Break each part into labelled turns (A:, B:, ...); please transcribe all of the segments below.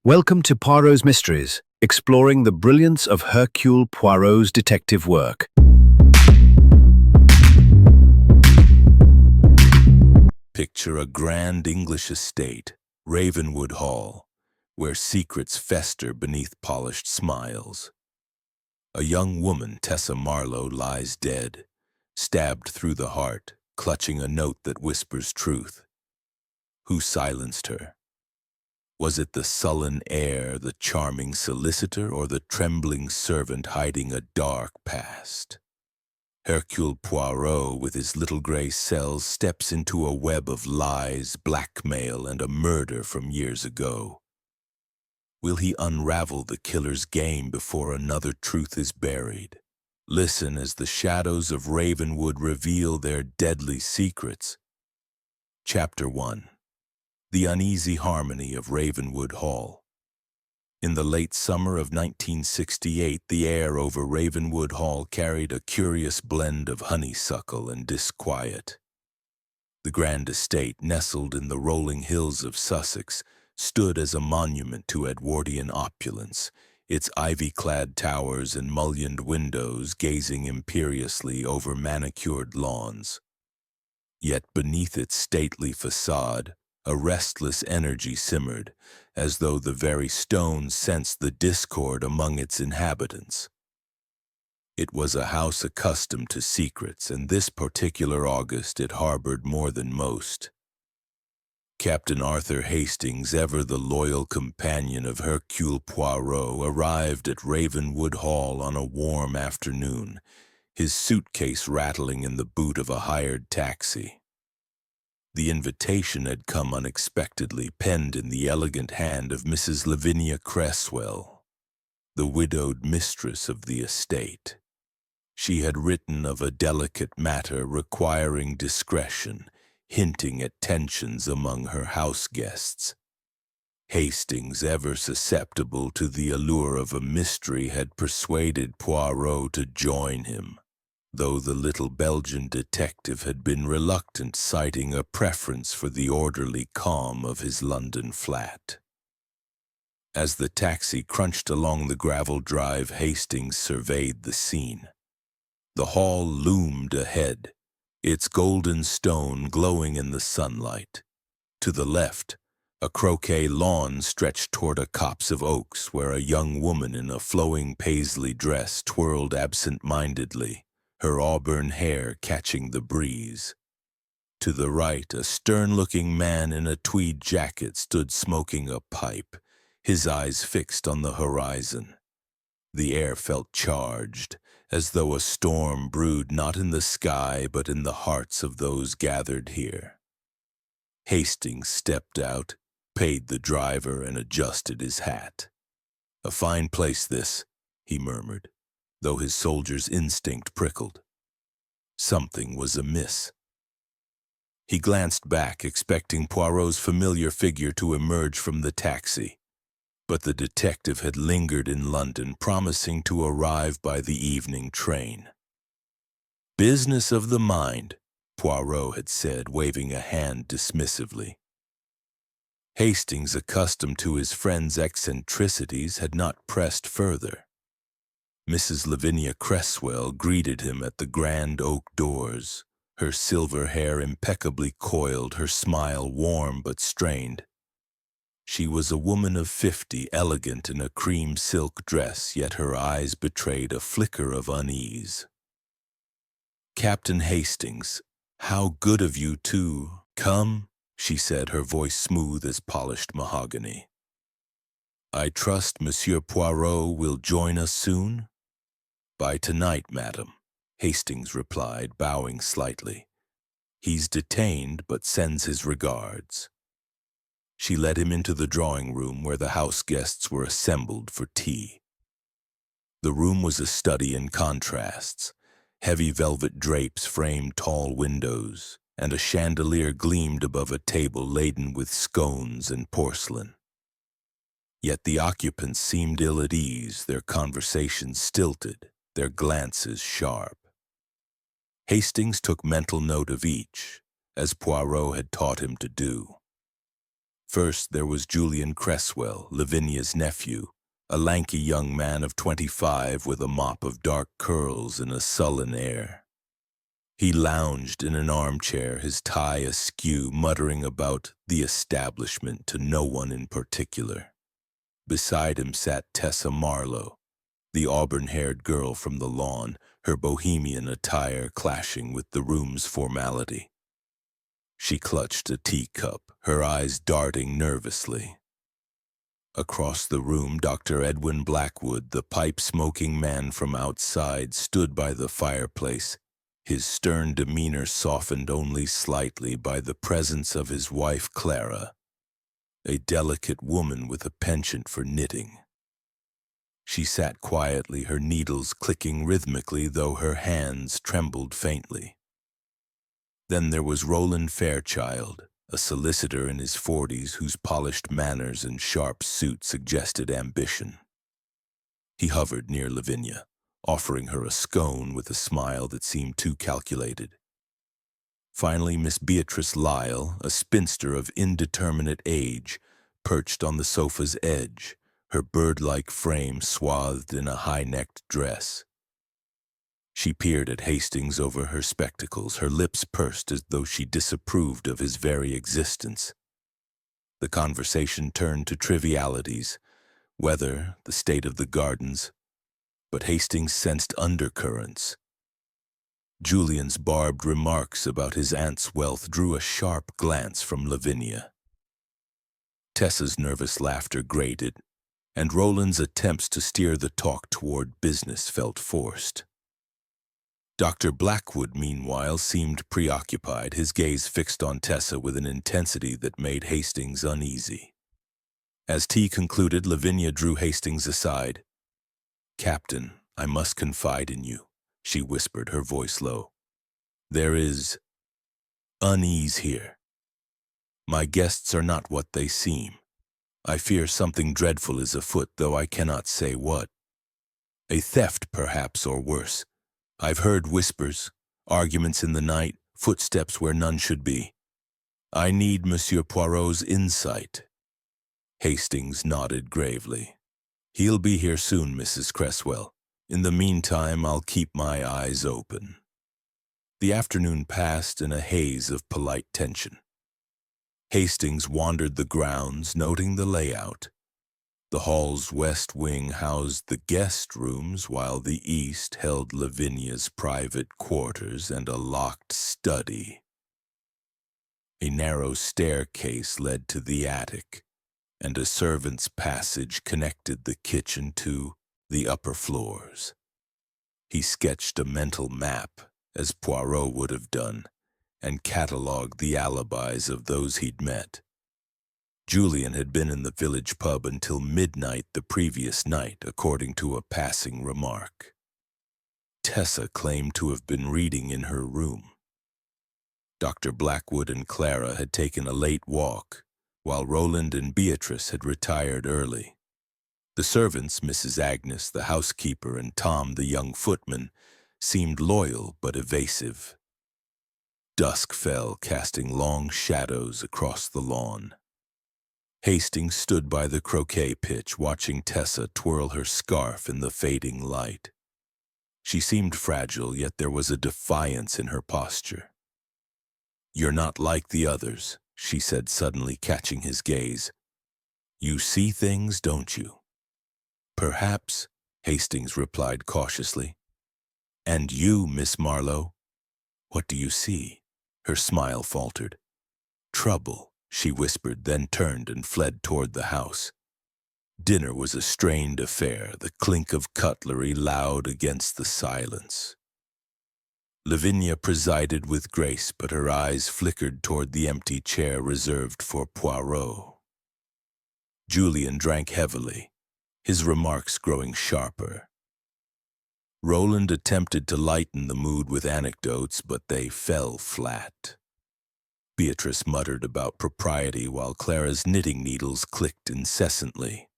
A: Welcome to Poirot's Mysteries, exploring the brilliance of Hercule Poirot's detective work.
B: Picture a grand English estate, Ravenwood Hall, where secrets fester beneath polished smiles. A young woman, Tessa Marlowe, lies dead, stabbed through the heart, clutching a note that whispers truth. Who silenced her? Was it the sullen heir, the charming solicitor, or the trembling servant hiding a dark past? Hercule Poirot, with his little gray cells, steps into a web of lies, blackmail, and a murder from years ago. Will he unravel the killer's game before another truth is buried? Listen as the shadows of Ravenwood reveal their deadly secrets. Chapter 1. The Uneasy Harmony of Ravenwood Hall. In the late summer of 1968, the air over Ravenwood Hall carried a curious blend of honeysuckle and disquiet. The grand estate, nestled in the rolling hills of Sussex, stood as a monument to Edwardian opulence, its ivy-clad towers and mullioned windows gazing imperiously over manicured lawns. Yet beneath its stately facade, a restless energy simmered, as though the very stones sensed the discord among its inhabitants. It was a house accustomed to secrets, and this particular August it harbored more than most. Captain Arthur Hastings, ever the loyal companion of Hercule Poirot, arrived at Ravenwood Hall on a warm afternoon, his suitcase rattling in the boot of a hired taxi. The invitation had come unexpectedly, penned in the elegant hand of Mrs. Lavinia Cresswell, the widowed mistress of the estate. She had written of a delicate matter requiring discretion, hinting at tensions among her house guests. Hastings, ever susceptible to the allure of a mystery, had persuaded Poirot to join him, though the little Belgian detective had been reluctant, citing a preference for the orderly calm of his London flat. As the taxi crunched along the gravel drive, Hastings surveyed the scene. The hall loomed ahead, its golden stone glowing in the sunlight. To the left, a croquet lawn stretched toward a copse of oaks where a young woman in a flowing paisley dress twirled absent-mindedly, her auburn hair catching the breeze. To the right, a stern-looking man in a tweed jacket stood smoking a pipe, his eyes fixed on the horizon. The air felt charged, as though a storm brewed not in the sky but in the hearts of those gathered here. Hastings stepped out, paid the driver, and adjusted his hat. "A fine place, this," he murmured, though his soldier's instinct prickled. Something was amiss. He glanced back, expecting Poirot's familiar figure to emerge from the taxi, but the detective had lingered in London, promising to arrive by the evening train. "Business of the mind," Poirot had said, waving a hand dismissively. Hastings, accustomed to his friend's eccentricities, had not pressed further. Mrs. Lavinia Cresswell greeted him at the grand oak doors, her silver hair impeccably coiled, her smile warm but strained. She was a woman of 50, elegant in a cream silk dress, yet her eyes betrayed a flicker of unease. "Captain Hastings, how good of you to come," she said, her voice smooth as polished mahogany. "I trust Monsieur Poirot will join us soon?" "By tonight, madam," Hastings replied, bowing slightly. "He's detained, but sends his regards." She led him into the drawing room where the house guests were assembled for tea. The room was a study in contrasts. Heavy velvet drapes framed tall windows, and a chandelier gleamed above a table laden with scones and porcelain. Yet the occupants seemed ill at ease, their conversations stilted, their glances sharp. Hastings took mental note of each, as Poirot had taught him to do. First, there was Julian Cresswell, Lavinia's nephew, a lanky young man of 25 with a mop of dark curls and a sullen air. He lounged in an armchair, his tie askew, muttering about the establishment to no one in particular. Beside him sat Tessa Marlowe, the auburn-haired girl from the lawn, her bohemian attire clashing with the room's formality. She clutched a teacup, her eyes darting nervously. Across the room, Dr. Edwin Blackwood, the pipe-smoking man from outside, stood by the fireplace, his stern demeanor softened only slightly by the presence of his wife Clara, a delicate woman with a penchant for knitting. She sat quietly, her needles clicking rhythmically, though her hands trembled faintly. Then there was Roland Fairchild, a solicitor in his 40s whose polished manners and sharp suit suggested ambition. He hovered near Lavinia, offering her a scone with a smile that seemed too calculated. Finally, Miss Beatrice Lyle, a spinster of indeterminate age, perched on the sofa's edge, her bird-like frame swathed in a high-necked dress. She peered at Hastings over her spectacles, her lips pursed as though she disapproved of his very existence. The conversation turned to trivialities, weather, the state of the gardens, but Hastings sensed undercurrents. Julian's barbed remarks about his aunt's wealth drew a sharp glance from Lavinia. Tessa's nervous laughter grated, and Roland's attempts to steer the talk toward business felt forced. Dr. Blackwood, meanwhile, seemed preoccupied, his gaze fixed on Tessa with an intensity that made Hastings uneasy. As tea concluded, Lavinia drew Hastings aside. "Captain, I must confide in you," she whispered, her voice low. "There is unease here. My guests are not what they seem. I fear something dreadful is afoot, though I cannot say what. A theft, perhaps, or worse. I've heard whispers, arguments in the night, footsteps where none should be. I need Monsieur Poirot's insight." Hastings nodded gravely. "He'll be here soon, Mrs. Cresswell. In the meantime, I'll keep my eyes open." The afternoon passed in a haze of polite tension. Hastings wandered the grounds, noting the layout. The hall's west wing housed the guest rooms, while the east held Lavinia's private quarters and a locked study. A narrow staircase led to the attic, and a servant's passage connected the kitchen to the upper floors. He sketched a mental map, as Poirot would have done, and catalogued the alibis of those he'd met. Julian had been in the village pub until midnight the previous night, according to a passing remark. Tessa claimed to have been reading in her room. Dr. Blackwood and Clara had taken a late walk, while Roland and Beatrice had retired early. The servants, Mrs. Agnes, the housekeeper, and Tom, the young footman, seemed loyal but evasive. Dusk fell, casting long shadows across the lawn. Hastings stood by the croquet pitch, watching Tessa twirl her scarf in the fading light. She seemed fragile, yet there was a defiance in her posture. "You're not like the others," she said, suddenly catching his gaze. "You see things, don't you?" "Perhaps," Hastings replied cautiously. "And you, Miss Marlowe? What do you see?" Her smile faltered. "Trouble," she whispered, then turned and fled toward the house. Dinner was a strained affair, the clink of cutlery loud against the silence. Lavinia presided with grace, but her eyes flickered toward the empty chair reserved for Poirot. Julian drank heavily, his remarks growing sharper. Roland attempted to lighten the mood with anecdotes, but they fell flat. Beatrice muttered about propriety while Clara's knitting needles clicked incessantly.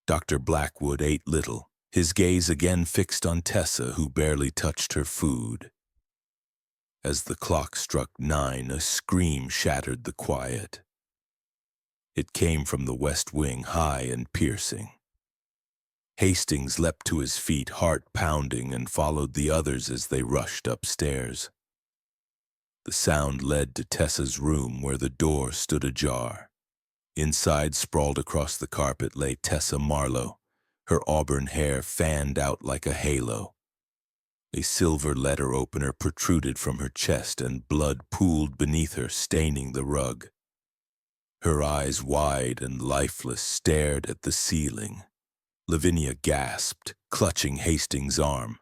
B: Dr. Blackwood ate little, his gaze again fixed on Tessa, who barely touched her food. As the clock struck 9, a scream shattered the quiet. It came from the west wing, high and piercing. Hastings leapt to his feet, heart pounding, and followed the others as they rushed upstairs. The sound led to Tessa's room, where the door stood ajar. Inside, sprawled across the carpet, lay Tessa Marlowe, her auburn hair fanned out like a halo. A silver letter opener protruded from her chest, and blood pooled beneath her, staining the rug. Her eyes, wide and lifeless, stared at the ceiling. Lavinia gasped, clutching Hastings' arm.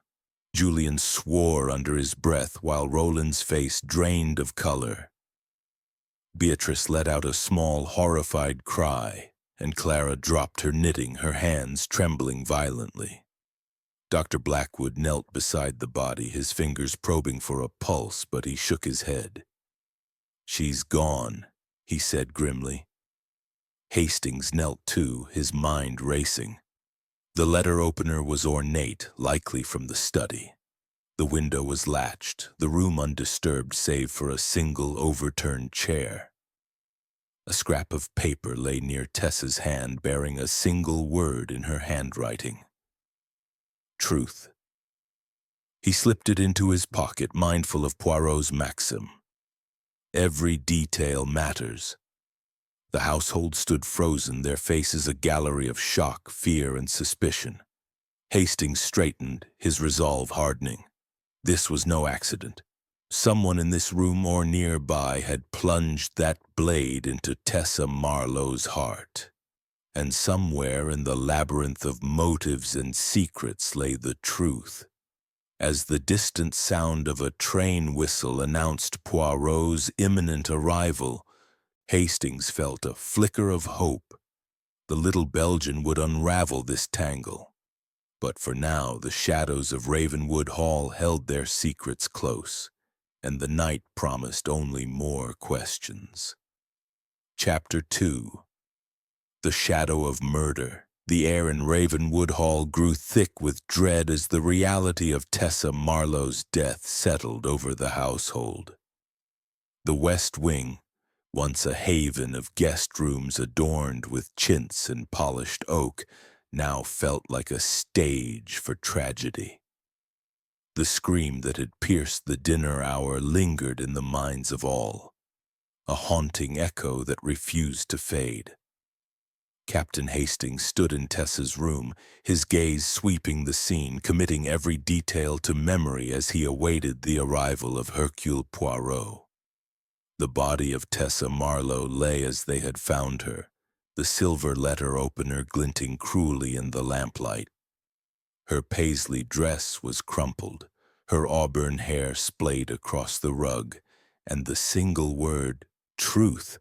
B: Julian swore under his breath, while Roland's face drained of color. Beatrice let out a small, horrified cry, and Clara dropped her knitting, her hands trembling violently. Dr. Blackwood knelt beside the body, his fingers probing for a pulse, but he shook his head. "She's gone," he said grimly. Hastings knelt too, his mind racing. The letter opener was ornate, likely from the study. The window was latched, the room undisturbed save for a single overturned chair. A scrap of paper lay near Tessa's hand, bearing a single word in her handwriting. Truth. He slipped it into his pocket, mindful of Poirot's maxim. Every detail matters. The household stood frozen, their faces a gallery of shock, fear, and suspicion. Hastings straightened, his resolve hardening. This was no accident. Someone in this room or nearby had plunged that blade into Tessa Marlowe's heart. And somewhere in the labyrinth of motives and secrets lay the truth. As the distant sound of a train whistle announced Poirot's imminent arrival, Hastings felt a flicker of hope. The little Belgian would unravel this tangle. But for now, the shadows of Ravenwood Hall held their secrets close, and the night promised only more questions. Chapter 2. The shadow of murder. The air in Ravenwood Hall grew thick with dread as the reality of Tessa Marlowe's death settled over the household. The West Wing, once a haven of guest rooms adorned with chintz and polished oak, now felt like a stage for tragedy. The scream that had pierced the dinner hour lingered in the minds of all, a haunting echo that refused to fade. Captain Hastings stood in Tessa's room, his gaze sweeping the scene, committing every detail to memory as he awaited the arrival of Hercule Poirot. The body of Tessa Marlowe lay as they had found her, the silver letter opener glinting cruelly in the lamplight. Her paisley dress was crumpled, her auburn hair splayed across the rug, and the single word, truth,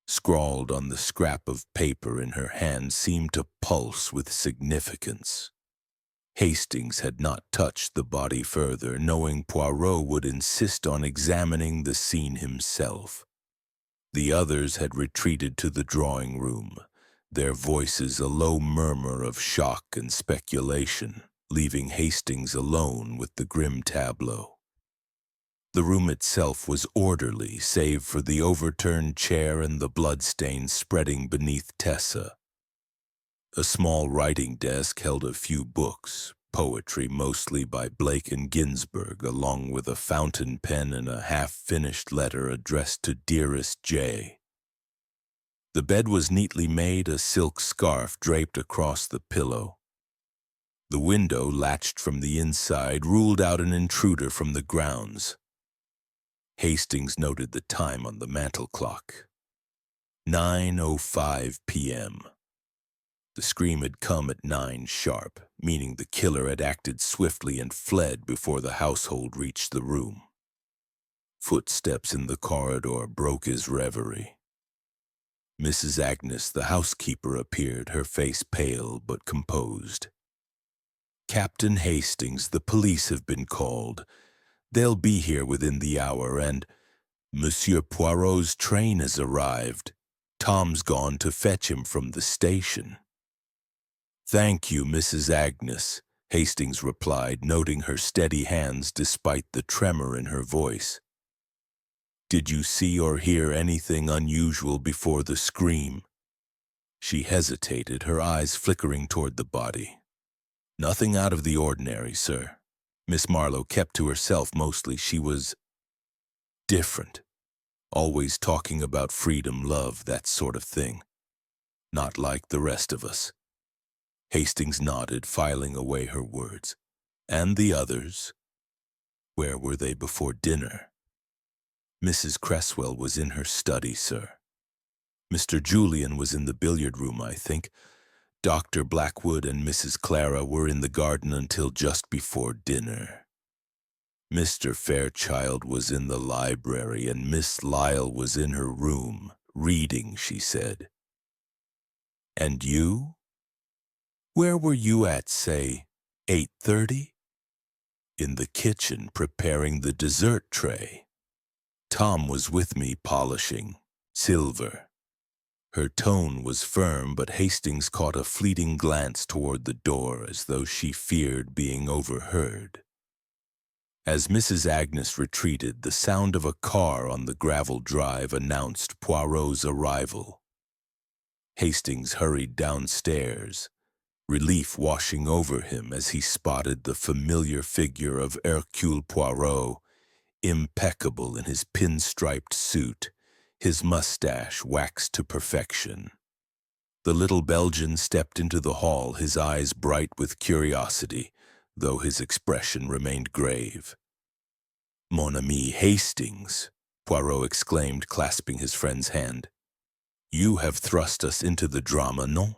B: scrawled on the scrap of paper in her hand, seemed to pulse with significance. Hastings had not touched the body further, knowing Poirot would insist on examining the scene himself. The others had retreated to the drawing room, their voices a low murmur of shock and speculation, leaving Hastings alone with the grim tableau. The room itself was orderly, save for the overturned chair and the bloodstains spreading beneath Tessa. A small writing desk held a few books, poetry mostly by Blake and Ginsberg, along with a fountain pen and a half-finished letter addressed to Dearest J. The bed was neatly made, a silk scarf draped across the pillow. The window, latched from the inside, ruled out an intruder from the grounds. Hastings noted the time on the mantel clock. 9:05 p.m. The scream had come at 9 sharp, meaning the killer had acted swiftly and fled before the household reached the room. Footsteps in the corridor broke his reverie. Mrs. Agnes, the housekeeper, appeared, her face pale but composed. "Captain Hastings, the police have been called. They'll be here within the hour, and Monsieur Poirot's train has arrived. Tom's gone to fetch him from the station." "Thank you, Mrs. Agnes," Hastings replied, noting her steady hands despite the tremor in her voice. "Did you see or hear anything unusual before the scream?" She hesitated, her eyes flickering toward the body. "Nothing out of the ordinary, sir." Miss Marlowe kept to herself mostly. She was different, always talking about freedom, love, that sort of thing. Not like the rest of us. Hastings nodded, filing away her words. "And the others? Where were they before dinner?" "Mrs. Cresswell was in her study, sir. Mr. Julian was in the billiard room, I think. Dr. Blackwood and Mrs. Clara were in the garden until just before dinner. Mr. Fairchild was in the library, and Miss Lyle was in her room, reading, she said." "And you? Where were you at, say, 8:30? "In the kitchen, preparing the dessert tray. Tom was with me, polishing silver." Her tone was firm, but Hastings caught a fleeting glance toward the door as though she feared being overheard. As Mrs. Agnes retreated, the sound of a car on the gravel drive announced Poirot's arrival. Hastings hurried downstairs, relief washing over him as he spotted the familiar figure of Hercule Poirot, impeccable in his pinstriped suit, his mustache waxed to perfection. The little Belgian stepped into the hall, his eyes bright with curiosity, though his expression remained grave. "Mon ami Hastings," Poirot exclaimed, clasping his friend's hand. "You have thrust us into the drama, non?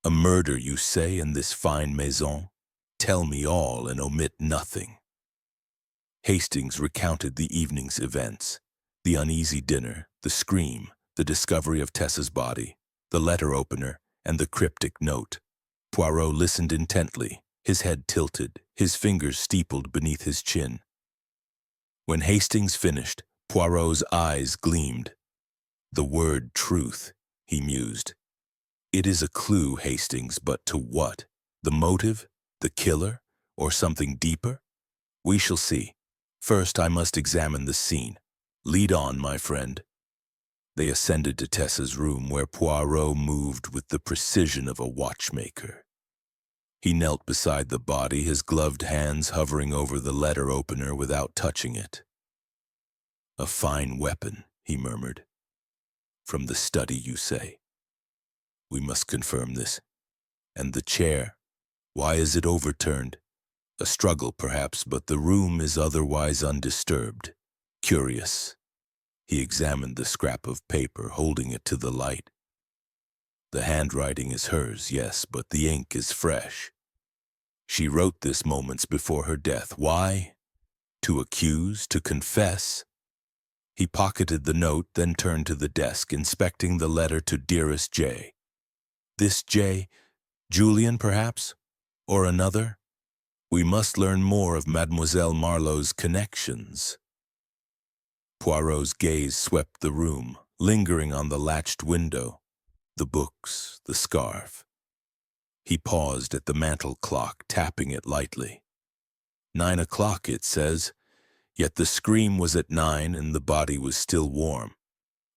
B: A murder, you say, in this fine maison? Tell me all and omit nothing." Hastings recounted the evening's events: the uneasy dinner, the scream, the discovery of Tessa's body, the letter opener, and the cryptic note. Poirot listened intently, his head tilted, his fingers steepled beneath his chin. When Hastings finished, Poirot's eyes gleamed. "The word truth," he mused. "It is a clue, Hastings, but to what? The motive? The killer? Or something deeper? We shall see. First, I must examine the scene. Lead on, my friend." They ascended to Tessa's room, where Poirot moved with the precision of a watchmaker. He knelt beside the body, his gloved hands hovering over the letter opener without touching it. "A fine weapon," he murmured. "From the study, you say? We must confirm this. And the chair, why is it overturned? A struggle, perhaps, but the room is otherwise undisturbed. Curious." He examined the scrap of paper, holding it to the light. "The handwriting is hers, yes, but the ink is fresh. She wrote this moments before her death. Why? To accuse, to confess." He pocketed the note, then turned to the desk, inspecting the letter to Dearest J. "This J, Julian, perhaps? Or another? We must learn more of Mademoiselle Marlowe's connections." Poirot's gaze swept the room, lingering on the latched window, the books, the scarf. He paused at the mantel clock, tapping it lightly. 9 o'clock, it says, yet the scream was at 9 and the body was still warm.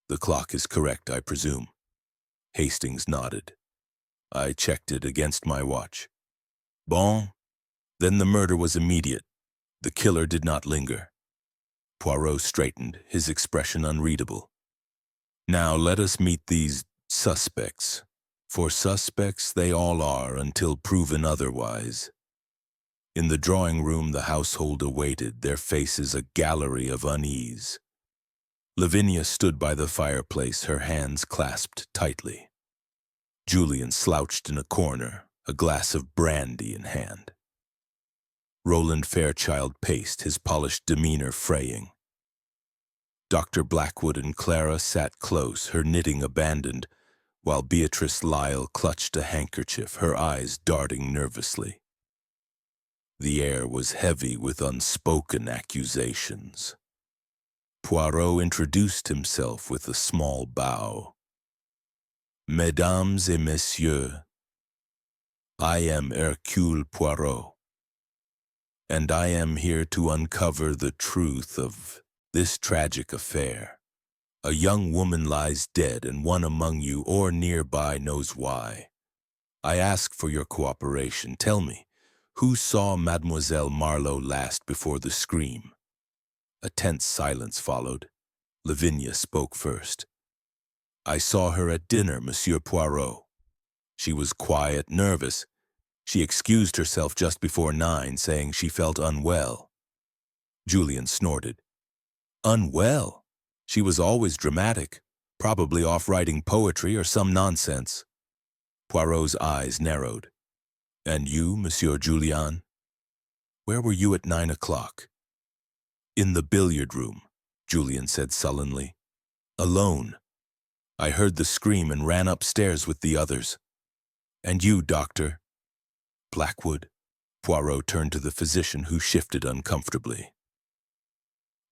B: The clock is correct, I presume. Hastings nodded. I checked it against my watch. Bon, then the murder was immediate. The killer did not linger. Poirot straightened, his expression unreadable. Now let us meet these suspects. For suspects they all are until proven otherwise. In the drawing room the household awaited, their faces a gallery of unease. Lavinia stood by the fireplace, her hands clasped tightly. Julian slouched in a corner, a glass of brandy in hand. Roland Fairchild paced, his polished demeanor fraying. Dr. Blackwood and Clara sat close, her knitting abandoned, while Beatrice Lyle clutched a handkerchief, her eyes darting nervously. The air was heavy with unspoken accusations. Poirot introduced himself with a small bow. Mesdames et messieurs, I am Hercule Poirot, and I am here to uncover the truth of this tragic affair. A young woman lies dead, and one among you or nearby knows why. I ask for your cooperation. Tell me, who saw Mademoiselle Marlowe last before the scream? A tense silence followed. Lavinia spoke first. I saw her at dinner, Monsieur Poirot. She was quiet, nervous. She excused herself just before 9, saying she felt unwell. Julian snorted. Unwell? She was always dramatic, probably off writing poetry or some nonsense. Poirot's eyes narrowed. And you, Monsieur Julian? Where were you at 9 o'clock? In the billiard room, Julian said sullenly. Alone. I heard the scream and ran upstairs with the others. And you, doctor? Blackwood? Poirot turned to the physician, who shifted uncomfortably.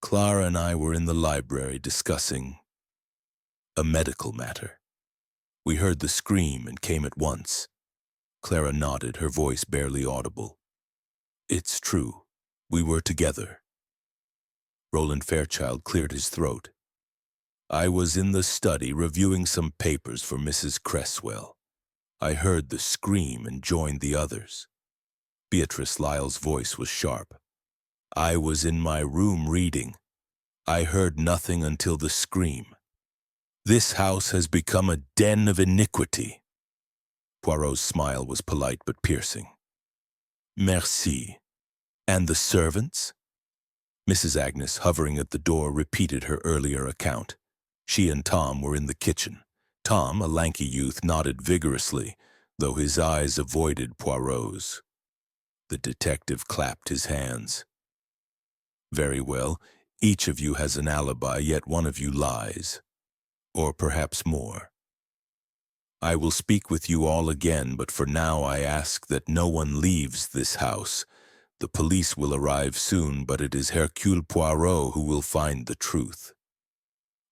B: Clara and I were in the library discussing a medical matter. We heard the scream and came at once. Clara nodded, her voice barely audible. It's true. We were together. Roland Fairchild cleared his throat. I was in the study reviewing some papers for Mrs. Cresswell. I heard the scream and joined the others. Beatrice Lyle's voice was sharp. I was in my room reading. I heard nothing until the scream. This house has become a den of iniquity. Poirot's smile was polite but piercing. Merci. And the servants? Mrs. Agnes, hovering at the door, repeated her earlier account. She and Tom were in the kitchen. Tom, a lanky youth, nodded vigorously, though his eyes avoided Poirot's. The detective clapped his hands. Very well. Each of you has an alibi, yet one of you lies. Or perhaps more. I will speak with you all again, but for now I ask that no one leaves this house. The police will arrive soon, but it is Hercule Poirot who will find the truth.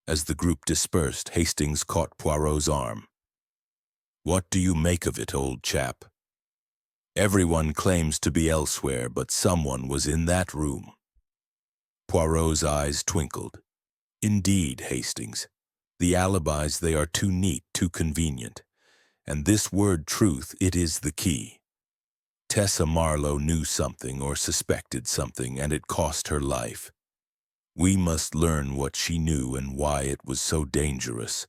B: As the group dispersed, Hastings caught Poirot's arm. What do you make of it, old chap? Everyone claims to be elsewhere, but someone was in that room. Poirot's eyes twinkled. Indeed, Hastings. The alibis, they are too neat, too convenient. And this word truth, it is the key. Tessa Marlowe knew something or suspected something, and it cost her life. We must learn what she knew and why it was so dangerous.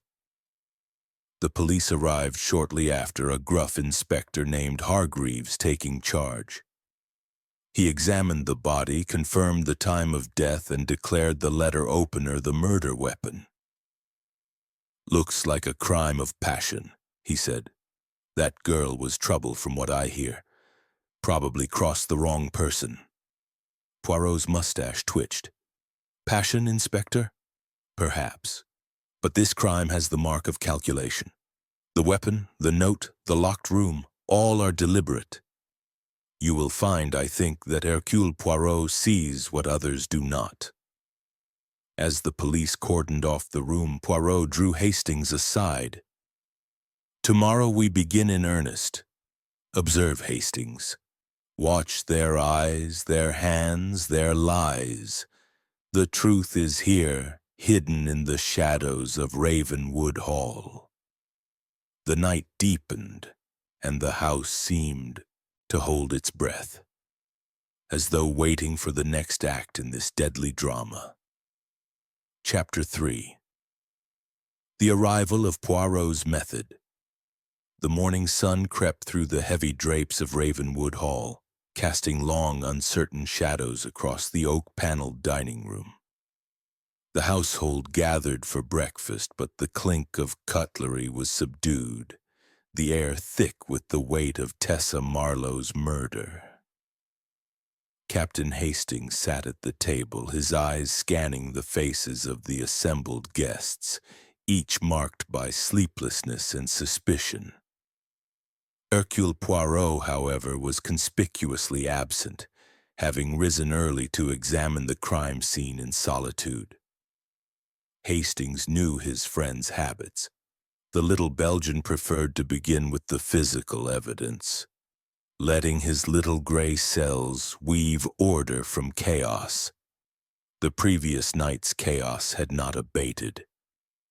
B: The police arrived shortly after, a gruff inspector named Hargreaves taking charge. He examined the body, confirmed the time of death, and declared the letter opener the murder weapon. Looks like a crime of passion, he said. That girl was trouble from what I hear. Probably crossed the wrong person. Poirot's mustache twitched. Passion, Inspector? Perhaps. But this crime has the mark of calculation. The weapon, the note, the locked room, all are deliberate. You will find, I think, that Hercule Poirot sees what others do not. As the police cordoned off the room, Poirot drew Hastings aside. Tomorrow we begin in earnest. Observe, Hastings. Watch their eyes, their hands, their lies. The truth is here, hidden in the shadows of Ravenwood Hall. The night deepened, and the house seemed to hold its breath, as though waiting for the next act in this deadly drama. Chapter 3. The arrival of Poirot's method. The morning sun crept through the heavy drapes of Ravenwood Hall, casting long, uncertain shadows across the oak-paneled dining room. The household gathered for breakfast, but the clink of cutlery was subdued, the air thick with the weight of Tessa Marlowe's murder. Captain Hastings sat at the table, his eyes scanning the faces of the assembled guests, each marked by sleeplessness and suspicion. Hercule Poirot, however, was conspicuously absent, having risen early to examine the crime scene in solitude. Hastings knew his friend's habits. The little Belgian preferred to begin with the physical evidence, letting his little gray cells weave order from chaos. The previous night's chaos had not abated.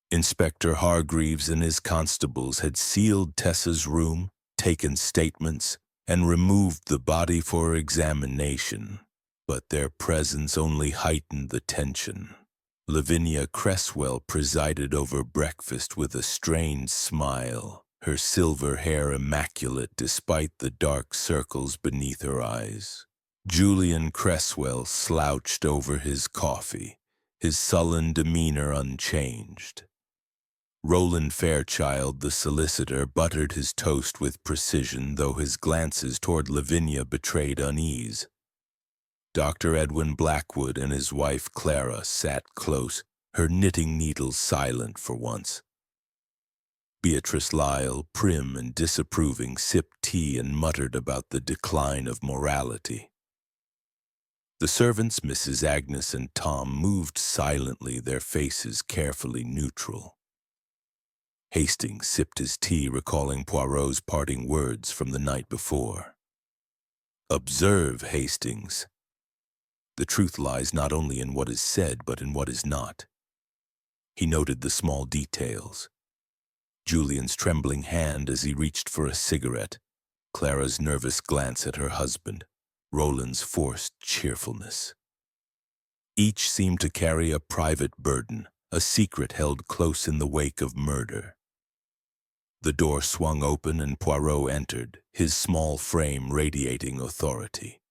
B: Inspector Hargreaves and his constables had sealed Tessa's room, taken statements, and removed the body for examination, but their presence only heightened the tension. Lavinia Cresswell presided over breakfast with a strained smile, her silver hair immaculate despite the dark circles beneath her eyes. Julian Cresswell slouched over his coffee, his sullen demeanor unchanged. Roland Fairchild, the solicitor, buttered his toast with precision, though his glances toward Lavinia betrayed unease. Dr. Edwin Blackwood and his wife Clara sat close, her knitting needles silent for once. Beatrice Lyle, prim and disapproving, sipped tea and muttered about the decline of morality. The servants, Mrs. Agnes and Tom, moved silently, their faces carefully neutral. Hastings sipped his tea, recalling Poirot's parting words from the night before. "Observe, Hastings. The truth lies not only in what is said, but in what is not." He noted the small details. Julian's trembling hand as he reached for a cigarette, Clara's nervous glance at her husband, Roland's forced cheerfulness. Each seemed to carry a private burden, a secret held close in the wake of murder. The door swung open and Poirot entered, his small frame radiating authority.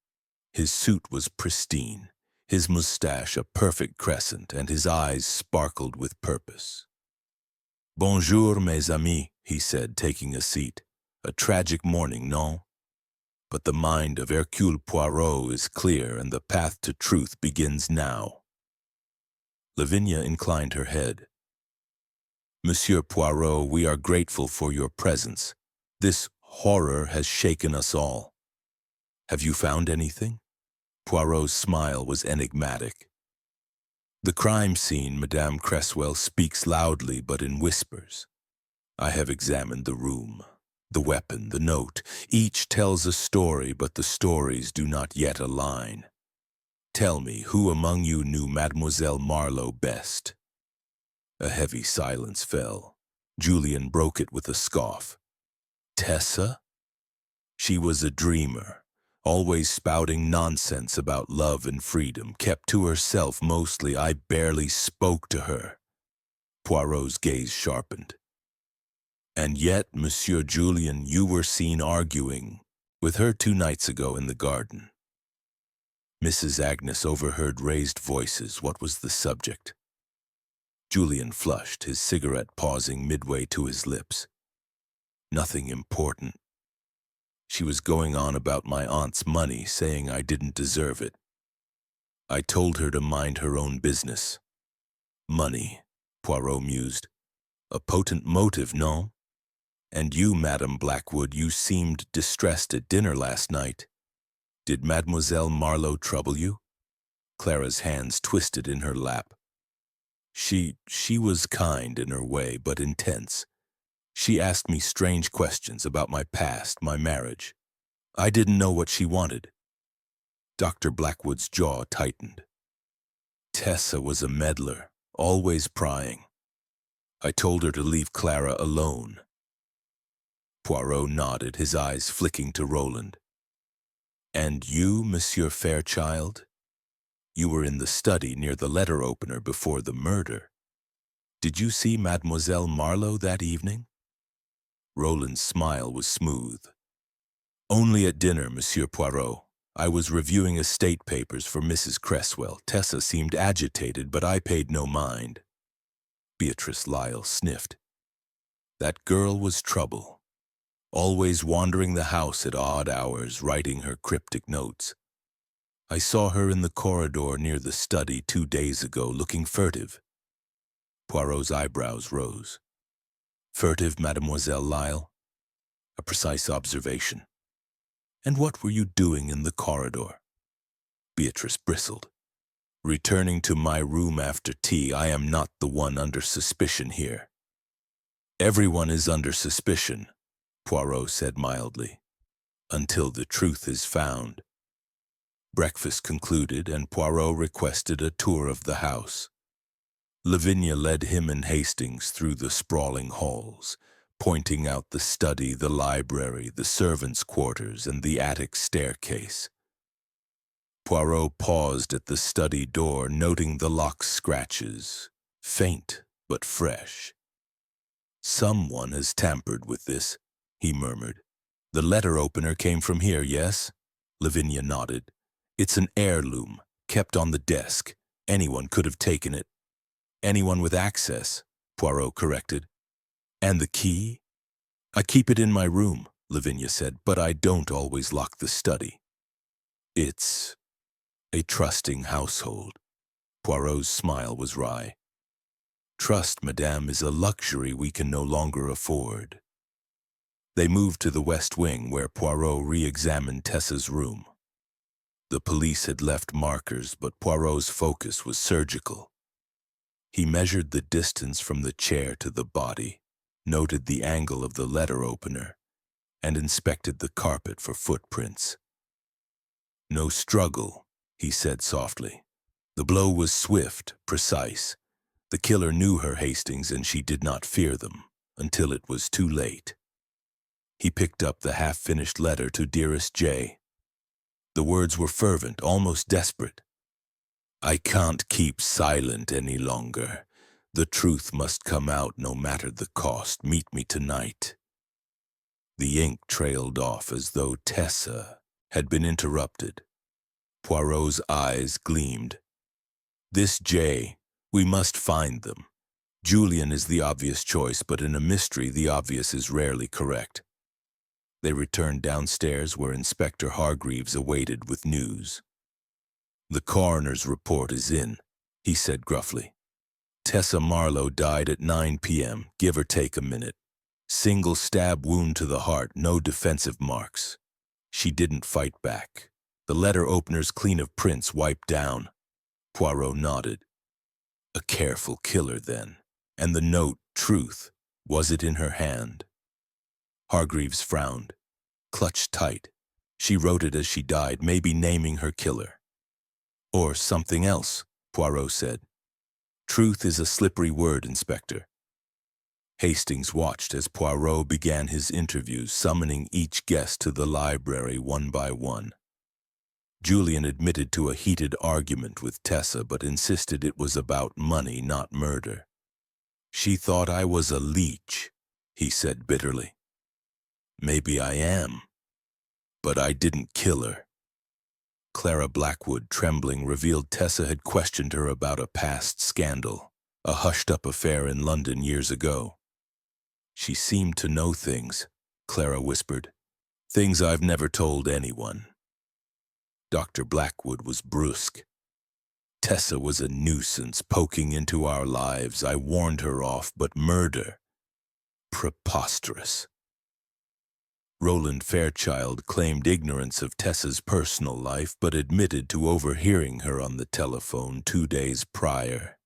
B: His suit was pristine, his moustache a perfect crescent, and his eyes sparkled with purpose. "Bonjour, mes amis," he said, taking a seat. "A tragic morning, non? But the mind of Hercule Poirot is clear, and the path to truth begins now." Lavinia inclined her head. "Monsieur Poirot, we are grateful for your presence. This horror has shaken us all. Have you found anything?" Poirot's smile was enigmatic. "The crime scene, Madame Cresswell, speaks loudly but in whispers. I have examined the room, the weapon, the note. Each tells a story, but the stories do not yet align. Tell me, who among you knew Mademoiselle Marlowe best?" A heavy silence fell. Julian broke it with a scoff. "Tessa? She was a dreamer, always spouting nonsense about love and freedom, kept to herself mostly. I barely spoke to her." Poirot's gaze sharpened. "And yet, Monsieur Julian, you were seen arguing with her 2 nights ago in the garden." Mrs. Agnes overheard raised voices. What was the subject? Julian flushed, his cigarette pausing midway to his lips. "Nothing important. She was going on about my aunt's money, saying I didn't deserve it. I told her to mind her own business." "Money," Poirot mused. "A potent motive, no? And you, Madame Blackwood, you seemed distressed at dinner last night. Did Mademoiselle Marlowe trouble you?" Clara's hands twisted in her lap. She was kind in her way, but intense. She asked me strange questions about my past, my marriage. I didn't know what she wanted." Dr. Blackwood's jaw tightened. "Tessa was a meddler, always prying. I told her to leave Clara alone." Poirot nodded, his eyes flicking to Roland. "And you, Monsieur Fairchild? You were in the study near the letter opener before the murder. Did you see Mademoiselle Marlowe that evening?" Roland's smile was smooth. "Only at dinner, Monsieur Poirot. I was reviewing estate papers for Mrs. Cresswell. Tessa seemed agitated, but I paid no mind." Beatrice Lyle sniffed. "That girl was trouble. Always wandering the house at odd hours, writing her cryptic notes. I saw her in the corridor near the study 2 days ago, looking furtive." Poirot's eyebrows rose. "Furtive, Mademoiselle Lyle? A precise observation. And what were you doing in the corridor?" Beatrice bristled. "Returning to my room after tea. I am not the one under suspicion here." "Everyone is under suspicion," Poirot said mildly, "until the truth is found." Breakfast concluded, and Poirot requested a tour of the house. Lavinia led him and Hastings through the sprawling halls, pointing out the study, the library, the servants' quarters, and the attic staircase. Poirot paused at the study door, noting the lock's scratches, faint but fresh. "Someone has tampered with this," he murmured. "The letter opener came from here, yes?" Lavinia nodded. "It's an heirloom, kept on the desk. Anyone could have taken it." "Anyone with access," Poirot corrected. "And the key?" "I keep it in my room," Lavinia said, "but I don't always lock the study." "It's a trusting household." Poirot's smile was wry. "Trust, madame, is a luxury we can no longer afford." They moved to the West Wing, where Poirot re-examined Tessa's room. The police had left markers, but Poirot's focus was surgical. He measured the distance from the chair to the body, noted the angle of the letter opener, and inspected the carpet for footprints. "No struggle," he said softly. "The blow was swift, precise. The killer knew her, Hastings, and she did not fear them, until it was too late." He picked up the half-finished letter to Dearest J. The words were fervent, almost desperate. "I can't keep silent any longer. The truth must come out no matter the cost. Meet me tonight." The ink trailed off as though Tessa had been interrupted. Poirot's eyes gleamed. "This J, we must find them. Julian is the obvious choice, but in a mystery the obvious is rarely correct." They returned downstairs where Inspector Hargreaves awaited with news. "The coroner's report is in," he said gruffly. "Tessa Marlowe died at 9 p.m., give or take a minute. Single stab wound to the heart, no defensive marks. She didn't fight back. The letter opener's clean of prints wiped down." Poirot nodded. "A careful killer, then. And the note, truth, was it in her hand?" Hargreaves frowned, clutched tight. "She wrote it as she died, maybe naming her killer." "Or something else," Poirot said. "Truth is a slippery word, Inspector." Hastings watched as Poirot began his interviews, summoning each guest to the library one by one. Julian admitted to a heated argument with Tessa, but insisted it was about money, not murder. "She thought I was a leech," he said bitterly. "Maybe I am, but I didn't kill her." Clara Blackwood, trembling, revealed Tessa had questioned her about a past scandal, a hushed-up affair in London years ago. "She seemed to know things," Clara whispered. "Things I've never told anyone." Dr. Blackwood was brusque. "Tessa was a nuisance, poking into our lives. I warned her off, but murder? Preposterous." Roland Fairchild claimed ignorance of Tessa's personal life, but admitted to overhearing her on the telephone 2 days prior,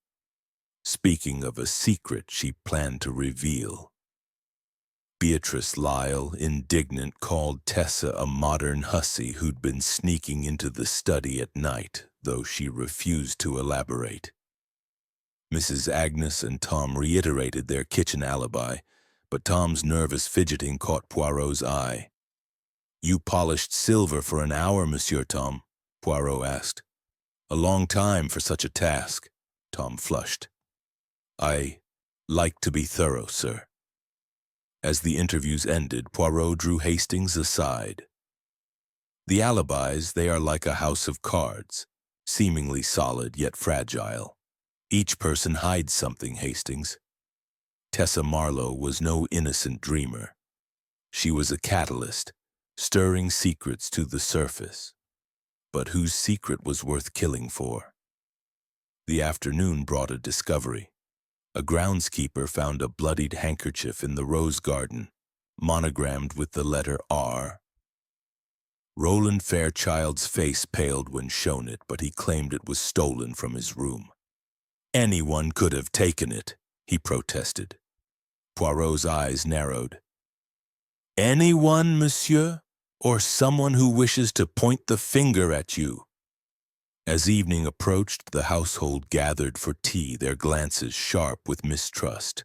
B: speaking of a secret she planned to reveal. Beatrice Lyle, indignant, called Tessa a modern hussy who'd been sneaking into the study at night, though she refused to elaborate. Mrs. Agnes and Tom reiterated their kitchen alibi, but Tom's nervous fidgeting caught Poirot's eye. "You polished silver for an hour, Monsieur Tom?" Poirot asked. "A long time for such a task." Tom flushed. "I like to be thorough, sir." As the interviews ended, Poirot drew Hastings aside. "The alibis, they are like a house of cards, seemingly solid yet fragile. Each person hides something, Hastings. Tessa Marlowe was no innocent dreamer. She was a catalyst, stirring secrets to the surface. But whose secret was worth killing for? The afternoon brought a discovery. A groundskeeper found a bloodied handkerchief in the rose garden, monogrammed with the letter R. Roland Fairchild's face paled when shown it, but he claimed it was stolen from his room. "Anyone could have taken it," he protested. Poirot's eyes narrowed. "Anyone, monsieur? Or someone who wishes to point the finger at you?" As evening approached, the household gathered for tea, their glances sharp with mistrust.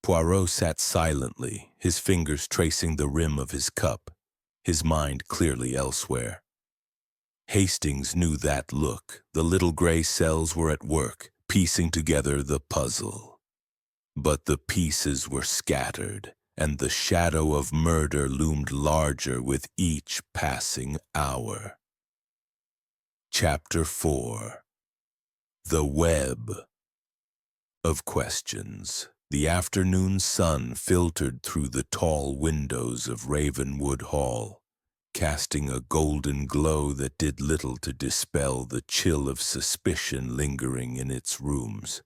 B: Poirot sat silently, his fingers tracing the rim of his cup, his mind clearly elsewhere. Hastings knew that look. The little gray cells were at work, piecing together the puzzle. But the pieces were scattered, and the shadow of murder loomed larger with each passing hour. Chapter 4. The Web of Questions. The afternoon sun filtered through the tall windows of Ravenwood Hall, casting a golden glow that did little to dispel the chill of suspicion lingering in its rooms.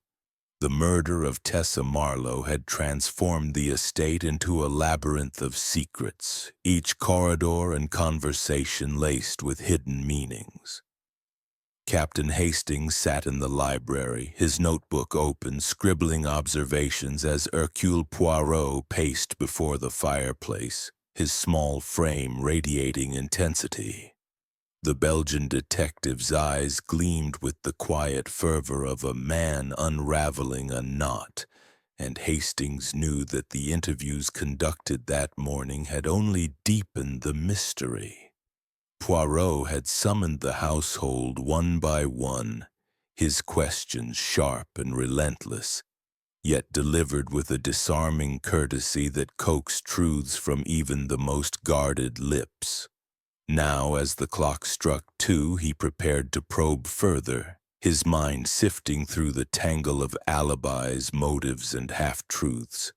B: The murder of Tessa Marlowe had transformed the estate into a labyrinth of secrets, each corridor and conversation laced with hidden meanings. Captain Hastings sat in the library, his notebook open, scribbling observations as Hercule Poirot paced before the fireplace, his small frame radiating intensity. The Belgian detective's eyes gleamed with the quiet fervor of a man unraveling a knot, and Hastings knew that the interviews conducted that morning had only deepened the mystery. Poirot had summoned the household one by one, his questions sharp and relentless, yet delivered with a disarming courtesy that coaxed truths from even the most guarded lips. Now, as the clock struck 2, he prepared to probe further, his mind sifting through the tangle of alibis, motives, and half-truths.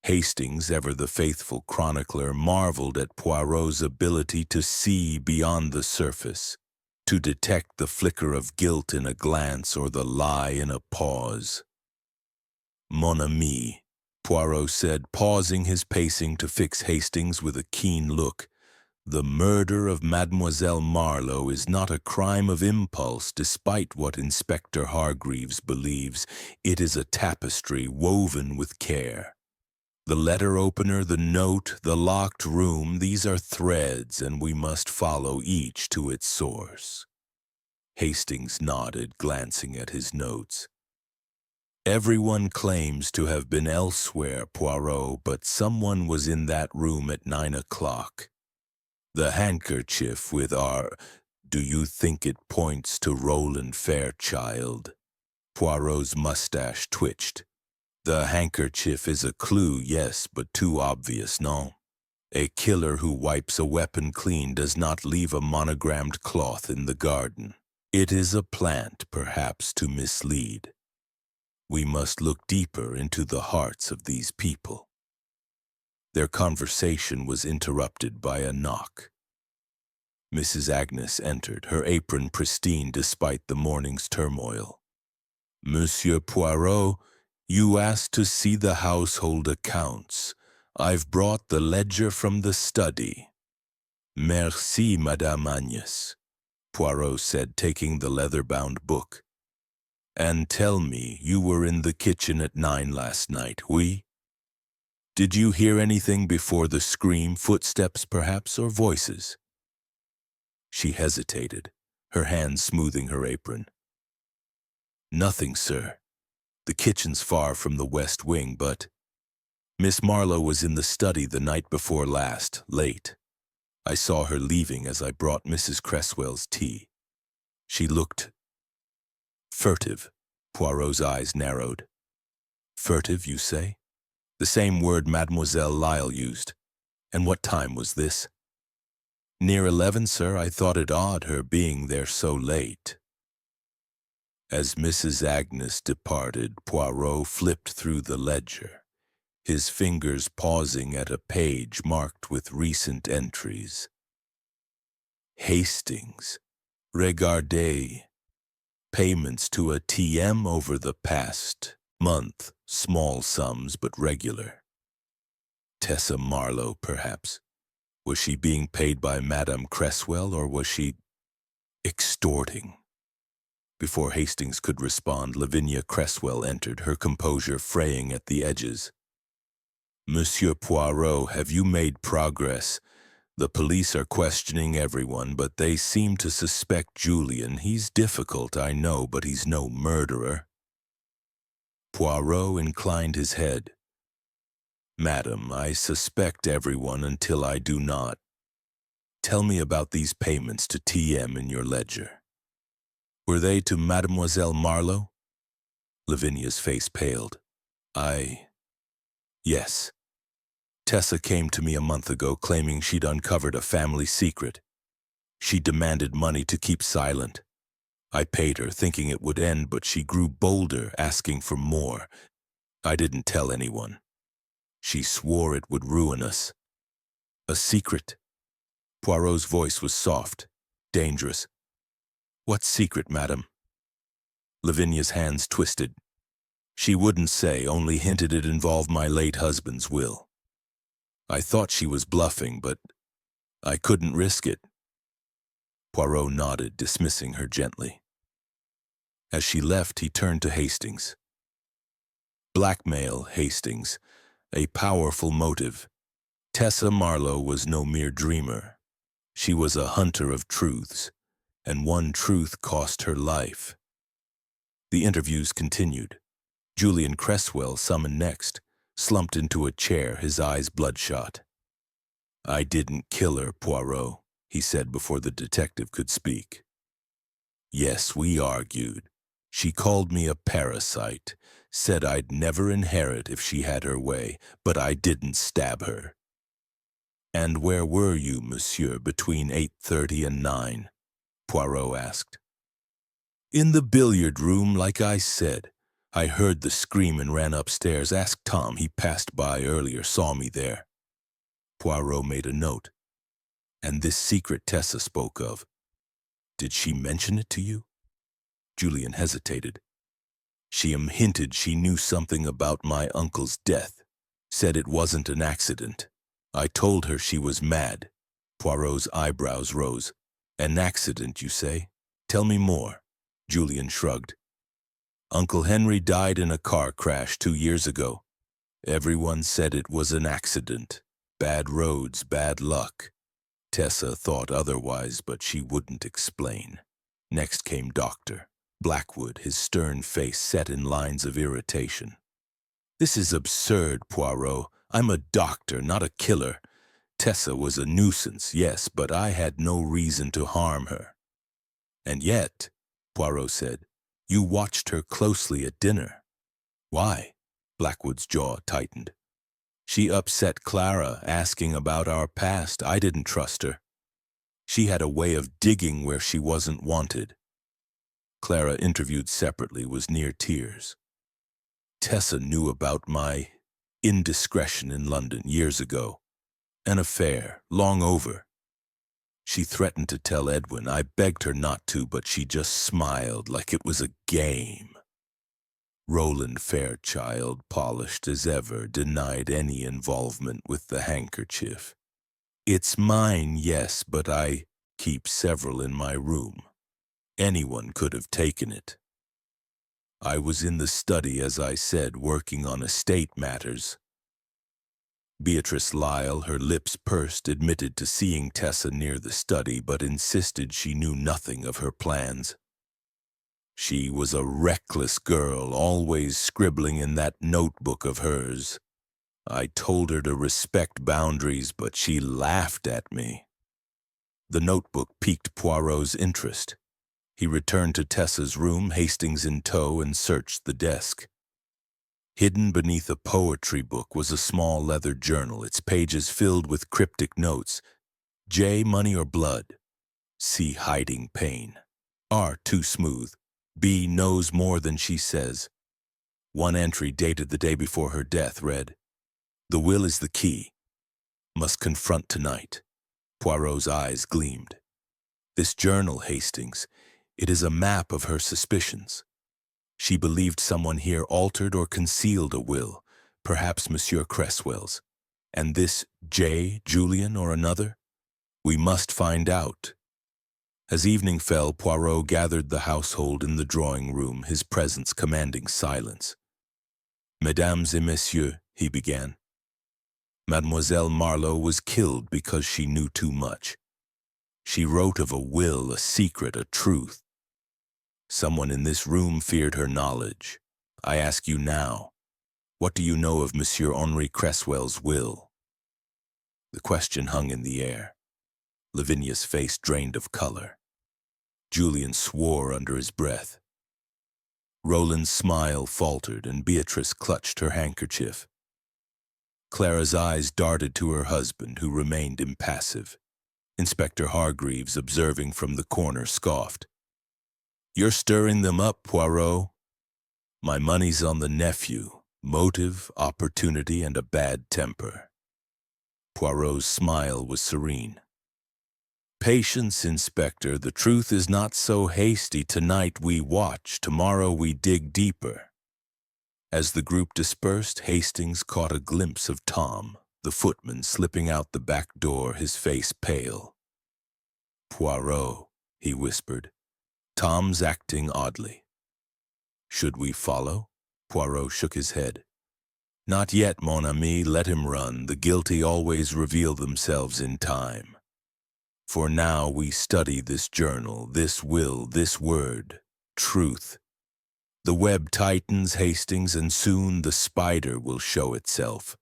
B: Hastings, ever the faithful chronicler, marveled at Poirot's ability to see beyond the surface, to detect the flicker of guilt in a glance or the lie in a pause. "Mon ami," Poirot said, pausing his pacing to fix Hastings with a keen look, "the murder of Mademoiselle Marlowe is not a crime of impulse, despite what Inspector Hargreaves believes. It is a tapestry woven with care. The letter opener, the note, the locked room, these are threads, and we must follow each to its source." Hastings nodded, glancing at his notes. "Everyone claims to have been elsewhere, Poirot, but someone was in that room at 9 o'clock. The handkerchief with do you think it points to Roland Fairchild?" Poirot's mustache twitched. "The handkerchief is a clue, yes, but too obvious, no? A killer who wipes a weapon clean does not leave a monogrammed cloth in the garden. It is a plant, perhaps, to mislead. We must look deeper into the hearts of these people." Their conversation was interrupted by a knock. Mrs. Agnes entered, her apron pristine despite the morning's turmoil. "Monsieur Poirot, you asked to see the household accounts. I've brought the ledger from the study." "Merci, Madame Agnes," Poirot said, taking the leather-bound book. "And tell me, you were in the kitchen at 9 last night, oui? Did you hear anything before the scream, footsteps perhaps, or voices?" She hesitated, her hand smoothing her apron. "Nothing, sir. The kitchen's far from the west wing, but Miss Marlowe was in the study the night before last, late. I saw her leaving as I brought Mrs. Cresswell's tea. She looked furtive." Poirot's eyes narrowed. "Furtive, you say?" "The same word Mademoiselle Lyle used. And what time was this?" "Near 11, sir. I thought it odd her being there so late." As Mrs. Agnes departed, Poirot flipped through the ledger, his fingers pausing at a page marked with recent entries. Hastings. Regardez. Payments to a TM over the past month, small sums but regular. Tessa Marlowe, perhaps. Was she being paid by Madame Cresswell, or was she extorting? Before Hastings could respond, Lavinia Cresswell entered, her composure fraying at the edges. "Monsieur Poirot, have you made progress? The police are questioning everyone, but they seem to suspect Julian. He's difficult, I know, but he's no murderer. Poirot inclined his head. Madam, I suspect everyone until I do not. Tell me about these payments to T.M. in your ledger. Were they to Mademoiselle Marlowe? Lavinia's face paled. Yes. Tessa came to me a month ago claiming she'd uncovered a family secret. She demanded money to keep silent. I paid her, thinking it would end, but she grew bolder, asking for more. I didn't tell anyone. She swore it would ruin us. A secret? Poirot's voice was soft, dangerous. What secret, madam? Lavinia's hands twisted. She wouldn't say, only hinted it involved my late husband's will. I thought she was bluffing, but I couldn't risk it. Poirot nodded, dismissing her gently. As she left, he turned to Hastings. Blackmail, Hastings, a powerful motive. Tessa Marlowe was no mere dreamer. She was a hunter of truths, and one truth cost her life. The interviews continued. Julian Cresswell, summoned next, slumped into a chair, his eyes bloodshot. I didn't kill her, Poirot, he said before the detective could speak. Yes, we argued. She called me a parasite, said I'd never inherit if she had her way, but I didn't stab her. And where were you, monsieur, between 8:30 and 9? Poirot asked. In the billiard room, like I said. I heard the scream and ran upstairs. Ask Tom, he passed by earlier, saw me there. Poirot made a note. And this secret Tessa spoke of, did she mention it to you? Julian hesitated. She hinted she knew something about my uncle's death, said it wasn't an accident. I told her she was mad. Poirot's eyebrows rose. An accident, you say? Tell me more. Julian shrugged. Uncle Henry died in a car crash 2 years ago. Everyone said it was an accident. Bad roads, bad luck. Tessa thought otherwise, but she wouldn't explain. Next came Dr. Blackwood, his stern face set in lines of irritation. This is absurd, Poirot. I'm a doctor, not a killer. Tessa was a nuisance, yes, but I had no reason to harm her. And yet, Poirot said, you watched her closely at dinner. Why? Blackwood's jaw tightened. She upset Clara, asking about our past. I didn't trust her. She had a way of digging where she wasn't wanted. Clara, interviewed separately, was near tears. Tessa knew about my indiscretion in London years ago. An affair, long over. She threatened to tell Edwin. I begged her not to, but she just smiled like it was a game. Roland Fairchild, polished as ever, denied any involvement with the handkerchief. It's mine, yes, but I keep several in my room. Anyone could have taken it. I was in the study, as I said, working on estate matters. Beatrice Lyle, her lips pursed, admitted to seeing Tessa near the study, but insisted she knew nothing of her plans. She was a reckless girl, always scribbling in that notebook of hers. I told her to respect boundaries, but she laughed at me. The notebook piqued Poirot's interest. He returned to Tessa's room, Hastings in tow, and searched the desk. Hidden beneath a poetry book was a small leather journal, its pages filled with cryptic notes. J, money or blood. C, hiding pain. R, too smooth. B, knows more than she says. One entry, dated the day before her death, read, The will is the key. Must confront tonight. Poirot's eyes gleamed. This journal, Hastings, it is a map of her suspicions. She believed someone here altered or concealed a will, perhaps Monsieur Cresswell's. And this J, Julian, or another? We must find out. As evening fell, Poirot gathered the household in the drawing room, his presence commanding silence. Mesdames et messieurs, he began. Mademoiselle Marlowe was killed because she knew too much. She wrote of a will, a secret, a truth. Someone in this room feared her knowledge. I ask you now, what do you know of Monsieur Henri Cresswell's will? The question hung in the air. Lavinia's face drained of color. Julian swore under his breath. Roland's smile faltered and Beatrice clutched her handkerchief. Clara's eyes darted to her husband, who remained impassive. Inspector Hargreaves, observing from the corner, scoffed. "You're stirring them up, Poirot." "My money's on the nephew. Motive, opportunity, and a bad temper." Poirot's smile was serene. "Patience, Inspector. The truth is not so hasty. Tonight we watch. Tomorrow we dig deeper." As the group dispersed, Hastings caught a glimpse of Tom, the footman, slipping out the back door, his face pale. "Poirot," he whispered. "Tom's acting oddly." "Should we follow?" Poirot shook his head. "Not yet, mon ami. Let him run. The guilty always reveal themselves in time. For now we study this journal, this will, this word, truth. The web tightens, Hastings, and soon the spider will show itself."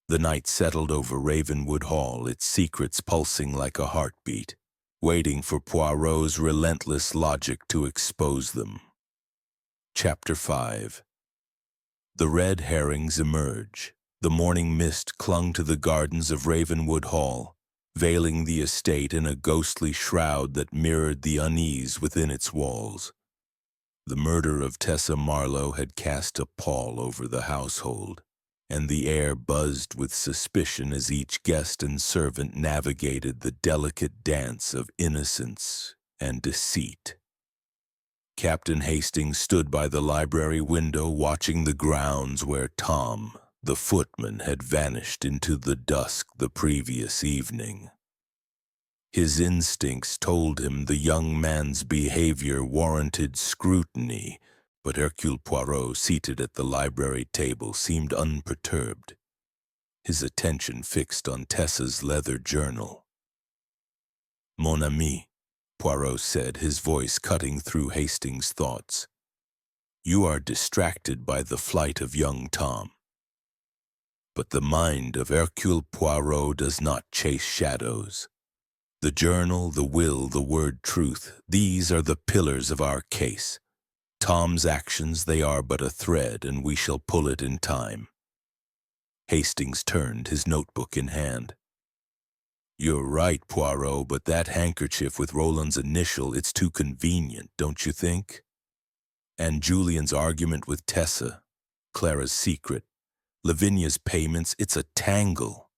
B: The night settled over Ravenwood Hall, its secrets pulsing like a heartbeat, waiting for Poirot's relentless logic to expose them. Chapter 5. The red herrings emerge. The morning mist clung to the gardens of Ravenwood Hall, veiling the estate in a ghostly shroud that mirrored the unease within its walls. The murder of Tessa Marlowe had cast a pall over the household, and the air buzzed with suspicion as each guest and servant navigated the delicate dance of innocence and deceit. Captain Hastings stood by the library window watching the grounds where Tom, the footman, had vanished into the dusk the previous evening. His instincts told him the young man's behavior warranted scrutiny, but Hercule Poirot, seated at the library table, seemed unperturbed, his attention fixed on Tessa's leather journal. "Mon ami," Poirot said, his voice cutting through Hastings' thoughts, "you are distracted by the flight of young Tom. But the mind of Hercule Poirot does not chase shadows. The journal, the will, the word truth, these are the pillars of our case. Tom's actions, they are but a thread, and we shall pull it in time." Hastings turned, his notebook in hand. "You're right, Poirot, but that handkerchief with Roland's initial, it's too convenient, don't you think? And Julian's argument with Tessa, Clara's secret, Lavinia's payments, it's a tangle."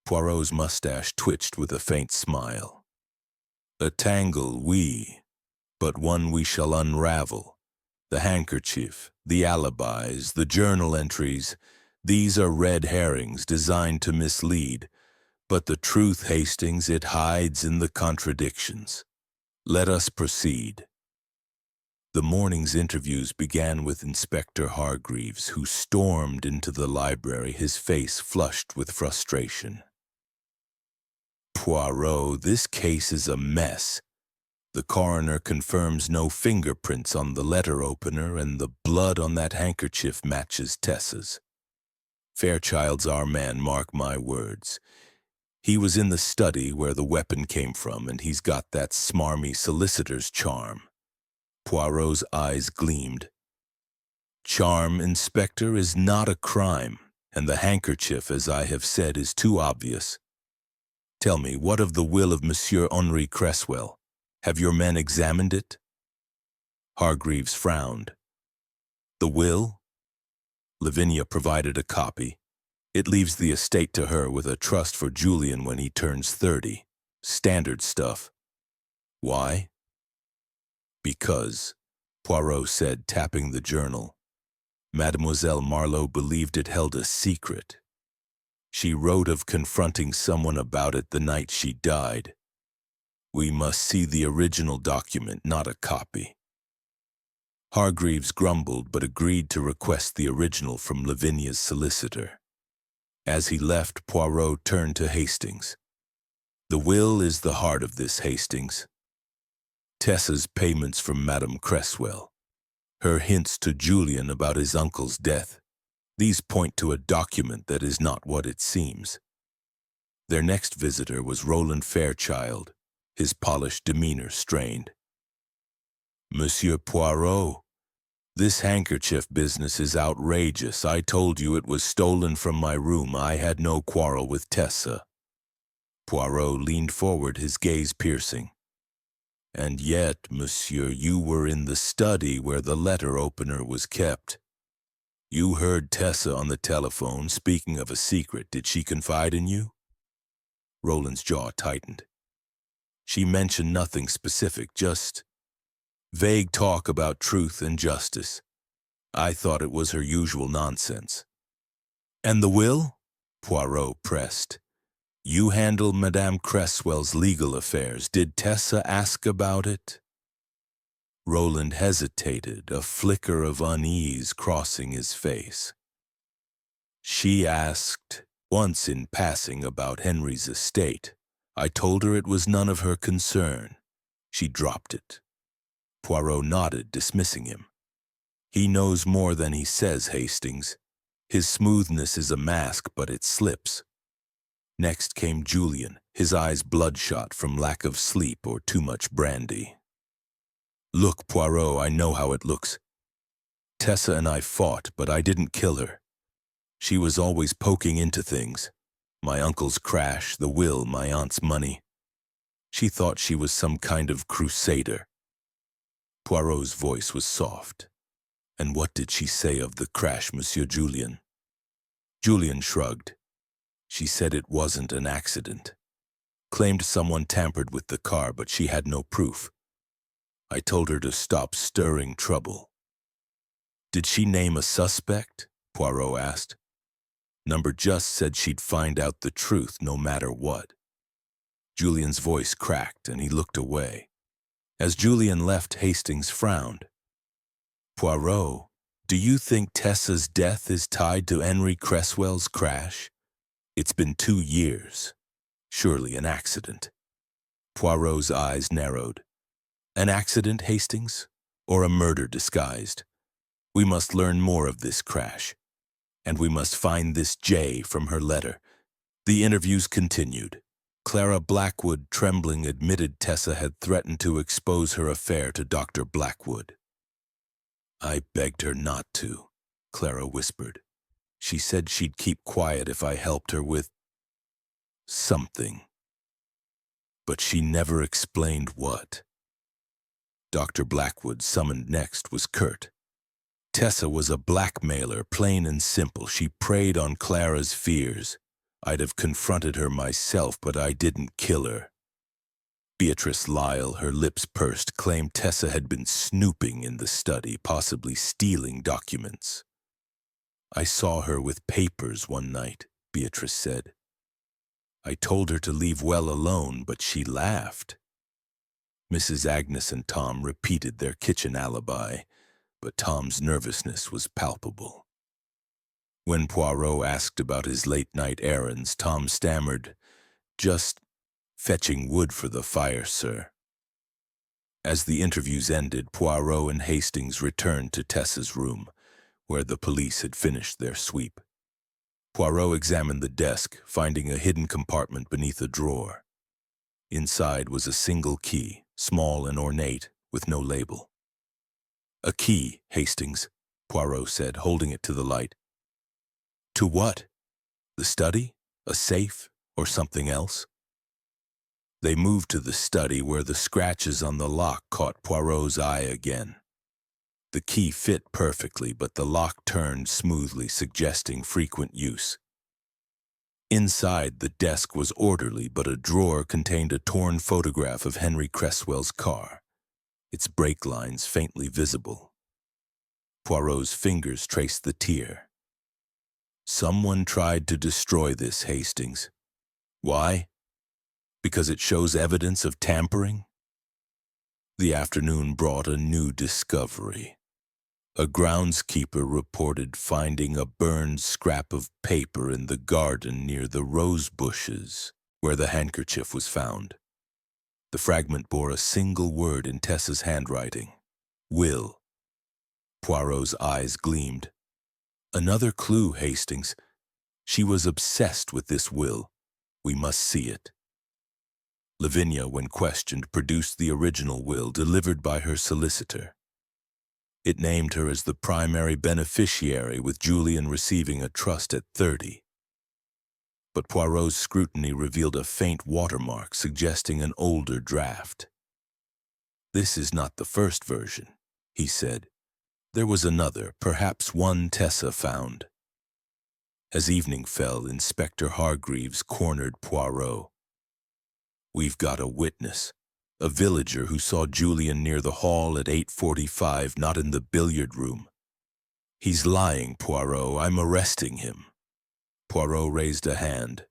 B: Poirot's mustache twitched with a faint smile. "A tangle, oui, but one we shall unravel. The handkerchief, the alibis, the journal entries, these are red herrings designed to mislead, but the truth, Hastings, it hides in the contradictions. Let us proceed." The morning's interviews began with Inspector Hargreaves, who stormed into the library, his face flushed with frustration. "Poirot, this case is a mess. The coroner confirms no fingerprints on the letter opener, and the blood on that handkerchief matches Tessa's. Fairchild's our man, mark my words. He was in the study where the weapon came from, and he's got that smarmy solicitor's charm." Poirot's eyes gleamed. "Charm, Inspector, is not a crime, and the handkerchief, as I have said, is too obvious. Tell me, what of the will of Monsieur Henri Cresswell? Have your men examined it?" Hargreaves frowned. "The will? Lavinia provided a copy. It leaves the estate to her with a trust for Julian when he turns 30. Standard stuff. Why?" "Because," Poirot said, tapping the journal, "Mademoiselle Marlowe believed it held a secret. She wrote of confronting someone about it the night she died. We must see the original document, not a copy." Hargreaves grumbled but agreed to request the original from Lavinia's solicitor. As he left, Poirot turned to Hastings. "The will is the heart of this, Hastings. Tessa's payments from Madame Cresswell, her hints to Julian about his uncle's death, these point to a document that is not what it seems." Their next visitor was Roland Fairchild, his polished demeanor strained. "Monsieur Poirot, this handkerchief business is outrageous. I told you it was stolen from my room. I had no quarrel with Tessa." Poirot leaned forward, his gaze piercing. "And yet, monsieur, you were in the study where the letter opener was kept. You heard Tessa on the telephone speaking of a secret. Did she confide in you?" Roland's jaw tightened. "She mentioned nothing specific, just vague talk about truth and justice. I thought it was her usual nonsense." "And the will?" Poirot pressed. "You handle Madame Cresswell's legal affairs. Did Tessa ask about it?" Roland hesitated, a flicker of unease crossing his face. "She asked once in passing about Henry's estate. I told her it was none of her concern. She dropped it." Poirot nodded, dismissing him. "He knows more than he says, Hastings. His smoothness is a mask, but it slips." Next came Julian, his eyes bloodshot from lack of sleep or too much brandy. "Look, Poirot, I know how it looks. Tessa and I fought, but I didn't kill her. She was always poking into things. My uncle's crash, the will, my aunt's money. She thought she was some kind of crusader." Poirot's voice was soft. "And what did she say of the crash, Monsieur Julian?" Julian shrugged. "She said it wasn't an accident. Claimed someone tampered with the car, but she had no proof. I told her to stop stirring trouble." "Did she name a suspect?" Poirot asked. "Number just said she'd find out the truth no matter what." Julian's voice cracked and he looked away. As Julian left, Hastings frowned. "Poirot, do you think Tessa's death is tied to Henry Cresswell's crash? It's been 2 years. Surely an accident." Poirot's eyes narrowed. "An accident, Hastings? Or a murder disguised? We must learn more of this crash. And we must find this J from her letter." The interviews continued. Clara Blackwood, trembling, admitted Tessa had threatened to expose her affair to Dr. Blackwood. "I begged her not to," Clara whispered. "She said she'd keep quiet if I helped her with something. But she never explained what." Dr. Blackwood, summoned next, was curt. "Tessa was a blackmailer, plain and simple. She preyed on Clara's fears. I'd have confronted her myself, but I didn't kill her." Beatrice Lyle, her lips pursed, claimed Tessa had been snooping in the study, possibly stealing documents. "I saw her with papers one night," Beatrice said. "I told her to leave well alone, but she laughed." Mrs. Agnes and Tom repeated their kitchen alibi, but Tom's nervousness was palpable. When Poirot asked about his late-night errands, Tom stammered, "Just fetching wood for the fire, sir." As the interviews ended, Poirot and Hastings returned to Tessa's room, where the police had finished their sweep. Poirot examined the desk, finding a hidden compartment beneath a drawer. Inside was a single key, small and ornate, with no label. "A key, Hastings," Poirot said, holding it to the light. "To what? The study? A safe? Or something else?" They moved to the study, where the scratches on the lock caught Poirot's eye again. The key fit perfectly, but the lock turned smoothly, suggesting frequent use. Inside, the desk was orderly, but a drawer contained a torn photograph of Henry Cresswell's car, its brake lines faintly visible. Poirot's fingers traced the tear. "Someone tried to destroy this, Hastings. Why? Because it shows evidence of tampering?" The afternoon brought a new discovery. A groundskeeper reported finding a burned scrap of paper in the garden near the rose bushes, where the handkerchief was found. The fragment bore a single word in Tessa's handwriting: will. Poirot's eyes gleamed. Another clue, Hastings. She was obsessed with this will. We must see it. Lavinia, when questioned, produced the original will delivered by her solicitor. It named her as the primary beneficiary, with Julian receiving a trust at 30. But Poirot's scrutiny revealed a faint watermark suggesting an older draft. "This is not the first version," he said. "There was another, perhaps one Tessa found." As evening fell, Inspector Hargreaves cornered Poirot. "We've got a witness. A villager who saw Julian near the hall at 8:45, not in the billiard room." "He's lying, Poirot. I'm arresting him." Poirot raised a hand.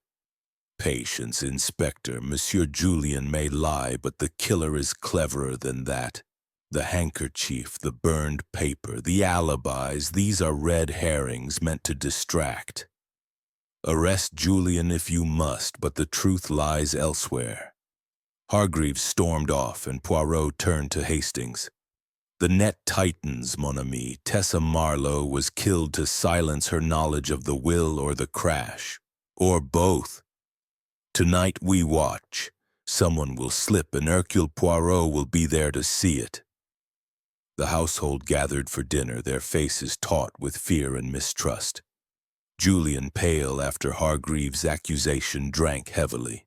B: "Patience, Inspector. Monsieur Julian may lie, but the killer is cleverer than that. The handkerchief, the burned paper, the alibis, these are red herrings meant to distract. Arrest Julian if you must, but the truth lies elsewhere." Hargreaves stormed off, and Poirot turned to Hastings. "The net tightens, mon ami. Tessa Marlowe was killed to silence her knowledge of the will or the crash, or both. Tonight we watch. Someone will slip, and Hercule Poirot will be there to see it." The household gathered for dinner, their faces taut with fear and mistrust. Julian, pale after Hargreaves' accusation, drank heavily.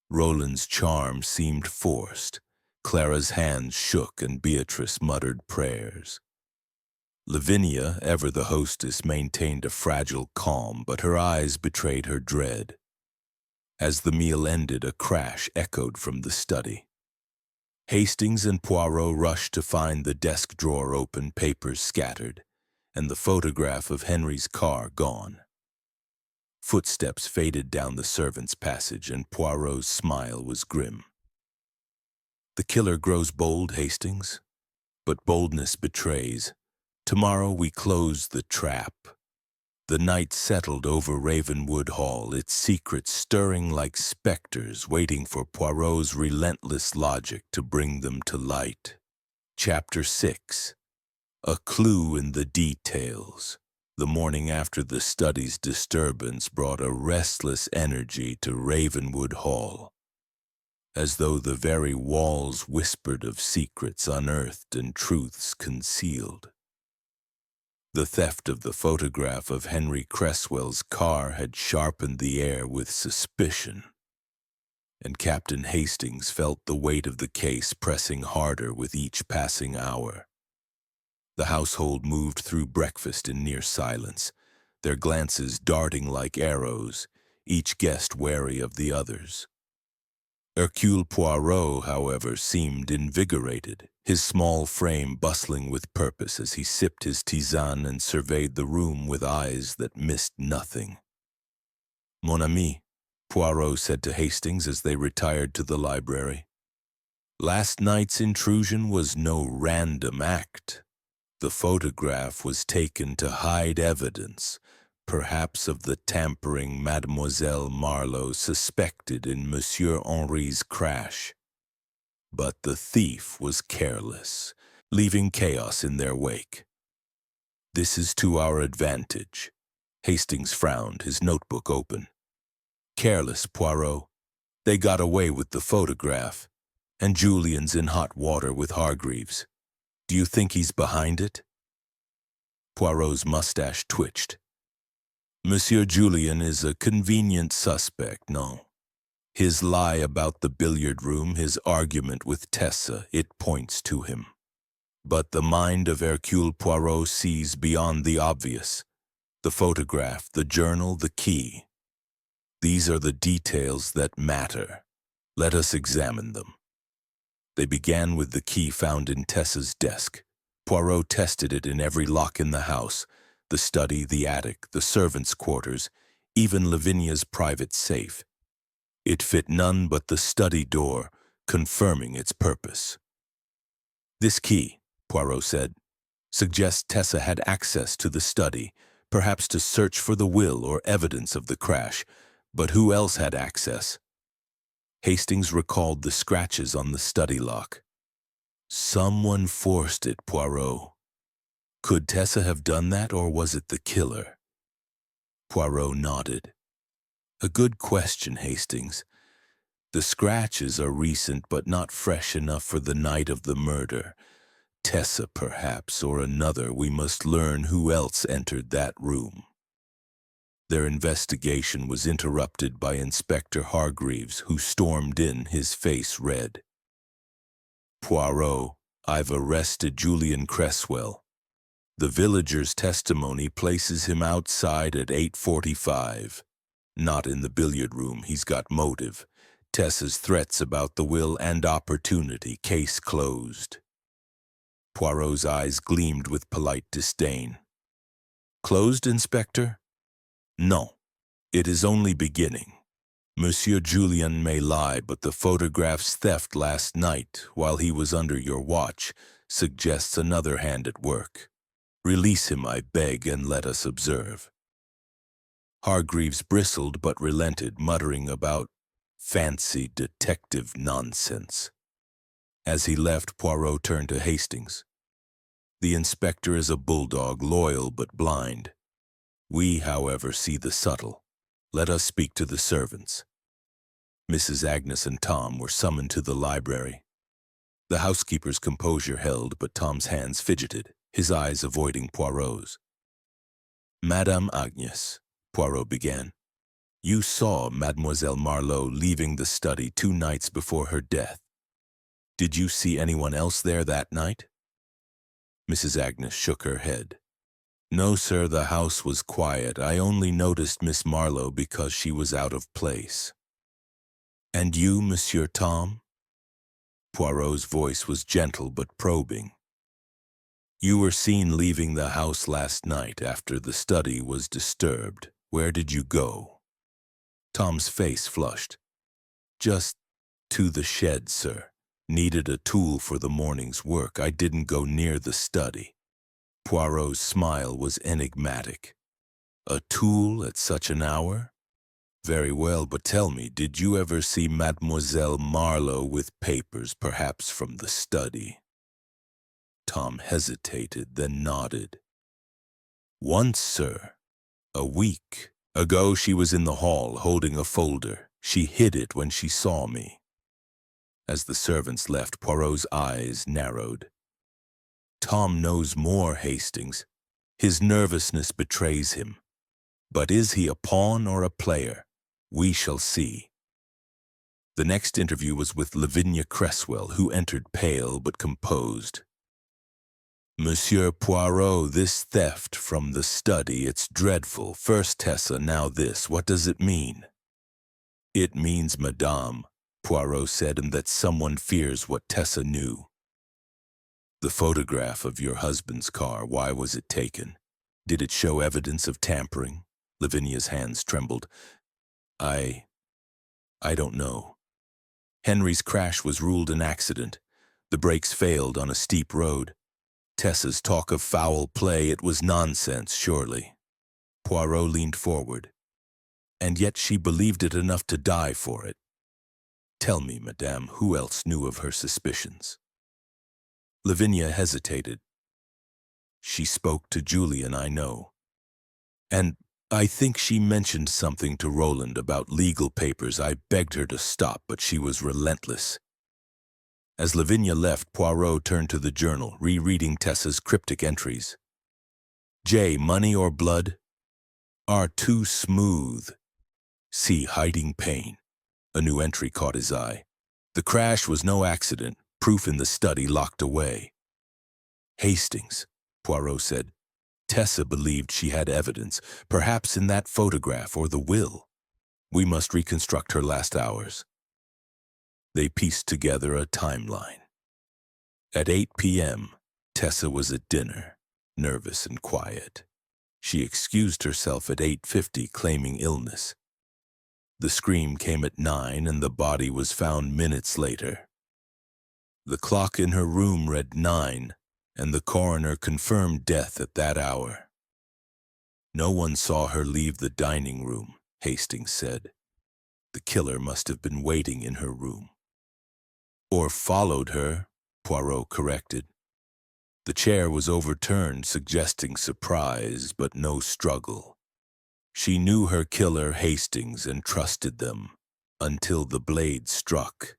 B: Roland's charm seemed forced. Clara's hands shook, and Beatrice muttered prayers. Lavinia, ever the hostess, maintained a fragile calm, but her eyes betrayed her dread. As the meal ended, a crash echoed from the study. Hastings and Poirot rushed to find the desk drawer open, papers scattered, and the photograph of Henry's car gone. Footsteps faded down the servants' passage, and Poirot's smile was grim. "The killer grows bold, Hastings, but boldness betrays. Tomorrow we close the trap." The night settled over Ravenwood Hall, its secrets stirring like specters, waiting for Poirot's relentless logic to bring them to light. Chapter 6. A clue in the details. The morning after the study's disturbance brought a restless energy to Ravenwood Hall, as though the very walls whispered of secrets unearthed and truths concealed. The theft of the photograph of Henry Cresswell's car had sharpened the air with suspicion, and Captain Hastings felt the weight of the case pressing harder with each passing hour. The household moved through breakfast in near silence, their glances darting like arrows, each guest wary of the others. Hercule Poirot, however, seemed invigorated, his small frame bustling with purpose as he sipped his tisane and surveyed the room with eyes that missed nothing. "Mon ami," Poirot said to Hastings as they retired to the library, "last night's intrusion was no random act. The photograph was taken to hide evidence, perhaps of the tampering Mademoiselle Marlowe suspected in Monsieur Henri's crash. But the thief was careless, leaving chaos in their wake. This is to our advantage." Hastings frowned, his notebook open. "Careless, Poirot. They got away with the photograph, and Julian's in hot water with Hargreaves. Do you think he's behind it?" Poirot's mustache twitched. "Monsieur Julian is a convenient suspect, no? His lie about the billiard room, his argument with Tessa, it points to him. But the mind of Hercule Poirot sees beyond the obvious. The photograph, the journal, the key. These are the details that matter. Let us examine them." They began with the key found in Tessa's desk. Poirot tested it in every lock in the house, the study, the attic, the servants' quarters, even Lavinia's private safe. It fit none but the study door, confirming its purpose. "This key," Poirot said, suggests Tessa had access to the study, perhaps to search for the will or evidence of the crash. But who else had access? Hastings recalled the scratches on the study lock. Someone forced it, Poirot. Could Tessa have done that, or was it the killer? Poirot nodded. A good question, Hastings. The scratches are recent but not fresh enough for the night of the murder. Tessa, perhaps, or another. We must learn who else entered that room. Their investigation was interrupted by Inspector Hargreaves, who stormed in, his face red. Poirot, I've arrested Julian Cresswell. The villager's testimony places him outside at 8:45. Not in the billiard room, he's got motive. Tessa's threats about the will and opportunity, case closed. Poirot's eyes gleamed with polite disdain. Closed, Inspector? No, it is only beginning. Monsieur Julien may lie, but the photograph's theft last night, while he was under your watch, suggests another hand at work. Release him, I beg, and let us observe. Hargreaves bristled but relented, muttering about fancy detective nonsense. As he left, Poirot turned to Hastings. The inspector is a bulldog, loyal but blind. We, however, see the subtle. Let us speak to the servants. Mrs. Agnes and Tom were summoned to the library. The housekeeper's composure held, but Tom's hands fidgeted, his eyes avoiding Poirot's. Madame Agnes, Poirot began, you saw Mademoiselle Marlowe leaving the study 2 nights before her death. Did you see anyone else there that night? Mrs. Agnes shook her head. No, sir, the house was quiet. I only noticed Miss Marlowe because she was out of place. And you, Monsieur Tom? Poirot's voice was gentle but probing. You were seen leaving the house last night after the study was disturbed. Where did you go? Tom's face flushed. Just to the shed, sir. Needed a tool for the morning's work. I didn't go near the study. Poirot's smile was enigmatic. A tool at such an hour? Very well, but tell me, did you ever see Mademoiselle Marlowe with papers, perhaps from the study? Tom hesitated, then nodded. Once, sir. A week ago she was in the hall holding a folder. She hid it when she saw me. As the servants left, Poirot's eyes narrowed. Tom knows more, Hastings. His nervousness betrays him. But is he a pawn or a player? We shall see. The next interview was with Lavinia Cresswell, who entered pale but composed. Monsieur Poirot, this theft from the study, it's dreadful. First Tessa, now this. What does it mean? It means, Madame, Poirot said, and that someone fears what Tessa knew. The photograph of your husband's car, why was it taken? Did it show evidence of tampering? Lavinia's hands trembled. I don't know. Henry's crash was ruled an accident. The brakes failed on a steep road. Tessa's talk of foul play, it was nonsense, surely. Poirot leaned forward. And yet she believed it enough to die for it. Tell me, Madame, who else knew of her suspicions? Lavinia hesitated. She spoke to Julian, I know. And I think she mentioned something to Roland about legal papers. I begged her to stop, but she was relentless. As Lavinia left, Poirot turned to the journal, rereading Tessa's cryptic entries. J. Money or blood? R. Too smooth. C. Hiding pain. A new entry caught his eye. The crash was no accident, proof in the study locked away. Hastings, Poirot said. Tessa believed she had evidence, perhaps in that photograph or the will. We must reconstruct her last hours. They pieced together a timeline. At 8 p.m., Tessa was at dinner, nervous and quiet. She excused herself at 8:50, claiming illness. The scream came at 9, and the body was found minutes later. The clock in her room read 9, and the coroner confirmed death at that hour. No one saw her leave the dining room, Hastings said. The killer must have been waiting in her room. Or followed her, Poirot corrected. The chair was overturned, suggesting surprise, but no struggle. She knew her killer, Hastings, and trusted them, until the blade struck.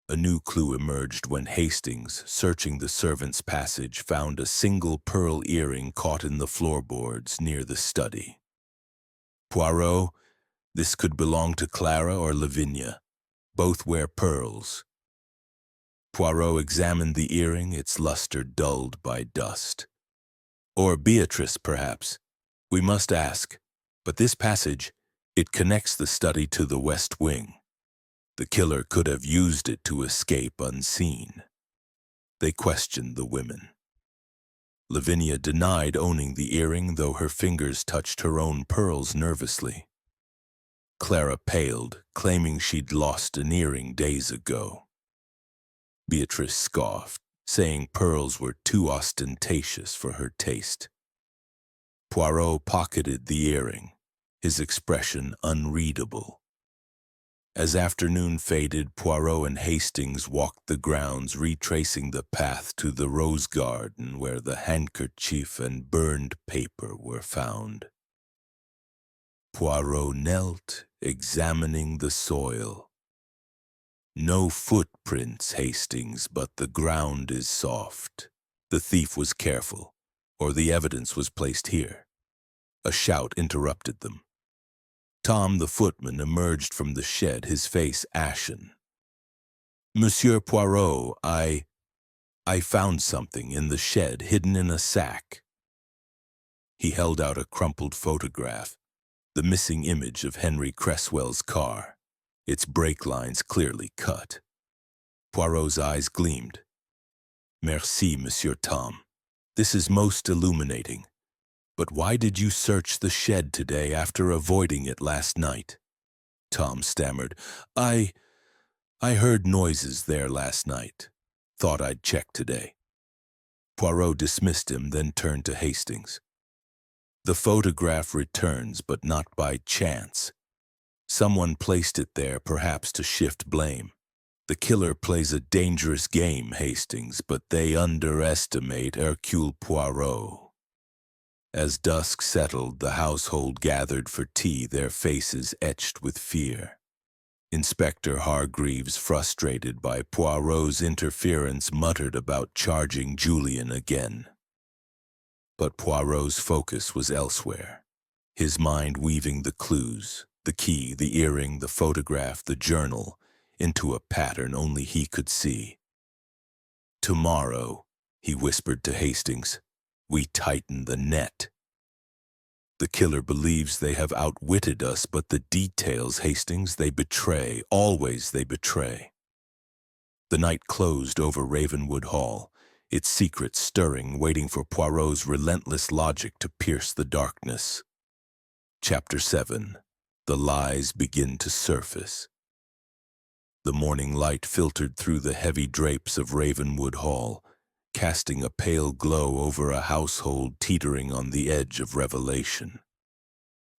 B: A new clue emerged when Hastings, searching the servants' passage, found a single pearl earring caught in the floorboards near the study. Poirot, this could belong to Clara or Lavinia. Both wear pearls. Poirot examined the earring, its luster dulled by dust. Or Beatrice, perhaps. We must ask. But this passage, it connects the study to the west wing. The killer could have used it to escape unseen. They questioned the women. Lavinia denied owning the earring, though her fingers touched her own pearls nervously. Clara paled, claiming she'd lost an earring days ago. Beatrice scoffed, saying pearls were too ostentatious for her taste. Poirot pocketed the earring, his expression unreadable. As afternoon faded, Poirot and Hastings walked the grounds, retracing the path to the rose garden where the handkerchief and burned paper were found. Poirot knelt, examining the soil. No footprints, Hastings, but the ground is soft. The thief was careful, or the evidence was placed here. A shout interrupted them. Tom, the footman, emerged from the shed, his face ashen. Monsieur Poirot, I found something in the shed, hidden in a sack. He held out a crumpled photograph, the missing image of Henry Cresswell's car, its brake lines clearly cut. Poirot's eyes gleamed. Merci, Monsieur Tom. This is most illuminating. But why did you search the shed today after avoiding it last night? Tom stammered. I heard noises there last night. Thought I'd check today. Poirot dismissed him, then turned to Hastings. The photograph returns, but not by chance. Someone placed it there, perhaps to shift blame. The killer plays a dangerous game, Hastings, but they underestimate Hercule Poirot. As dusk settled, the household gathered for tea, their faces etched with fear. Inspector Hargreaves, frustrated by Poirot's interference, muttered about charging Julian again. But Poirot's focus was elsewhere, his mind weaving the clues, the key, the earring, the photograph, the journal, into a pattern only he could see. Tomorrow, he whispered to Hastings, we tighten the net. The killer believes they have outwitted us, but the details, Hastings, they betray. Always they betray. The night closed over Ravenwood Hall, its secrets stirring, waiting for Poirot's relentless logic to pierce the darkness. Chapter 7. The lies begin to surface. The morning light filtered through the heavy drapes of Ravenwood Hall, casting a pale glow over a household teetering on the edge of revelation.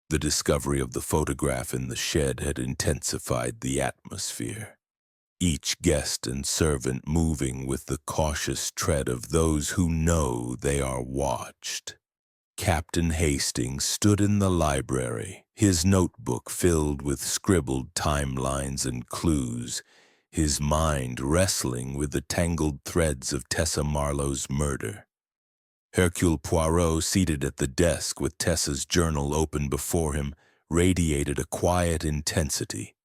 B: The discovery of the photograph in the shed had intensified the atmosphere, each guest and servant moving with the cautious tread of those who know they are watched. Captain Hastings stood in the library, his notebook filled with scribbled timelines and clues, his mind wrestling with the tangled threads of Tessa Marlowe's murder. Hercule Poirot, seated at the desk with Tessa's journal open before him, radiated a quiet intensity,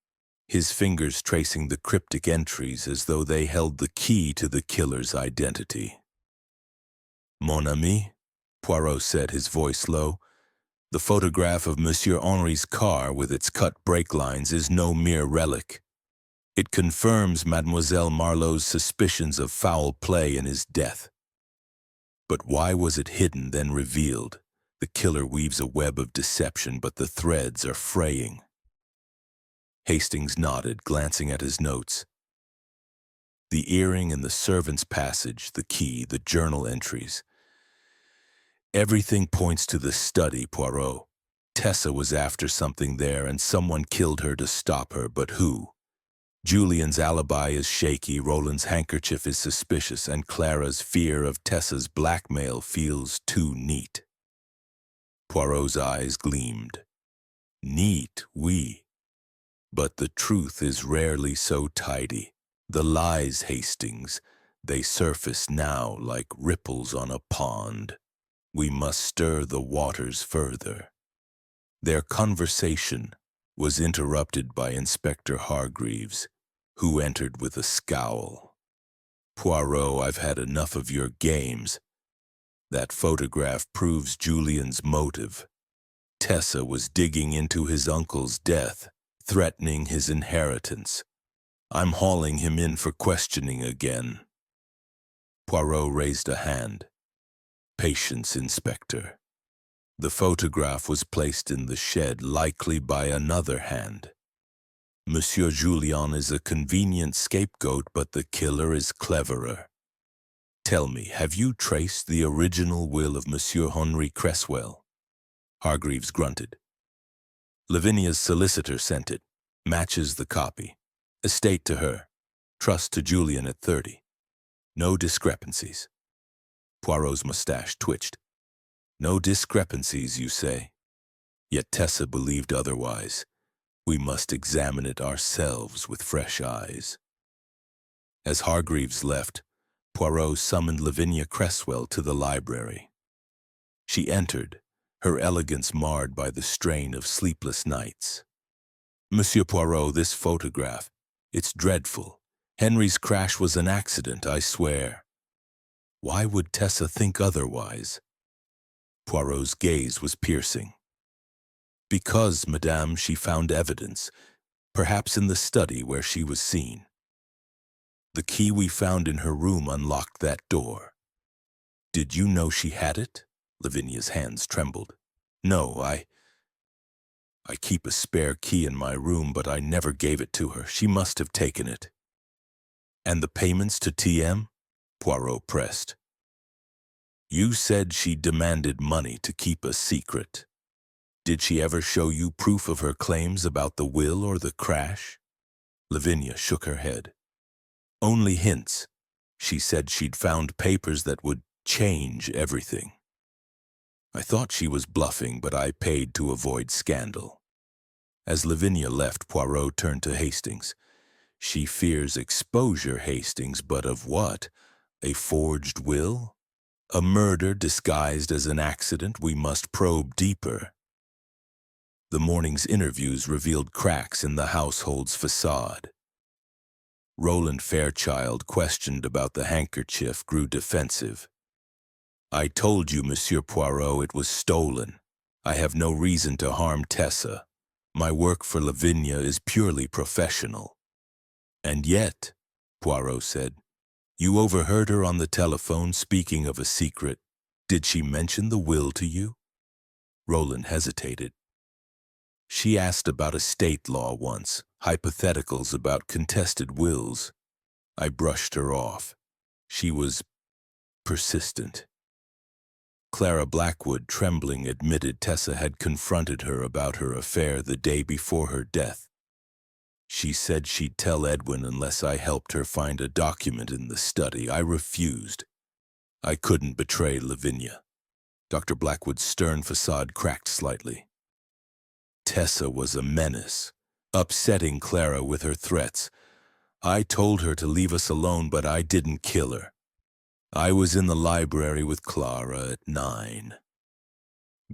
B: his fingers tracing the cryptic entries as though they held the key to the killer's identity. Mon ami, Poirot said, his voice low, the photograph of Monsieur Henri's car with its cut brake lines is no mere relic. It confirms Mademoiselle Marlowe's suspicions of foul play in his death. But why was it hidden, then revealed? The killer weaves a web of deception, but the threads are fraying. Hastings nodded, glancing at his notes. The earring in the servant's passage, the key, the journal entries. Everything points to the study, Poirot. Tessa was after something there, and someone killed her to stop her, but who? Julian's alibi is shaky, Roland's handkerchief is suspicious, and Clara's fear of Tessa's blackmail feels too neat. Poirot's eyes gleamed. Neat, oui. But the truth is rarely so tidy. The lies, Hastings, they surface now like ripples on a pond. We must stir the waters further. Their conversation was interrupted by Inspector Hargreaves, who entered with a scowl. Poirot, I've had enough of your games. That photograph proves Julian's motive. Tessa was digging into his uncle's death, threatening his inheritance. I'm hauling him in for questioning again. Poirot raised a hand. Patience, Inspector. The photograph was placed in the shed, likely by another hand. Monsieur Julien is a convenient scapegoat, but the killer is cleverer. Tell me, have you traced the original will of Monsieur Henri Cresswell? Hargreaves grunted. Lavinia's solicitor sent it. Matches the copy. Estate to her. Trust to Julian at 30. No discrepancies. Poirot's mustache twitched. No discrepancies, you say? Yet Tessa believed otherwise. We must examine it ourselves with fresh eyes. As Hargreaves left, Poirot summoned Lavinia Cresswell to the library. She entered, her elegance marred by the strain of sleepless nights. Monsieur Poirot, this photograph, it's dreadful. Henry's crash was an accident, I swear. Why would Tessa think otherwise? Poirot's gaze was piercing. Because, madame, she found evidence, perhaps in the study where she was seen. The key we found in her room unlocked that door. Did you know she had it? Lavinia's hands trembled. No, I keep a spare key in my room, but I never gave it to her. She must have taken it. And the payments to TM? Poirot pressed. You said she demanded money to keep a secret. Did she ever show you proof of her claims about the will or the crash? Lavinia shook her head. Only hints. She said she'd found papers that would change everything. I thought she was bluffing, but I paid to avoid scandal. As Lavinia left, Poirot turned to Hastings. She fears exposure, Hastings, but of what? A forged will? A murder disguised as an accident? We must probe deeper. The morning's interviews revealed cracks in the household's facade. Roland Fairchild, questioned about the handkerchief, grew defensive. I told you, Monsieur Poirot, it was stolen. I have no reason to harm Tessa. My work for Lavinia is purely professional. And yet, Poirot said, you overheard her on the telephone speaking of a secret. Did she mention the will to you? Roland hesitated. She asked about estate law once, hypotheticals about contested wills. I brushed her off. She was persistent. Clara Blackwood, trembling, admitted Tessa had confronted her about her affair the day before her death. She said she'd tell Edwin unless I helped her find a document in the study. I refused. I couldn't betray Lavinia. Dr. Blackwood's stern facade cracked slightly. Tessa was a menace, upsetting Clara with her threats. I told her to leave us alone, but I didn't kill her. I was in the library with Clara at 9.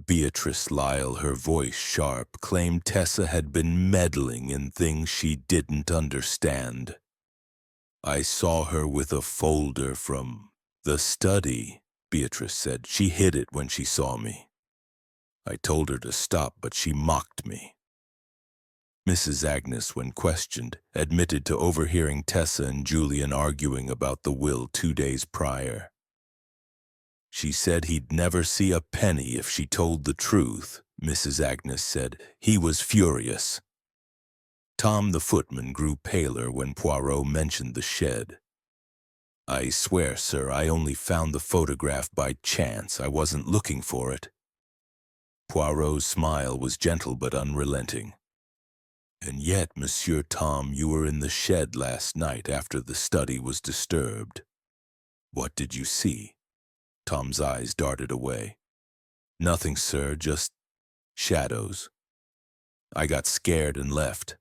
B: Beatrice Lyle, her voice sharp, claimed Tessa had been meddling in things she didn't understand. I saw her with a folder from the study, Beatrice said. She hid it when she saw me. I told her to stop, but she mocked me. Mrs. Agnes, when questioned, admitted to overhearing Tessa and Julian arguing about the will 2 days prior. She said he'd never see a penny if she told the truth, Mrs. Agnes said. He was furious. Tom the footman grew paler when Poirot mentioned the shed. I swear, sir, I only found the photograph by chance. I wasn't looking for it. Poirot's smile was gentle but unrelenting. And yet, Monsieur Tom, you were in the shed last night after the study was disturbed. What did you see? Tom's eyes darted away. Nothing, sir, just shadows. I got scared and left.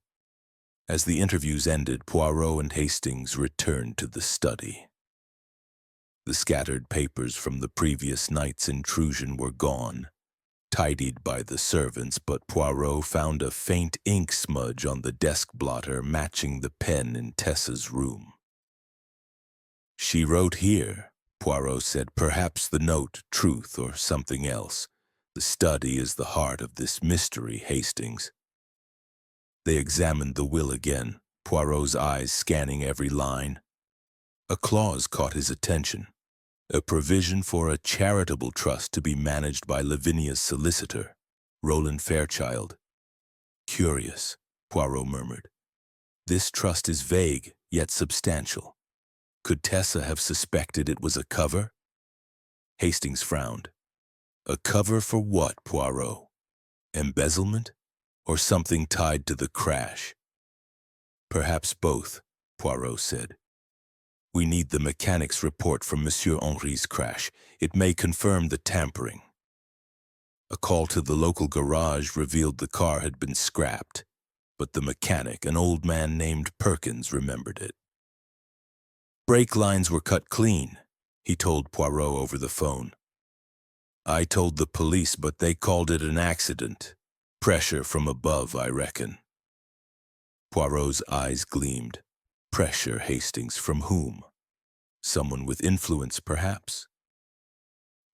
B: As the interviews ended, Poirot and Hastings returned to the study. The scattered papers from the previous night's intrusion were gone, tidied by the servants, but Poirot found a faint ink smudge on the desk blotter matching the pen in Tessa's room. She wrote here, Poirot said, perhaps the note, truth, or something else. The study is the heart of this mystery, Hastings. They examined the will again, Poirot's eyes scanning every line. A clause caught his attention, a provision for a charitable trust to be managed by Lavinia's solicitor, Roland Fairchild. Curious, Poirot murmured. This trust is vague, yet substantial. Could Tessa have suspected it was a cover? Hastings frowned. A cover for what, Poirot? Embezzlement? Or something tied to the crash? Perhaps both, Poirot said. We need the mechanic's report from Monsieur Henri's crash. It may confirm the tampering. A call to the local garage revealed the car had been scrapped, but the mechanic, an old man named Perkins, remembered it. Brake lines were cut clean, he told Poirot over the phone. I told the police, but they called it an accident. Pressure from above, I reckon. Poirot's eyes gleamed. Pressure, Hastings, from whom? Someone with influence, perhaps?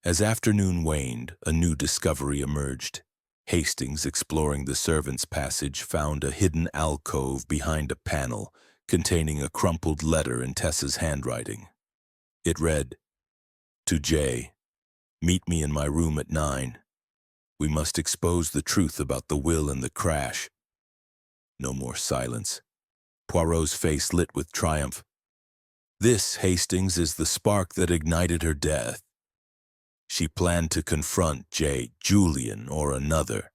B: As afternoon waned, a new discovery emerged. Hastings, exploring the servants' passage, found a hidden alcove behind a panel containing a crumpled letter in Tessa's handwriting. It read, To J. Meet me in my room at 9. We must expose the truth about the will and the crash. No more silence. Poirot's face lit with triumph. This, Hastings, is the spark that ignited her death. She planned to confront J. Julian or another.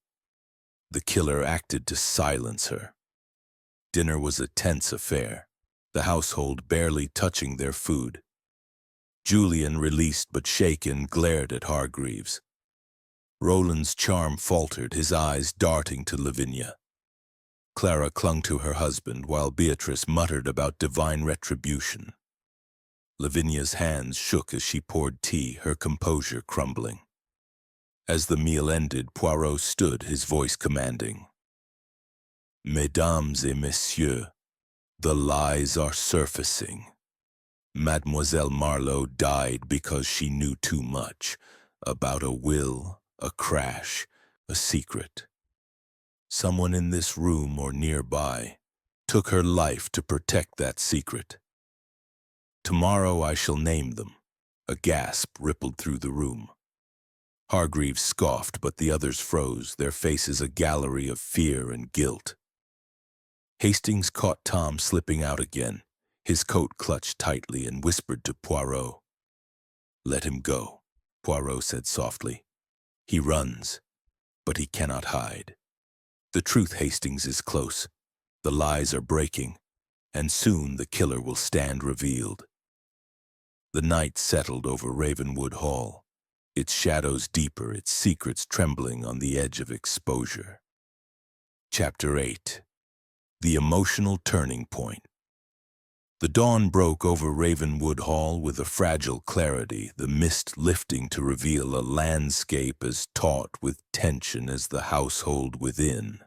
B: The killer acted to silence her. Dinner was a tense affair, the household barely touching their food. Julian, released but shaken, glared at Hargreaves. Roland's charm faltered, his eyes darting to Lavinia. Clara clung to her husband, while Beatrice muttered about divine retribution. Lavinia's hands shook as she poured tea, her composure crumbling. As the meal ended, Poirot stood, his voice commanding. Mesdames et messieurs, the lies are surfacing. Mademoiselle Marlowe died because she knew too much about a will, a crash, a secret. Someone in this room or nearby took her life to protect that secret. Tomorrow I shall name them. A gasp rippled through the room. Hargreaves scoffed, but the others froze, their faces a gallery of fear and guilt. Hastings caught Tom slipping out again, his coat clutched tightly, and whispered to Poirot. Let him go, Poirot said softly. He runs, but he cannot hide. The truth, Hastings, is close. The lies are breaking, and soon the killer will stand revealed. The night settled over Ravenwood Hall, its shadows deeper, its secrets trembling on the edge of exposure. Chapter 8. The Emotional Turning Point. The dawn broke over Ravenwood Hall with a fragile clarity, the mist lifting to reveal a landscape as taut with tension as the household within.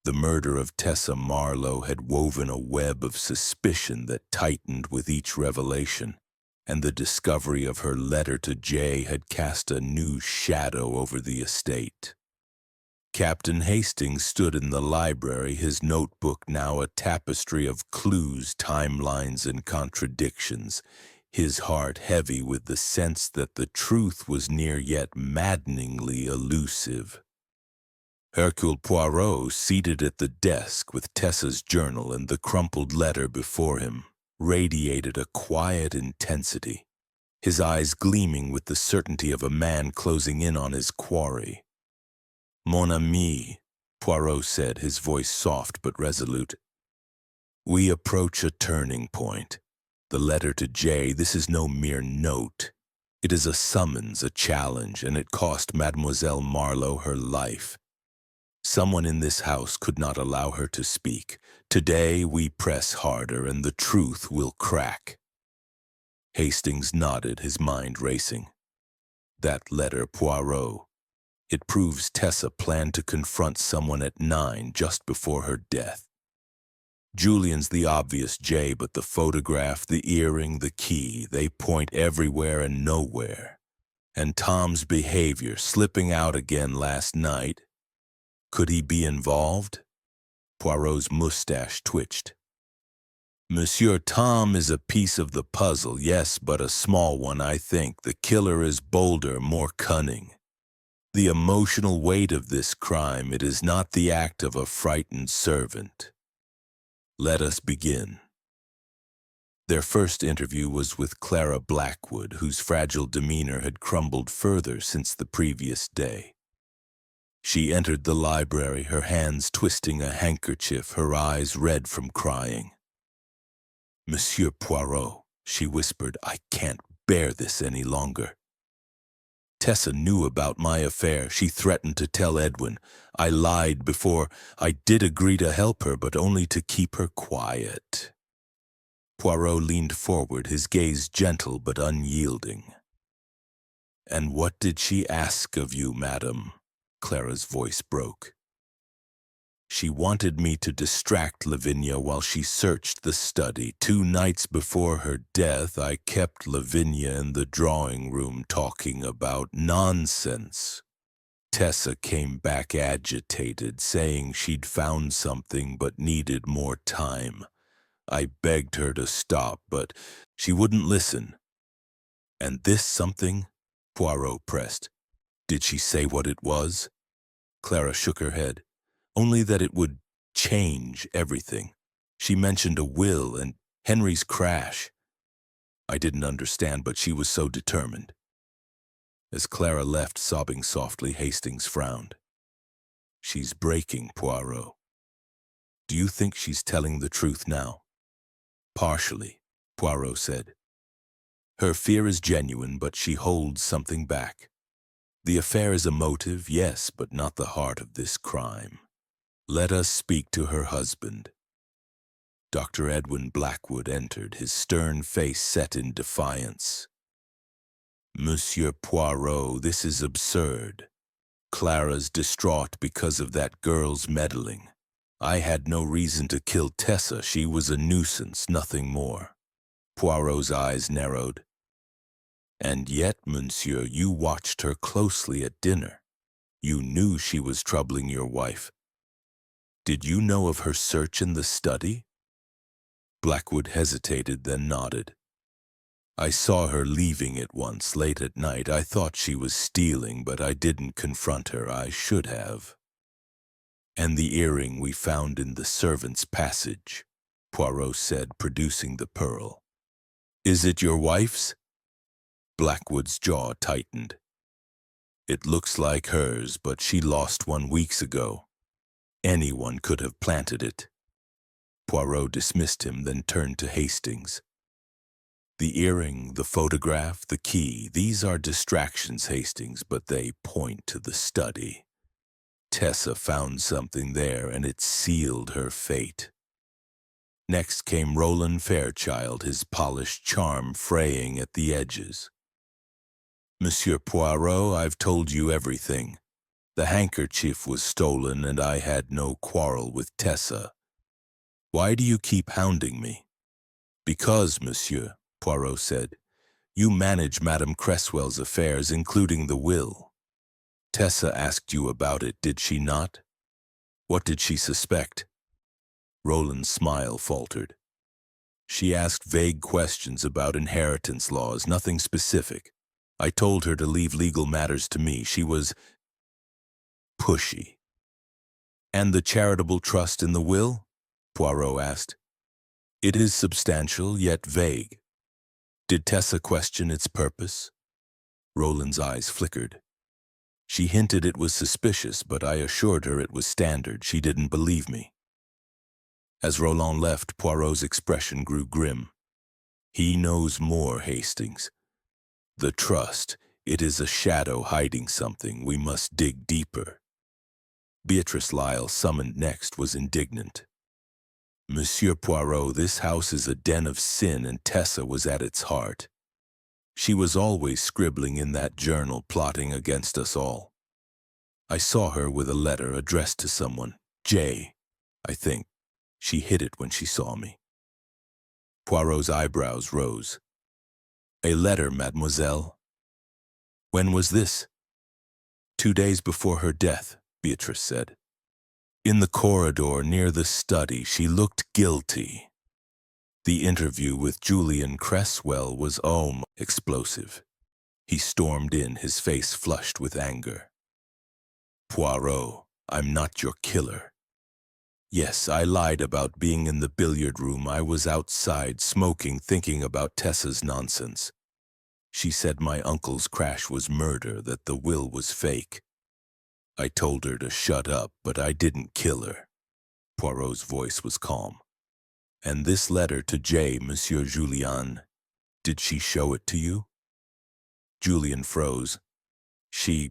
B: The murder of Tessa Marlowe had woven a web of suspicion that tightened with each revelation, and the discovery of her letter to Jay had cast a new shadow over the estate. Captain Hastings stood in the library, his notebook now a tapestry of clues, timelines, and contradictions, his heart heavy with the sense that the truth was near yet maddeningly elusive. Hercule Poirot, seated at the desk with Tessa's journal and the crumpled letter before him, radiated a quiet intensity, his eyes gleaming with the certainty of a man closing in on his quarry. "Mon ami," Poirot said, his voice soft but resolute. "We approach a turning point. The letter to J, this is no mere note. It is a summons, a challenge, and it cost Mademoiselle Marlowe her life. Someone in this house could not allow her to speak. Today we press harder, and the truth will crack." Hastings nodded, his mind racing. That letter, Poirot. It proves Tessa planned to confront someone at 9 just before her death. Julian's the obvious J, but the photograph, the earring, the key, they point everywhere and nowhere. And Tom's behavior, slipping out again last night. Could he be involved? Poirot's mustache twitched. "Monsieur Tom is a piece of the puzzle, yes, but a small one, I think. The killer is bolder, more cunning. The emotional weight of this crime, it is not the act of a frightened servant. Let us begin." Their first interview was with Clara Blackwood, whose fragile demeanor had crumbled further since the previous day. She entered the library, her hands twisting a handkerchief, her eyes red from crying. "Monsieur Poirot," she whispered, "I can't bear this any longer. Tessa knew about my affair. She threatened to tell Edwin. I lied before. I did agree to help her, but only to keep her quiet." Poirot leaned forward, his gaze gentle but unyielding. "And what did she ask of you, madam?" Clara's voice broke. "She wanted me to distract Lavinia while she searched the study. 2 nights before her death, I kept Lavinia in the drawing room talking about nonsense. Tessa came back agitated, saying she'd found something but needed more time. I begged her to stop, but she wouldn't listen." "And this something?" Poirot pressed. "Did she say what it was?" Clara shook her head. "Only that it would change everything. She mentioned a will and Henry's crash. I didn't understand, but she was so determined." As Clara left, sobbing softly, Hastings frowned. "She's breaking, Poirot. Do you think she's telling the truth now?" "Partially," Poirot said. "Her fear is genuine, but she holds something back. The affair is a motive, yes, but not the heart of this crime. Let us speak to her husband." Dr. Edwin Blackwood entered, his stern face set in defiance. "Monsieur Poirot, this is absurd. Clara's distraught because of that girl's meddling. I had no reason to kill Tessa. She was a nuisance, nothing more." Poirot's eyes narrowed. "And yet, monsieur, you watched her closely at dinner. You knew she was troubling your wife. Did you know of her search in the study?" Blackwood hesitated, then nodded. "I saw her leaving it once, late at night. I thought she was stealing, but I didn't confront her. I should have." "And the earring we found in the servants' passage," Poirot said, producing the pearl. "Is it your wife's?" Blackwood's jaw tightened. "It looks like hers, but she lost one weeks ago. Anyone could have planted it." Poirot dismissed him, then turned to Hastings. "The earring, the photograph, the key, these are distractions, Hastings, but they point to the study. Tessa found something there, and it sealed her fate." Next came Roland Fairchild, his polished charm fraying at the edges. "Monsieur Poirot, I've told you everything. The handkerchief was stolen, and I had no quarrel with Tessa. Why do you keep hounding me?" "Because, monsieur," Poirot said, "you manage Madame Cresswell's affairs, including the will. Tessa asked you about it, did she not? What did she suspect?" Roland's smile faltered. "She asked vague questions about inheritance laws, nothing specific. I told her to leave legal matters to me. She was pushy." "And the charitable trust in the will?" Poirot asked. It is substantial yet vague. Did Tessa question its purpose? Roland's eyes flickered. She hinted it was suspicious, but I assured her it was standard. She didn't believe me. As Roland left, Poirot's expression grew grim. He knows more, Hastings. The trust, it is a shadow hiding something. We must dig deeper. Beatrice Lyle, summoned next, was indignant. Monsieur Poirot, this house is a den of sin, and Tessa was at its heart. She was always scribbling in that journal, plotting against us all. I saw her with a letter addressed to someone, J, I think. She hid it when she saw me. Poirot's eyebrows rose. A letter, mademoiselle? When was this? 2 days before her death, Beatrice said. In the corridor near the study, she looked guilty. The interview with Julian Cresswell was, explosive. He stormed in, his face flushed with anger. Poirot, I'm not your killer. Yes, I lied about being in the billiard room. I was outside, smoking, thinking about Tessa's nonsense. She said my uncle's crash was murder, that the will was fake. I told her to shut up, but I didn't kill her. Poirot's voice was calm. And this letter to J, Monsieur Julien, did she show it to you? Julian froze. She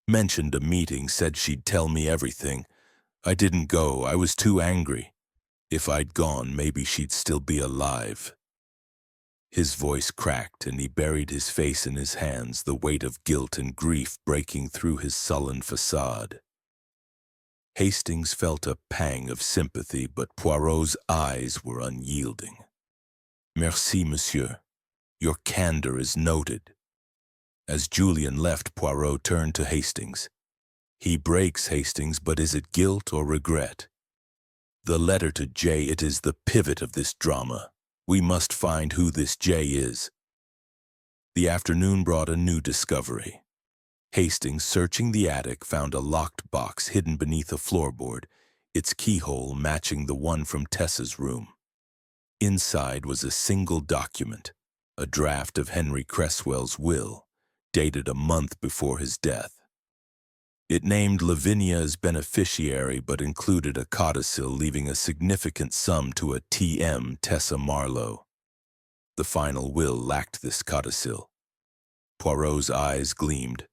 B: mentioned a meeting, said she'd tell me everything. I didn't go, I was too angry. If I'd gone, maybe she'd still be alive. His voice cracked, and he buried his face in his hands, the weight of guilt and grief breaking through his sullen facade. Hastings felt a pang of sympathy, but Poirot's eyes were unyielding. Merci, monsieur. Your candor is noted. As Julian left, Poirot turned to Hastings. He breaks, Hastings, but is it guilt or regret? The letter to J, it is the pivot of this drama. We must find who this J is. The afternoon brought a new discovery. Hastings, searching the attic, found a locked box hidden beneath a floorboard, its keyhole matching the one from Tessa's room. Inside was a single document, a draft of Henry Cresswell's will, dated a month before his death. It named Lavinia as beneficiary but included a codicil leaving a significant sum to a T.M. Tessa Marlowe. The final will lacked this codicil. Poirot's eyes gleamed.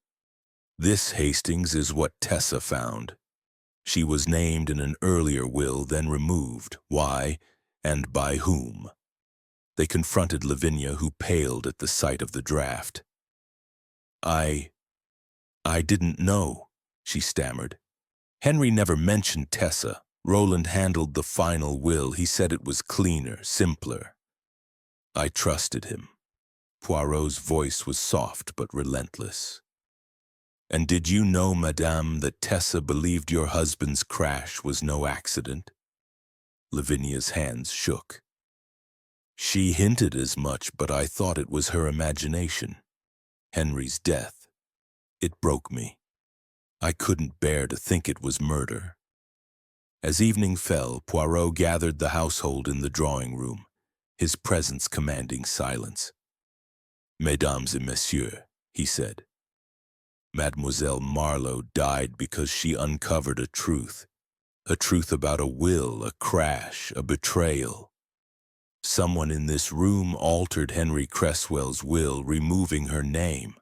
B: This, Hastings, is what Tessa found. She was named in an earlier will, then removed. Why, and by whom? They confronted Lavinia, who paled at the sight of the draft. I didn't know, she stammered. Henry never mentioned Tessa. Roland handled the final will. He said it was cleaner, simpler. I trusted him. Poirot's voice was soft but relentless. And did you know, madame, that Tessa believed your husband's crash was no accident? Lavinia's hands shook. She hinted as much, but I thought it was her imagination. Henry's death. It broke me. I couldn't bear to think it was murder. As evening fell, Poirot gathered the household in the drawing room, his presence commanding silence. Mesdames et messieurs, he said. Mademoiselle Marlowe died because she uncovered a truth about a will, a crash, a betrayal. Someone in this room altered Henry Cresswell's will, removing her name.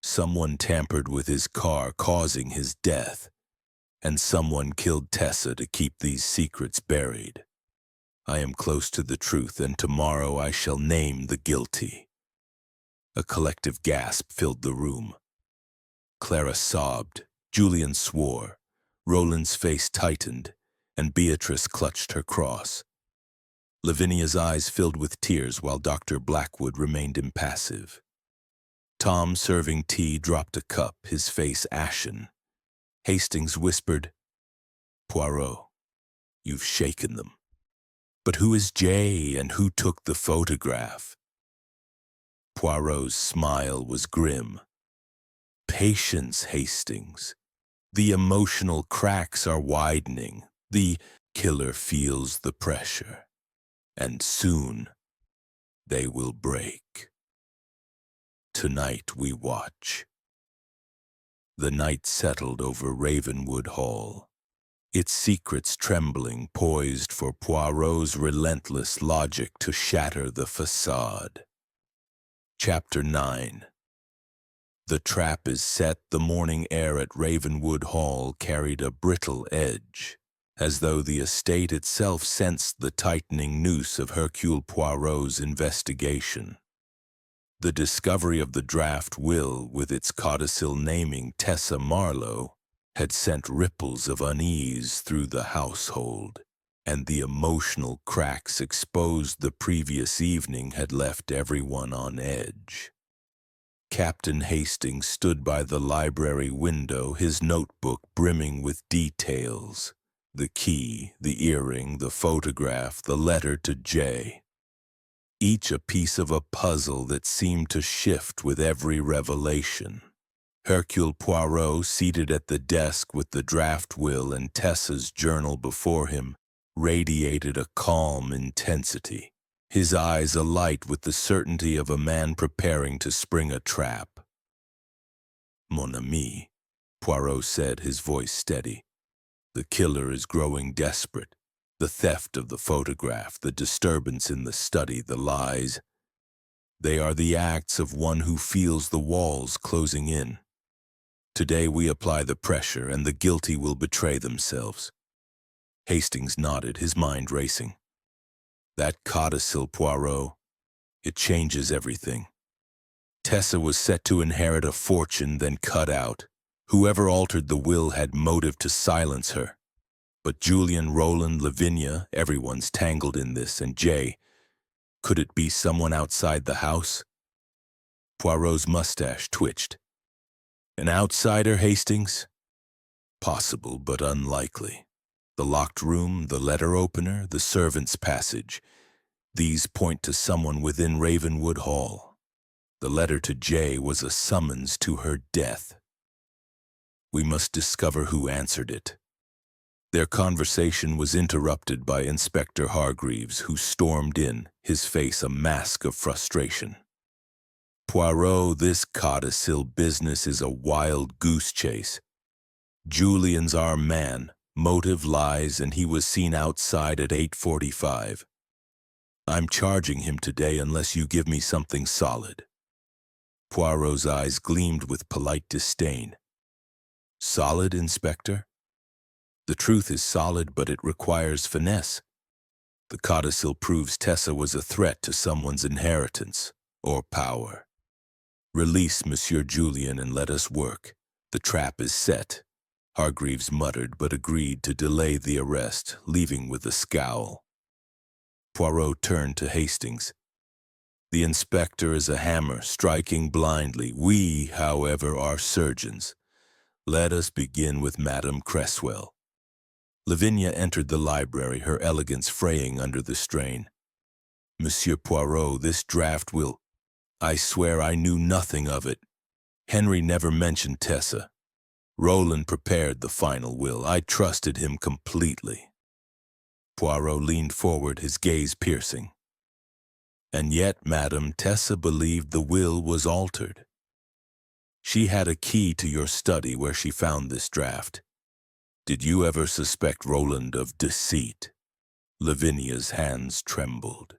B: Someone tampered with his car, causing his death. And someone killed Tessa to keep these secrets buried. I am close to the truth, and tomorrow I shall name the guilty. A collective gasp filled the room. Clara sobbed, Julian swore, Roland's face tightened, and Beatrice clutched her cross. Lavinia's eyes filled with tears while Dr. Blackwood remained impassive. Tom, serving tea, dropped a cup, his face ashen. Hastings whispered, Poirot, you've shaken them. But who is Jay, and who took the photograph? Poirot's smile was grim. Patience, Hastings. The emotional cracks are widening. The killer feels the pressure. and soon they will break. Tonight we watch. The night settled over Ravenwood Hall, its secrets trembling, poised for Poirot's relentless logic to shatter the facade. Chapter 9. The trap is set. The morning air at Ravenwood Hall carried a brittle edge, as though the estate itself sensed the tightening noose of Hercule Poirot's investigation. The discovery of the draft will, with its codicil naming Tessa Marlowe, had sent ripples of unease through the household, and the emotional cracks exposed the previous evening had left everyone on edge. Captain Hastings stood by the library window, his notebook brimming with details. The key, the earring, the photograph, the letter to Jay. Each a piece of a puzzle that seemed to shift with every revelation. Hercule Poirot, seated at the desk with the draft will and Tessa's journal before him, radiated a calm intensity, his eyes alight with the certainty of a man preparing to spring a trap. "Mon ami," Poirot said, his voice steady. "The killer is growing desperate. The theft of the photograph, the disturbance in the study, the lies. They are the acts of one who feels the walls closing in. Today we apply the pressure, and the guilty will betray themselves." Hastings nodded, his mind racing. "That codicil, Poirot, it changes everything. Tessa was set to inherit a fortune, then cut out. Whoever altered the will had motive to silence her. But Julian, Roland, Lavinia, everyone's tangled in this, and Jay. Could it be someone outside the house?" Poirot's mustache twitched. "An outsider, Hastings? Possible, but unlikely. The locked room, the letter opener, the servant's passage. These point to someone within Ravenwood Hall. The letter to Jay was a summons to her death. We must discover who answered it." Their conversation was interrupted by Inspector Hargreaves, who stormed in, his face a mask of frustration. "Poirot, this codicil business is a wild goose chase. Julian's our man, motive lies, and he was seen outside at 8:45. I'm charging him today unless you give me something solid." Poirot's eyes gleamed with polite disdain. "Solid, Inspector? The truth is solid, but it requires finesse. The codicil proves Tessa was a threat to someone's inheritance or power. Release Monsieur Julian and let us work. The trap is set." Hargreaves muttered, but agreed to delay the arrest, leaving with a scowl. Poirot turned to Hastings. "The inspector is a hammer, striking blindly. We, however, are surgeons. Let us begin with Madame Cresswell." Lavinia entered the library, her elegance fraying under the strain. "Monsieur Poirot, this draft will— I swear I knew nothing of it. Henry never mentioned Tessa. Roland prepared the final will. I trusted him completely." Poirot leaned forward, his gaze piercing. "And yet, Madame, Tessa believed the will was altered. She had a key to your study where she found this draft. Did you ever suspect Roland of deceit?" Lavinia's hands trembled.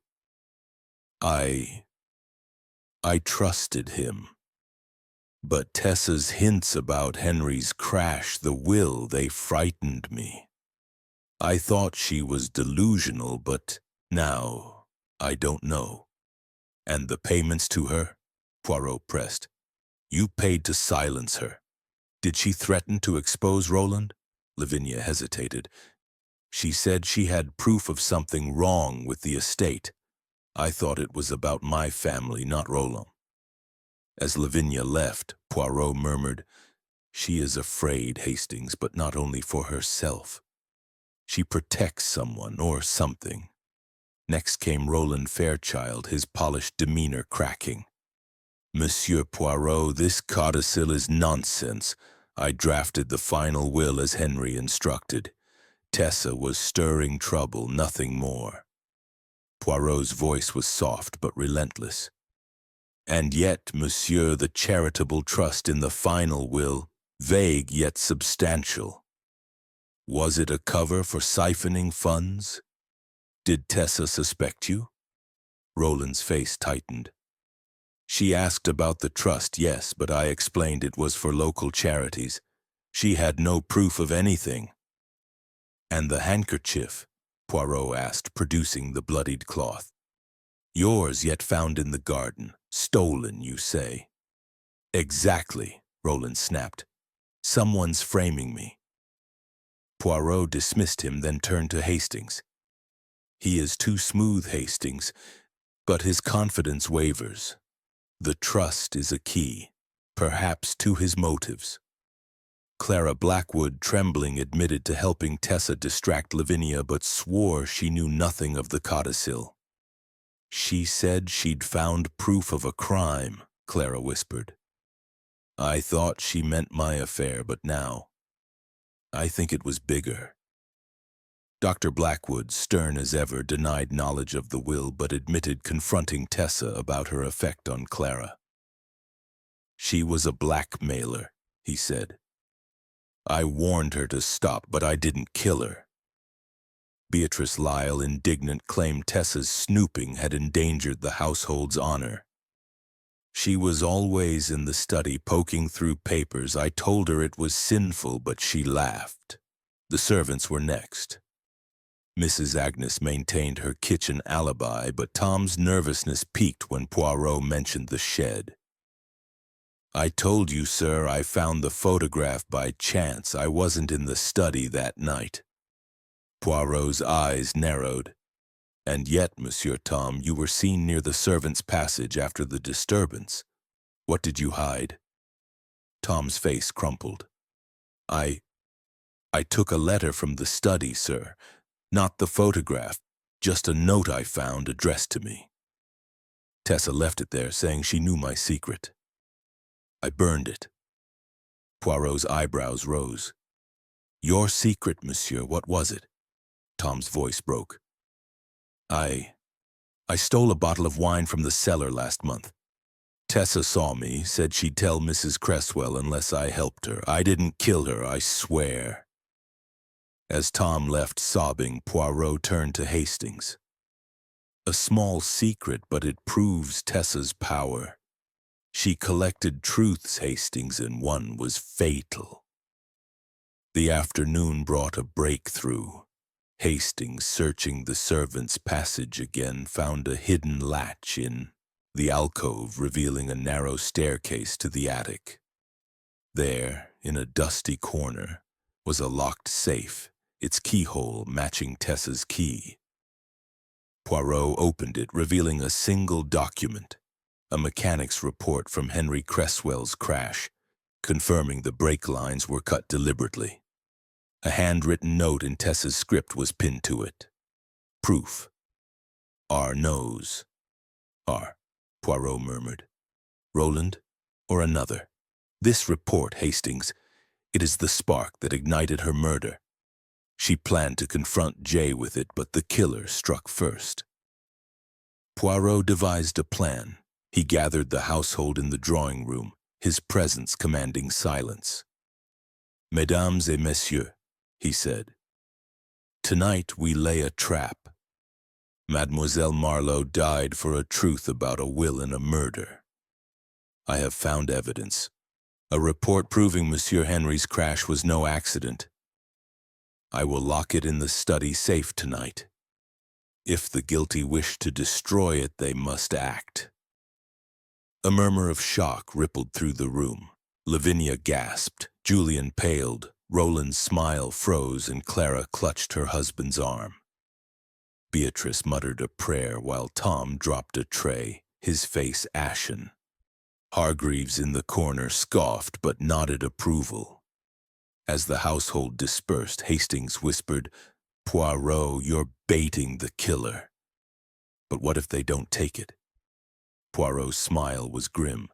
B: I trusted him. But Tessa's hints about Henry's crash, the will, they frightened me. I thought she was delusional, but now I don't know." "And the payments to her?" Poirot pressed. "You paid to silence her. Did she threaten to expose Roland?" Lavinia hesitated. "She said she had proof of something wrong with the estate. I thought it was about my family, not Roland." As Lavinia left, Poirot murmured, "She is afraid, Hastings, but not only for herself. She protects someone or something." Next came Roland Fairchild, his polished demeanor cracking. "Monsieur Poirot, this codicil is nonsense. I drafted the final will as Henry instructed. Tessa was stirring trouble, nothing more." Poirot's voice was soft but relentless. And yet, monsieur, the charitable trust in the final will, vague yet substantial. Was it a cover for siphoning funds? Did Tessa suspect you? Roland's face tightened. She asked about the trust, yes, but I explained it was for local charities. She had no proof of anything. And the handkerchief? Poirot asked, producing the bloodied cloth. Yours, yet found in the garden. Stolen, you say? Exactly, Roland snapped. Someone's framing me. Poirot dismissed him, then turned to Hastings. He is too smooth, Hastings, but his confidence wavers. The trust is a key, perhaps to his motives. Clara Blackwood, trembling, admitted to helping Tessa distract Lavinia, but swore she knew nothing of the codicil. She said she'd found proof of a crime, Clara whispered. I thought she meant my affair, but now I think it was bigger. Dr. Blackwood, stern as ever, denied knowledge of the will, but admitted confronting Tessa about her effect on Clara. She was a blackmailer, he said. I warned her to stop, but I didn't kill her. Beatrice Lyle, indignant, claimed Tessa's snooping had endangered the household's honor. She was always in the study poking through papers. I told her it was sinful, but she laughed. The servants were next. Mrs. Agnes maintained her kitchen alibi, but Tom's nervousness peaked when Poirot mentioned the shed. I told you, sir, I found the photograph by chance. I wasn't in the study that night. Poirot's eyes narrowed. And yet, Monsieur Tom, you were seen near the servants' passage after the disturbance. What did you hide? Tom's face crumpled. I took a letter from the study, sir. Not the photograph, just a note I found addressed to me. Tessa left it there, saying she knew my secret. I burned it. Poirot's eyebrows rose. Your secret, monsieur, what was it? Tom's voice broke. I stole a bottle of wine from the cellar last month. Tessa saw me, said she'd tell Mrs. Cresswell unless I helped her. I didn't kill her, I swear. As Tom left sobbing, Poirot turned to Hastings. A small secret, but it proves Tessa's power. She collected truths, Hastings, and one was fatal. The afternoon brought a breakthrough. Hastings, searching the servants' passage again, found a hidden latch in the alcove, revealing a narrow staircase to the attic. There, in a dusty corner, was a locked safe, its keyhole matching Tessa's key. Poirot opened it, revealing a single document, a mechanic's report from Henry Cresswell's crash, confirming the brake lines were cut deliberately. A handwritten note in Tessa's script was pinned to it. Proof. R knows. R, Poirot murmured. Roland, or another? This report, Hastings, it is the spark that ignited her murder. She planned to confront Jay with it, but the killer struck first. Poirot devised a plan. He gathered the household in the drawing room, his presence commanding silence. Mesdames et messieurs, he said, tonight we lay a trap. Mademoiselle Marlowe died for a truth about a will and a murder. I have found evidence. A report proving Monsieur Henry's crash was no accident. I will lock it in the study safe tonight. If the guilty wish to destroy it, they must act. A murmur of shock rippled through the room. Lavinia gasped, Julian paled, Roland's smile froze, and Clara clutched her husband's arm. Beatrice muttered a prayer while Tom dropped a tray, his face ashen. Hargreaves in the corner scoffed but nodded approval. As the household dispersed, Hastings whispered, Poirot, you're baiting the killer. But what if they don't take it? Poirot's smile was grim.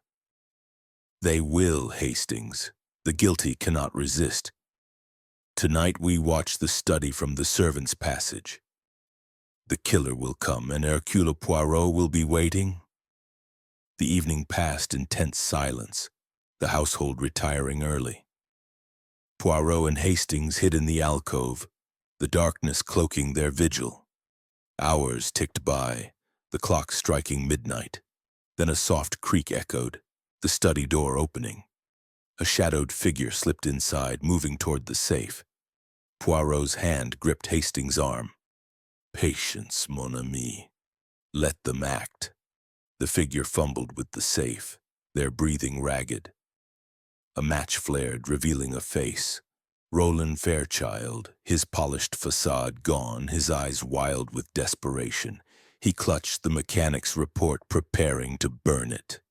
B: They will, Hastings. The guilty cannot resist. Tonight we watch the study from the servants' passage. The killer will come and Hercule Poirot will be waiting. The evening passed in tense silence, the household retiring early. Poirot and Hastings hid in the alcove, the darkness cloaking their vigil. Hours ticked by, the clock striking midnight. Then a soft creak echoed, the study door opening. A shadowed figure slipped inside, moving toward the safe. Poirot's hand gripped Hastings' arm. "Patience, mon ami. Let them act." The figure fumbled with the safe, their breathing ragged. A match flared, revealing a face. Roland Fairchild, his polished facade gone, his eyes wild with desperation. He clutched the mechanic's report, preparing to burn it.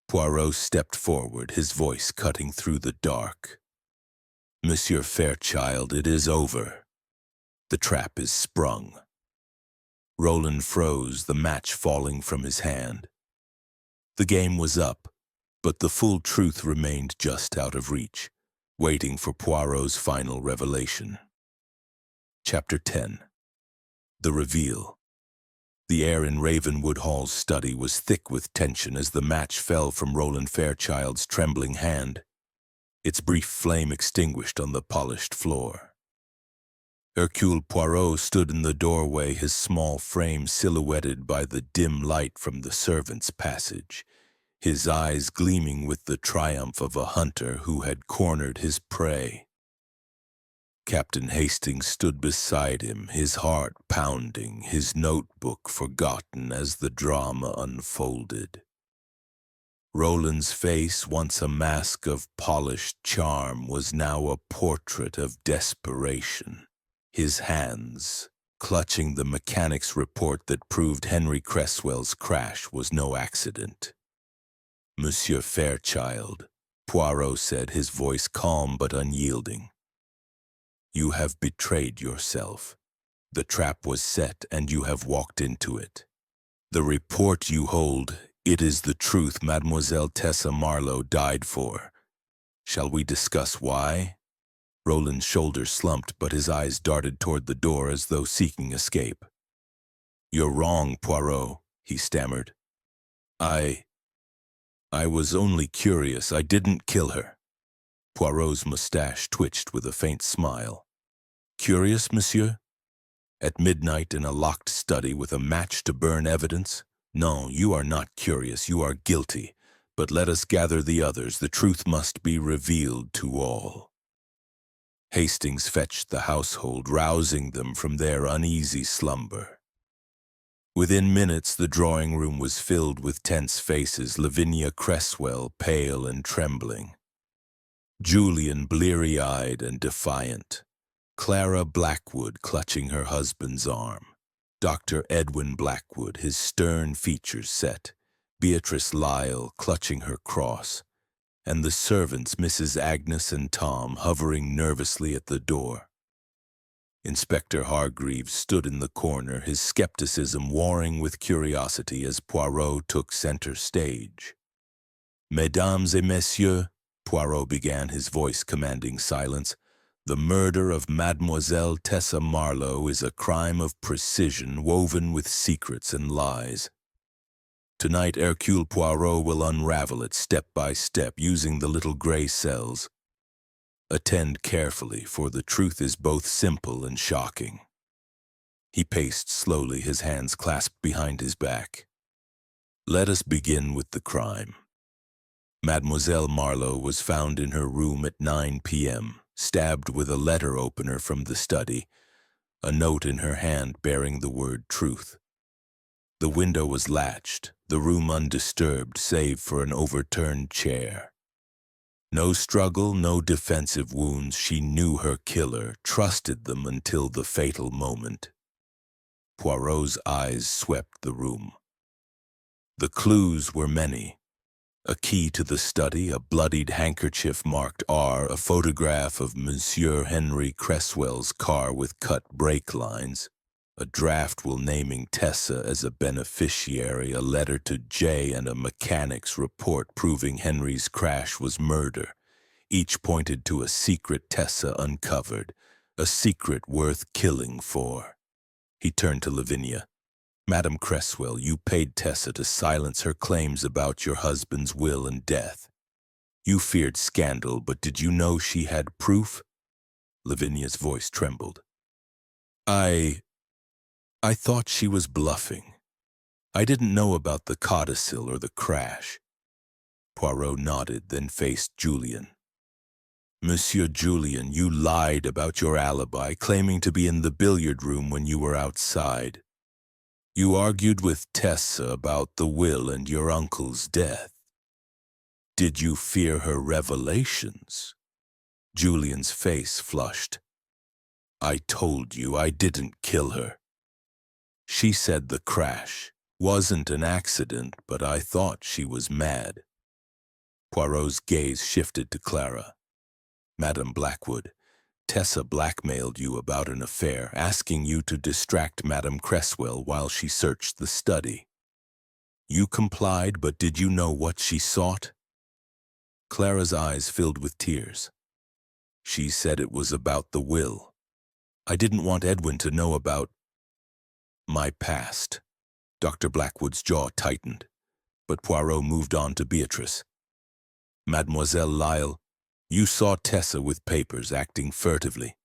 B: Poirot stepped forward, his voice cutting through the dark. "Monsieur Fairchild, it is over. The trap is sprung." Roland froze, the match falling from his hand. The game was up, but the full truth remained just out of reach, waiting for Poirot's final revelation. Chapter 10. The Reveal. The air in Ravenwood Hall's study was thick with tension as the match fell from Roland Fairchild's trembling hand, its brief flame extinguished on the polished floor. Hercule Poirot stood in the doorway, his small frame silhouetted by the dim light from the servants' passage, his eyes gleaming with the triumph of a hunter who had cornered his prey. Captain Hastings stood beside him, his heart pounding, his notebook forgotten as the drama unfolded. Roland's face, once a mask of polished charm, was now a portrait of desperation. His hands, clutching the mechanic's report that proved Henry Cresswell's crash was no accident. "Monsieur Fairchild," Poirot said, his voice calm but unyielding. "You have betrayed yourself. The trap was set and you have walked into it. The report you hold, it is the truth Mademoiselle Tessa Marlowe died for. Shall we discuss why?" Roland's shoulders slumped, but his eyes darted toward the door as though seeking escape. "You're wrong, Poirot," he stammered. I was only curious. I didn't kill her." Poirot's mustache twitched with a faint smile. "Curious, monsieur? At midnight in a locked study with a match to burn evidence? No, you are not curious, you are guilty. But let us gather the others. The truth must be revealed to all." Hastings fetched the household, rousing them from their uneasy slumber. Within minutes, the drawing room was filled with tense faces, Lavinia Cresswell pale and trembling, Julian bleary-eyed and defiant, Clara Blackwood clutching her husband's arm, Dr. Edwin Blackwood, his stern features set, Beatrice Lyle clutching her cross, and the servants Mrs. Agnes and Tom hovering nervously at the door. Inspector Hargreaves stood in the corner, his skepticism warring with curiosity as Poirot took center stage. "Mesdames et messieurs," Poirot began, his voice commanding silence, "the murder of Mademoiselle Tessa Marlowe is a crime of precision woven with secrets and lies. Tonight, Hercule Poirot will unravel it step by step using the little gray cells. Attend carefully, for the truth is both simple and shocking." He paced slowly, his hands clasped behind his back. "Let us begin with the crime. Mademoiselle Marlowe was found in her room at 9 p.m., stabbed with a letter opener from the study, a note in her hand bearing the word truth. The window was latched, the room undisturbed save for an overturned chair. No struggle, no defensive wounds. She knew her killer, trusted them until the fatal moment." Poirot's eyes swept the room. The clues were many. A key to the study, a bloodied handkerchief marked R, a photograph of Monsieur Henry Cresswell's car with cut brake lines, a draft will naming Tessa as a beneficiary, a letter to J, and a mechanic's report proving Henry's crash was murder. Each pointed to a secret Tessa uncovered, a secret worth killing for. He turned to Lavinia. Madame Cresswell, you paid Tessa to silence her claims about your husband's will and death. You feared scandal, but did you know she had proof? Lavinia's voice trembled. I thought she was bluffing. I didn't know about the codicil or the crash. Poirot nodded, then faced Julian. Monsieur Julian, you lied about your alibi, claiming to be in the billiard room when you were outside. You argued with Tessa about the will and your uncle's death. Did you fear her revelations? Julian's face flushed. I told you I didn't kill her. She said the crash wasn't an accident, but I thought she was mad. Poirot's gaze shifted to Clara. Madame Blackwood, Tessa blackmailed you about an affair, asking you to distract Madame Cresswell while she searched the study. You complied, but did you know what she sought? Clara's eyes filled with tears. She said it was about the will. I didn't want Edwin to know about my past. Dr. Blackwood's jaw tightened, but Poirot moved on to Beatrice. Mademoiselle Lyle, you saw Tessa with papers acting furtively.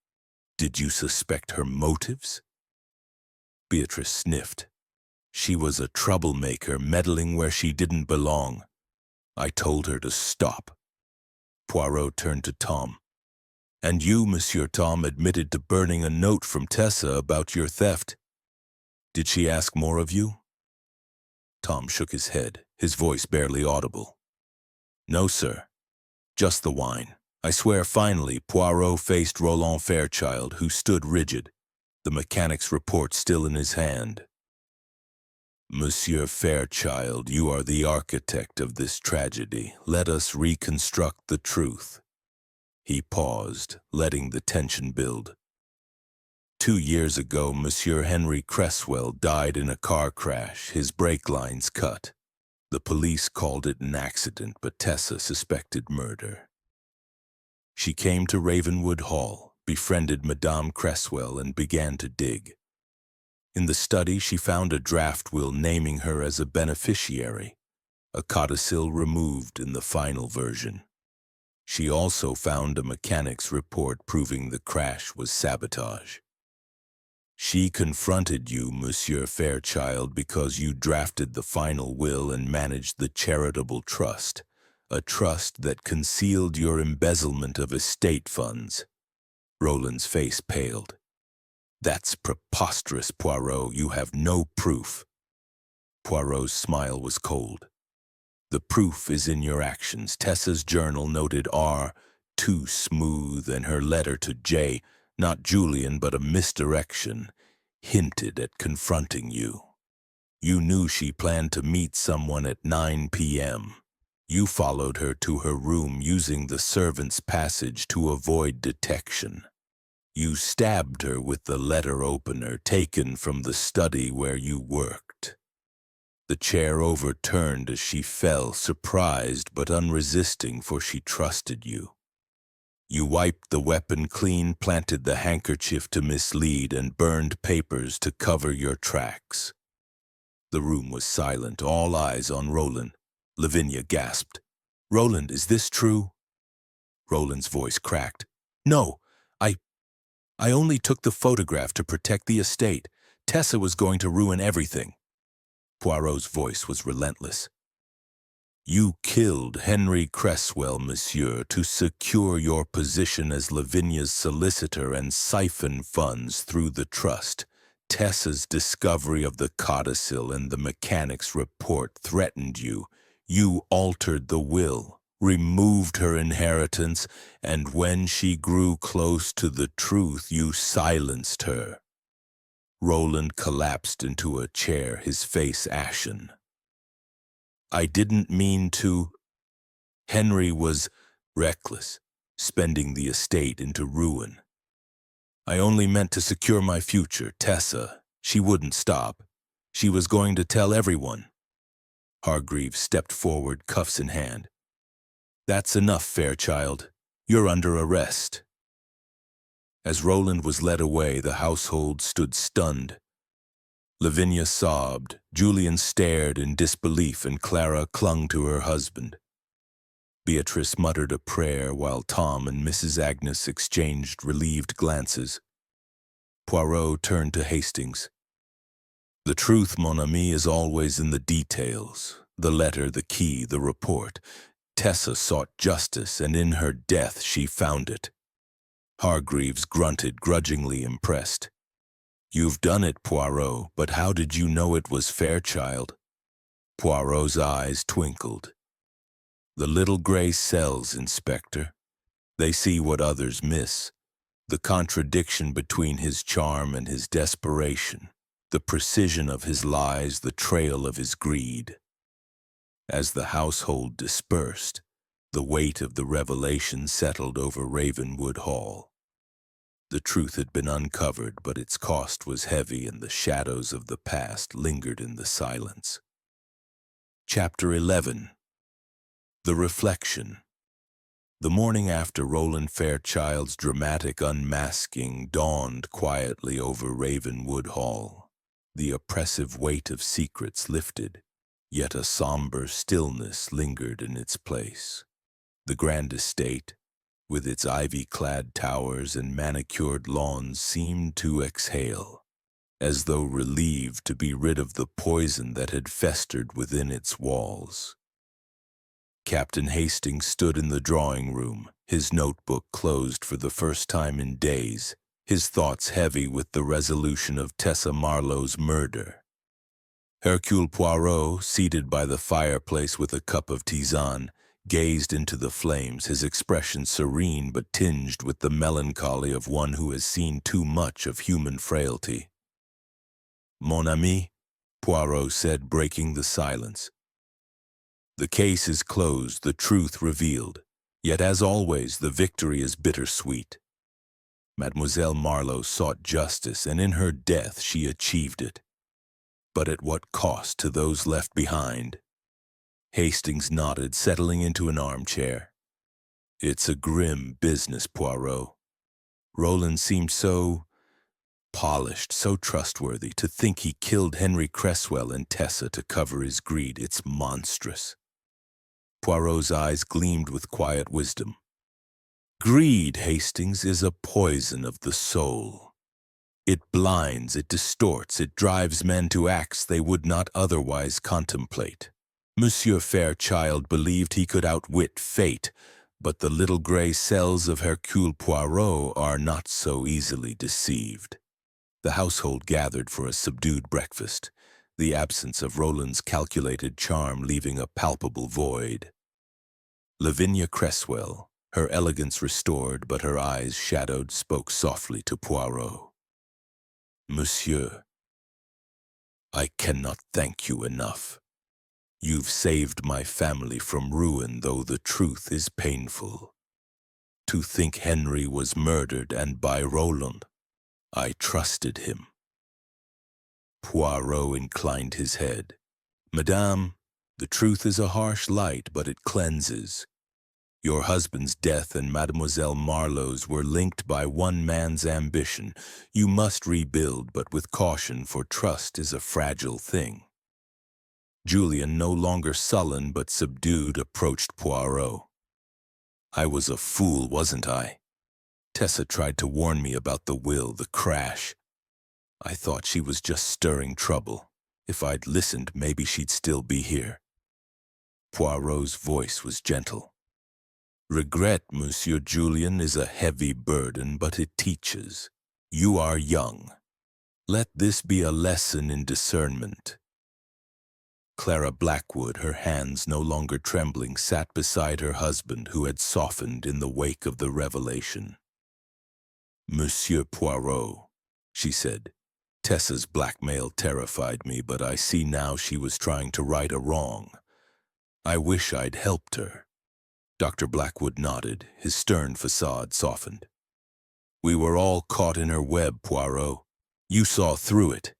B: Did you suspect her motives? Beatrice sniffed. She was a troublemaker, meddling where she didn't belong. I told her to stop. Poirot turned to Tom. And you, Monsieur Tom, admitted to burning a note from Tessa about your theft. Did she ask more of you? Tom shook his head, his voice barely audible. No, sir. Just the wine. I swear. Finally, Poirot faced Roland Fairchild, who stood rigid, the mechanic's report still in his hand. Monsieur Fairchild, you are the architect of this tragedy. Let us reconstruct the truth. He paused, letting the tension build. 2 years ago, Monsieur Henry Cresswell died in a car crash, his brake lines cut. The police called it an accident, but Tessa suspected murder. She came to Ravenwood Hall, befriended Madame Cresswell, and began to dig. In the study, she found a draft will naming her as a beneficiary, a codicil removed in the final version. She also found a mechanic's report proving the crash was sabotage. She confronted you, Monsieur Fairchild, because you drafted the final will and managed the charitable trust, a trust that concealed your embezzlement of estate funds. Roland's face paled. That's preposterous, Poirot. You have no proof. Poirot's smile was cold. The proof is in your actions. Tessa's journal noted R, too smooth, and her letter to J, not Julian, but a misdirection, hinted at confronting you. You knew she planned to meet someone at 9 p.m. You followed her to her room using the servant's passage to avoid detection. You stabbed her with the letter opener taken from the study where you worked. The chair overturned as she fell, surprised but unresisting, for she trusted you. You wiped the weapon clean, planted the handkerchief to mislead, and burned papers to cover your tracks. The room was silent, all eyes on Roland. Lavinia gasped. Roland, is this true? Roland's voice cracked. No, I only took the photograph to protect the estate. Tessa was going to ruin everything. Poirot's voice was relentless. You killed Henry Cresswell, monsieur, to secure your position as Lavinia's solicitor and siphon funds through the trust. Tessa's discovery of the codicil and the mechanic's report threatened you. You altered the will, removed her inheritance, and when she grew close to the truth, you silenced her. Roland collapsed into a chair, his face ashen. I didn't mean to. Henry was reckless, spending the estate into ruin. I only meant to secure my future. Tessa, she wouldn't stop. She was going to tell everyone. Hargreaves stepped forward, cuffs in hand. That's enough, Fairchild. You're under arrest. As Roland was led away, the household stood stunned. Lavinia sobbed, Julian stared in disbelief, and Clara clung to her husband. Beatrice muttered a prayer while Tom and Mrs. Agnes exchanged relieved glances. Poirot turned to Hastings. "The truth, mon ami, is always in the details. The letter, the key, the report. Tessa sought justice, and in her death she found it." Hargreaves grunted, grudgingly impressed. "You've done it, Poirot, but how did you know it was Fairchild?" Poirot's eyes twinkled. "The little gray cells, Inspector. They see what others miss. The contradiction between his charm and his desperation, the precision of his lies, the trail of his greed." As the household dispersed, the weight of the revelation settled over Ravenwood Hall. The truth had been uncovered, but its cost was heavy, and the shadows of the past lingered in the silence. Chapter 11. The Reflection. The morning after Roland Fairchild's dramatic unmasking dawned quietly over Ravenwood Hall. The oppressive weight of secrets lifted, yet a somber stillness lingered in its place. The grand estate, with its ivy-clad towers and manicured lawns, seemed to exhale, as though relieved to be rid of the poison that had festered within its walls. Captain Hastings stood in the drawing-room, his notebook closed for the first time in days, his thoughts heavy with the resolution of Tessa Marlowe's murder. Hercule Poirot, seated by the fireplace with a cup of tisane, gazed into the flames, his expression serene but tinged with the melancholy of one who has seen too much of human frailty. "Mon ami," Poirot said, breaking the silence. "The case is closed, the truth revealed, yet as always the victory is bittersweet. Mademoiselle Marlowe sought justice, and in her death she achieved it. But at what cost to those left behind?" Hastings nodded, settling into an armchair. "It's a grim business, Poirot. Roland seemed so polished, so trustworthy. To think he killed Henry Cresswell and Tessa to cover his greed, it's monstrous." Poirot's eyes gleamed with quiet wisdom. "Greed, Hastings, is a poison of the soul. It blinds, it distorts, it drives men to acts they would not otherwise contemplate. Monsieur Fairchild believed he could outwit fate, but the little gray cells of Hercule Poirot are not so easily deceived." The household gathered for a subdued breakfast, the absence of Roland's calculated charm leaving a palpable void. Lavinia Cresswell, her elegance restored but her eyes shadowed, spoke softly to Poirot. "Monsieur, I cannot thank you enough. You've saved my family from ruin, though the truth is painful. To think Henry was murdered, and by Roland. I trusted him." Poirot inclined his head. "Madame, the truth is a harsh light, but it cleanses. Your husband's death and Mademoiselle Marlowe's were linked by one man's ambition. You must rebuild, but with caution, for trust is a fragile thing." Julian, no longer sullen but subdued, approached Poirot. "I was a fool, wasn't I? Tessa tried to warn me about the will, the crash. I thought she was just stirring trouble. If I'd listened, maybe she'd still be here." Poirot's voice was gentle. "Regret, Monsieur Julian, is a heavy burden, but it teaches. You are young. Let this be a lesson in discernment." Clara Blackwood, her hands no longer trembling, sat beside her husband, who had softened in the wake of the revelation. "Monsieur Poirot," she said, "Tessa's blackmail terrified me, but I see now she was trying to right a wrong. I wish I'd helped her." Dr. Blackwood nodded, his stern facade softened. "We were all caught in her web, Poirot. You saw through it."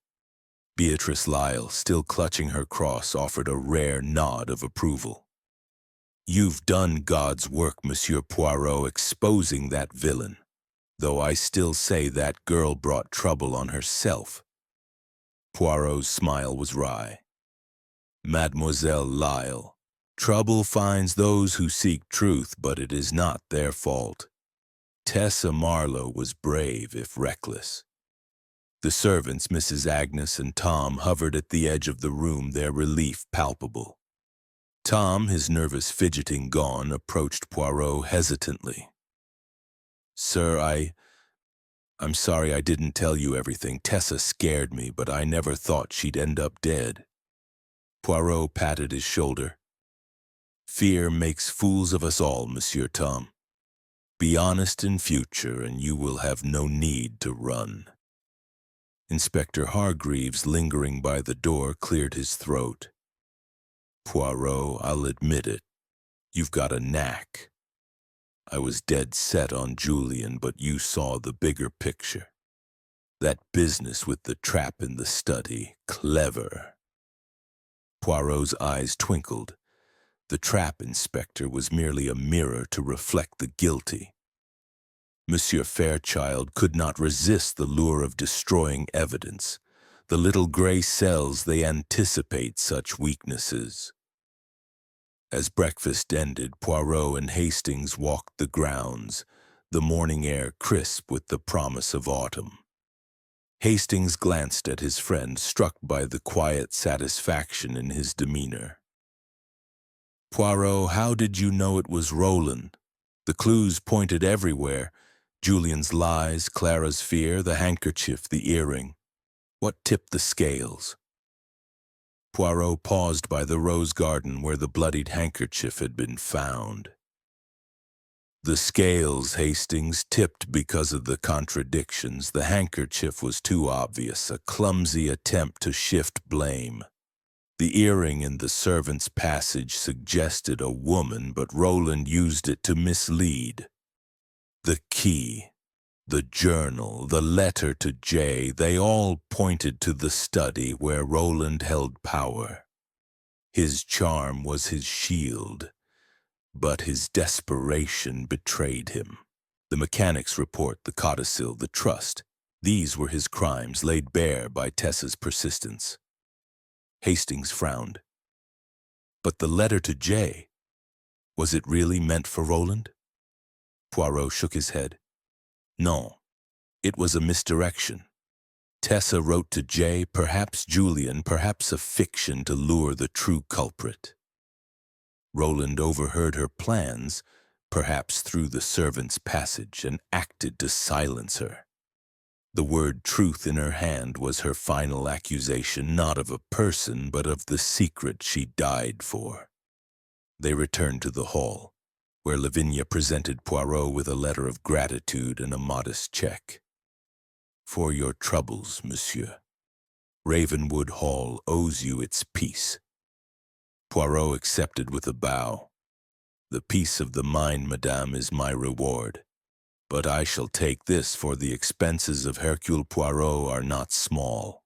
B: Beatrice Lyle, still clutching her cross, offered a rare nod of approval. "You've done God's work, Monsieur Poirot, exposing that villain, though I still say that girl brought trouble on herself." Poirot's smile was wry. Mademoiselle Lyle, trouble finds those who seek truth, but it is not their fault. Tessa Marlowe was brave, if reckless. The servants, Mrs. Agnes and Tom, hovered at the edge of the room, their relief palpable. Tom, his nervous fidgeting gone, approached Poirot hesitantly. "Sir, I'm sorry I didn't tell you everything. Tessa scared me, but I never thought she'd end up dead." Poirot patted his shoulder. "Fear makes fools of us all, Monsieur Tom. Be honest in future, and you will have no need to run." Inspector Hargreaves, lingering by the door, cleared his throat. "Poirot, I'll admit it. You've got a knack. I was dead set on Julian, but you saw the bigger picture. That business with the trap in the study, clever." Poirot's eyes twinkled. The trap, Inspector, was merely a mirror to reflect the guilty. Monsieur Fairchild could not resist the lure of destroying evidence. The little gray cells, they anticipate such weaknesses. As breakfast ended, Poirot and Hastings walked the grounds, the morning air crisp with the promise of autumn. Hastings glanced at his friend, struck by the quiet satisfaction in his demeanor. "Poirot, how did you know it was Roland? The clues pointed everywhere. Julian's lies, Clara's fear, the handkerchief, the earring. What tipped the scales?" Poirot paused by the rose garden where the bloodied handkerchief had been found. "The scales, Hastings, tipped because of the contradictions. The handkerchief was too obvious, a clumsy attempt to shift blame. The earring in the servant's passage suggested a woman, but Roland used it to mislead. The key, the journal, the letter to Jay, they all pointed to the study where Roland held power. His charm was his shield, but his desperation betrayed him. The mechanic's report, the codicil, the trust, these were his crimes laid bare by Tessa's persistence." Hastings frowned. "But the letter to Jay, was it really meant for Roland?" Poirot shook his head. "No, it was a misdirection. Tessa wrote to Jay, perhaps Julian, perhaps a fiction to lure the true culprit. Roland overheard her plans, perhaps through the servant's passage, and acted to silence her. The word truth in her hand was her final accusation, not of a person, but of the secret she died for." They returned to the hall, where Lavinia presented Poirot with a letter of gratitude and a modest check. "For your troubles, monsieur. Ravenwood Hall owes you its peace." Poirot accepted with a bow. "The peace of the mind, madame, is my reward. But I shall take this, for the expenses of Hercule Poirot are not small."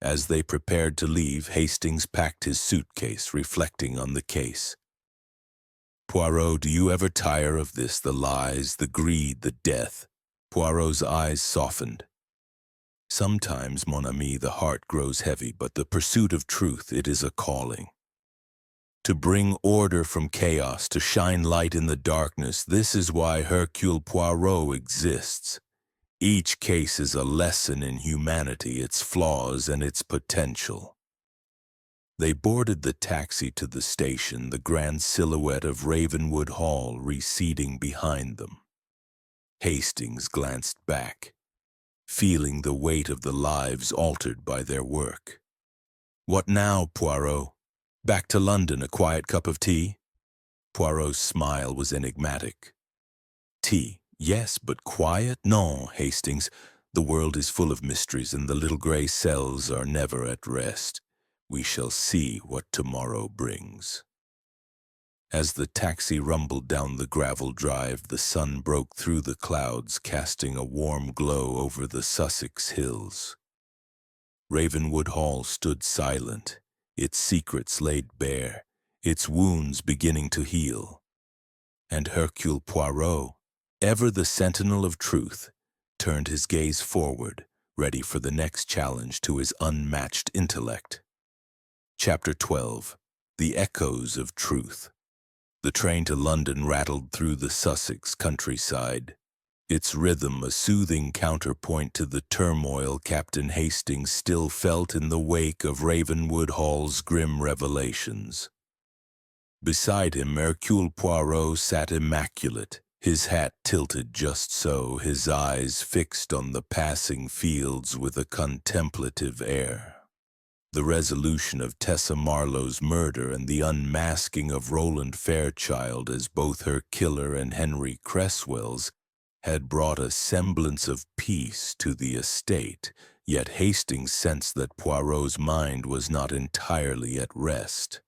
B: As they prepared to leave, Hastings packed his suitcase, reflecting on the case. "Poirot, do you ever tire of this, the lies, the greed, the death?" Poirot's eyes softened. "Sometimes, mon ami, the heart grows heavy, but the pursuit of truth, it is a calling. To bring order from chaos, to shine light in the darkness, this is why Hercule Poirot exists. Each case is a lesson in humanity, its flaws and its potential." They boarded the taxi to the station, the grand silhouette of Ravenwood Hall receding behind them. Hastings glanced back, feeling the weight of the lives altered by their work. "What now, Poirot? Back to London, a quiet cup of tea?" Poirot's smile was enigmatic. "Tea, yes, but quiet? No, Hastings. The world is full of mysteries, and the little gray cells are never at rest. We shall see what tomorrow brings." As the taxi rumbled down the gravel drive, the sun broke through the clouds, casting a warm glow over the Sussex hills. Ravenwood Hall stood silent, its secrets laid bare, its wounds beginning to heal. And Hercule Poirot, ever the sentinel of truth, turned his gaze forward, ready for the next challenge to his unmatched intellect. Chapter 12. The Echoes of Truth. The train to London rattled through the Sussex countryside, its rhythm a soothing counterpoint to the turmoil Captain Hastings still felt in the wake of Ravenwood Hall's grim revelations. Beside him, Hercule Poirot sat immaculate, his hat tilted just so, his eyes fixed on the passing fields with a contemplative air. The resolution of Tessa Marlowe's murder and the unmasking of Roland Fairchild as both her killer and Henry Cresswell's had brought a semblance of peace to the estate, yet Hastings sensed that Poirot's mind was not entirely at rest.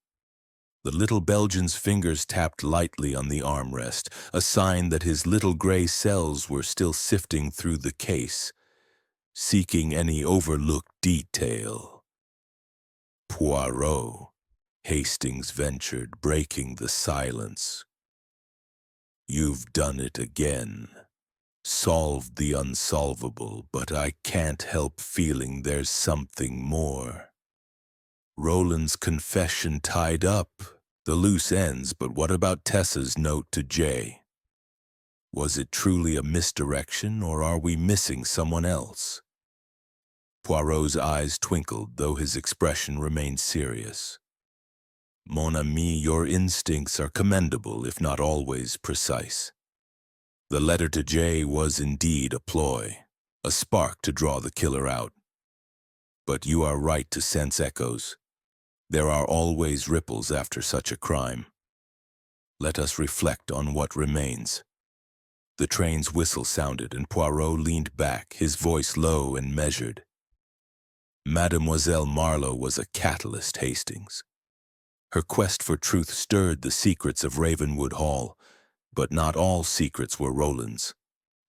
B: The little Belgian's fingers tapped lightly on the armrest, a sign that his little gray cells were still sifting through the case, seeking any overlooked detail. Poirot, Hastings ventured, breaking the silence. "You've done it again. Solved the unsolvable, but I can't help feeling there's something more. Roland's confession tied up the loose ends, but what about Tessa's note to Jay? Was it truly a misdirection, or are we missing someone else?" Poirot's eyes twinkled, though his expression remained serious. "Mon ami, your instincts are commendable, if not always precise. The letter to Jay was indeed a ploy, a spark to draw the killer out. But you are right to sense echoes. There are always ripples after such a crime. Let us reflect on what remains." The train's whistle sounded, and Poirot leaned back, his voice low and measured. Mademoiselle Marlowe was a catalyst, Hastings. Her quest for truth stirred the secrets of Ravenwood Hall, but not all secrets were Roland's.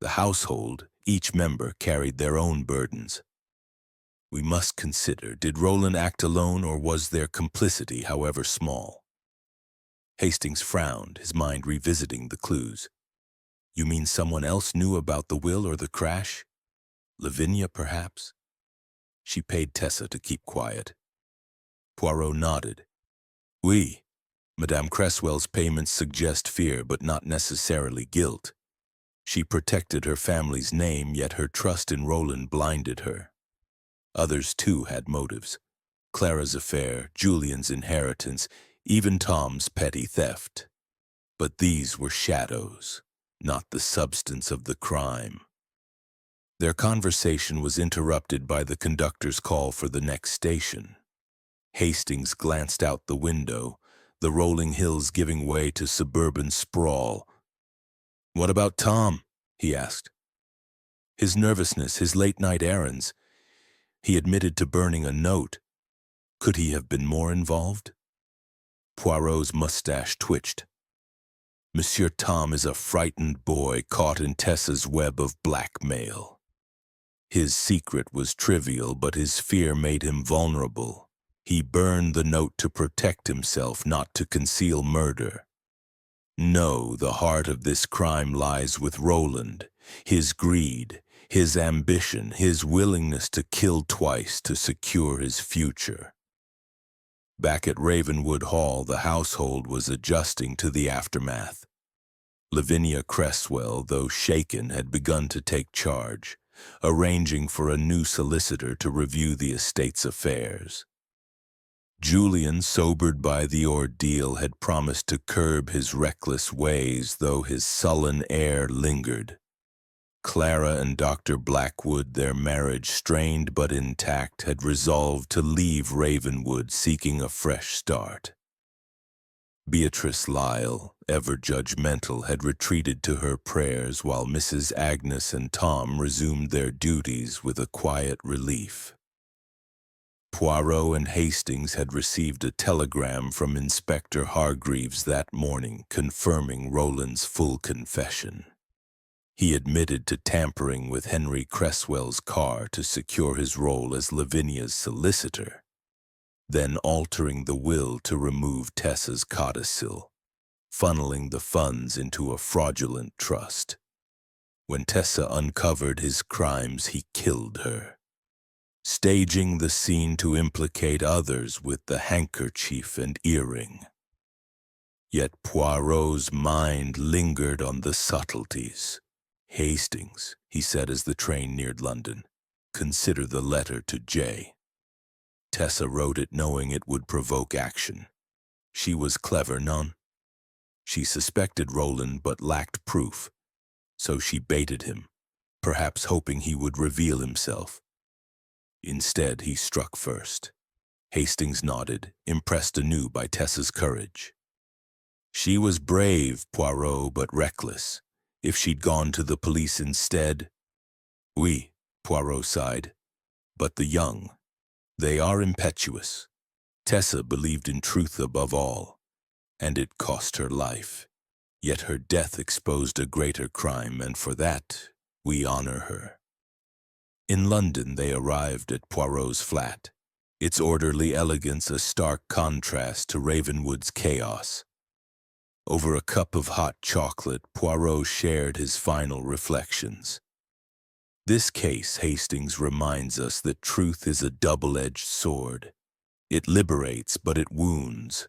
B: The household, each member, carried their own burdens. We must consider, did Roland act alone, or was there complicity, however small? Hastings frowned, his mind revisiting the clues. "You mean someone else knew about the will or the crash? Lavinia, perhaps?" She paid Tessa to keep quiet. Poirot nodded. "Oui. Madame Cresswell's payments suggest fear, but not necessarily guilt. She protected her family's name, yet her trust in Roland blinded her. Others, too, had motives. Clara's affair, Julian's inheritance, even Tom's petty theft. But these were shadows, not the substance of the crime." Their conversation was interrupted by the conductor's call for the next station. Hastings glanced out the window, the rolling hills giving way to suburban sprawl. "What about Tom?" he asked. "His nervousness, his late-night errands. He admitted to burning a note. Could he have been more involved?" Poirot's mustache twitched. "Monsieur Tom is a frightened boy caught in Tessa's web of blackmail. His secret was trivial, but his fear made him vulnerable. He burned the note to protect himself, not to conceal murder. No, the heart of this crime lies with Roland, his greed, his ambition, his willingness to kill twice to secure his future." Back at Ravenwood Hall, the household was adjusting to the aftermath. Lavinia Cresswell, though shaken, had begun to take charge, arranging for a new solicitor to review the estate's affairs. Julian, sobered by the ordeal, had promised to curb his reckless ways, though his sullen air lingered. Clara and Dr. Blackwood, their marriage strained but intact, had resolved to leave Ravenwood, seeking a fresh start. Beatrice Lyle, ever judgmental, had retreated to her prayers, while Mrs. Agnes and Tom resumed their duties with a quiet relief. Poirot and Hastings had received a telegram from Inspector Hargreaves that morning confirming Roland's full confession. He admitted to tampering with Henry Cresswell's car to secure his role as Lavinia's solicitor, then altering the will to remove Tessa's codicil, funneling the funds into a fraudulent trust. When Tessa uncovered his crimes, he killed her, staging the scene to implicate others with the handkerchief and earring. Yet Poirot's mind lingered on the subtleties. "Hastings," he said as the train neared London, "consider the letter to J. Tessa wrote it knowing it would provoke action. She was clever, non? She suspected Roland but lacked proof, so she baited him, perhaps hoping he would reveal himself. Instead, he struck first." Hastings nodded, impressed anew by Tessa's courage. "She was brave, Poirot, but reckless. If she'd gone to the police instead—" "Oui," Poirot sighed. "But the young, they are impetuous. Tessa believed in truth above all, and it cost her life. Yet her death exposed a greater crime, and for that we honor her." In London they arrived at Poirot's flat, its orderly elegance a stark contrast to Ravenwood's chaos. Over a cup of hot chocolate, Poirot shared his final reflections. "This case," Hastings reminds us, that truth is a double-edged sword. It liberates, but it wounds.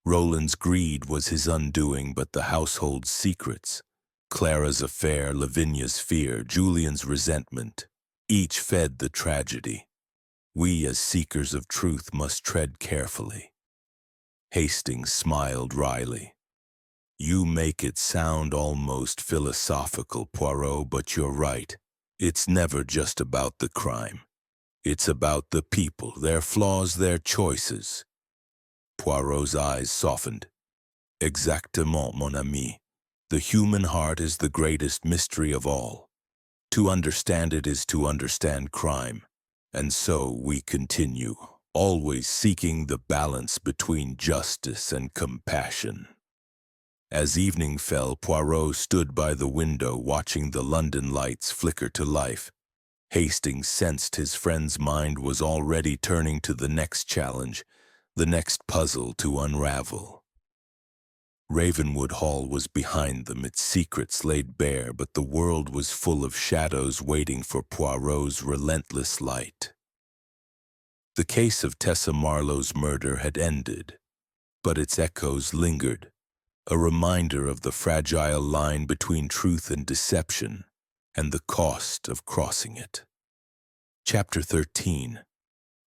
B: Roland's greed was his undoing, but the household's secrets, Clara's affair, Lavinia's fear, Julian's resentment, each fed the tragedy. We, as seekers of truth, must tread carefully. Hastings smiled wryly. "You make it sound almost philosophical, Poirot, but you're right. It's never just about the crime. It's about the people, their flaws, their choices." Poirot's eyes softened. "Exactement, mon ami. The human heart is the greatest mystery of all. To understand it is to understand crime. And so we continue, always seeking the balance between justice and compassion." As evening fell, Poirot stood by the window watching the London lights flicker to life. Hastings sensed his friend's mind was already turning to the next challenge, the next puzzle to unravel. Ravenwood Hall was behind them, its secrets laid bare, but the world was full of shadows waiting for Poirot's relentless light. The case of Tessa Marlowe's murder had ended, but its echoes lingered, a reminder of the fragile line between truth and deception, and the cost of crossing it. Chapter 13.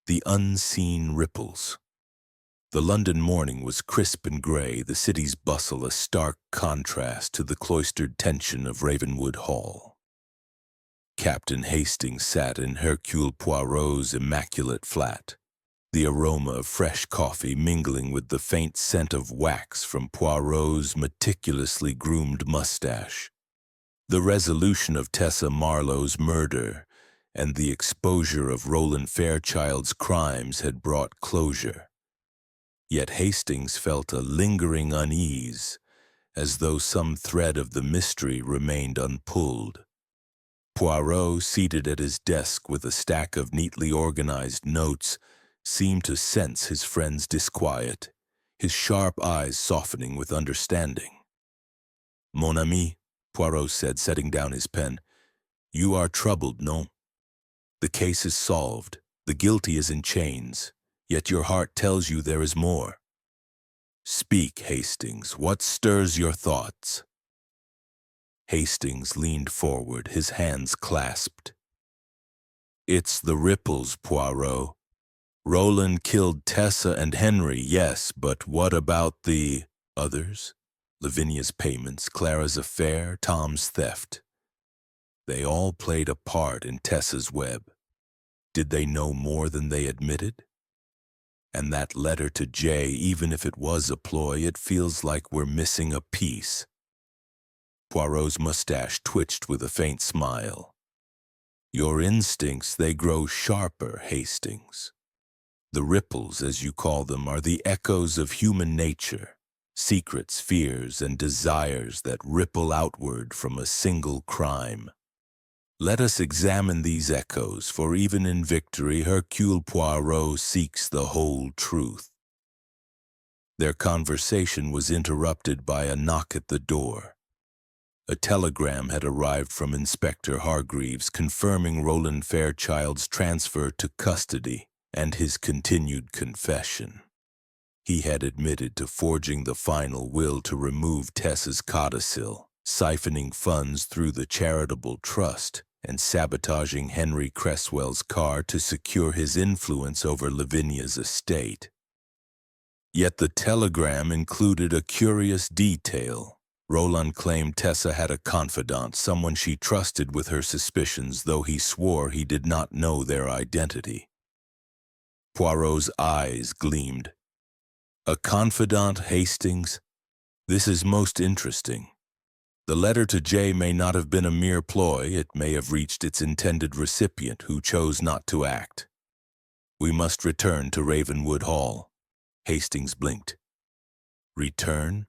B: The Unseen Ripples. The London morning was crisp and gray, the city's bustle a stark contrast to the cloistered tension of Ravenwood Hall. Captain Hastings sat in Hercule Poirot's immaculate flat, the aroma of fresh coffee mingling with the faint scent of wax from Poirot's meticulously groomed mustache. The resolution of Tessa Marlowe's murder and the exposure of Roland Fairchild's crimes had brought closure. Yet Hastings felt a lingering unease, as though some thread of the mystery remained unpulled. Poirot, seated at his desk with a stack of neatly organized notes, seemed to sense his friend's disquiet, his sharp eyes softening with understanding. "Mon ami," Poirot said, setting down his pen, "you are troubled, non? The case is solved, the guilty is in chains, yet your heart tells you there is more. Speak, Hastings, what stirs your thoughts?" Hastings leaned forward, his hands clasped. "It's the ripples, Poirot. Roland killed Tessa and Henry, yes, but what about the others? Lavinia's payments, Clara's affair, Tom's theft. They all played a part in Tessa's web. Did they know more than they admitted? And that letter to Jay, even if it was a ploy, it feels like we're missing a piece." Poirot's mustache twitched with a faint smile. "Your instincts, they grow sharper, Hastings. The ripples, as you call them, are the echoes of human nature, secrets, fears, and desires that ripple outward from a single crime. Let us examine these echoes, for even in victory, Hercule Poirot seeks the whole truth." Their conversation was interrupted by a knock at the door. A telegram had arrived from Inspector Hargreaves confirming Roland Fairchild's transfer to custody and his continued confession. He had admitted to forging the final will to remove Tessa's codicil, siphoning funds through the charitable trust, and sabotaging Henry Cresswell's car to secure his influence over Lavinia's estate. Yet the telegram included a curious detail. Roland claimed Tessa had a confidant, someone she trusted with her suspicions, though he swore he did not know their identity. Poirot's eyes gleamed. A confidant, Hastings? This is most interesting. The letter to Jay may not have been a mere ploy. It may have reached its intended recipient, who chose not to act. We must return to Ravenwood Hall. Hastings blinked. Return?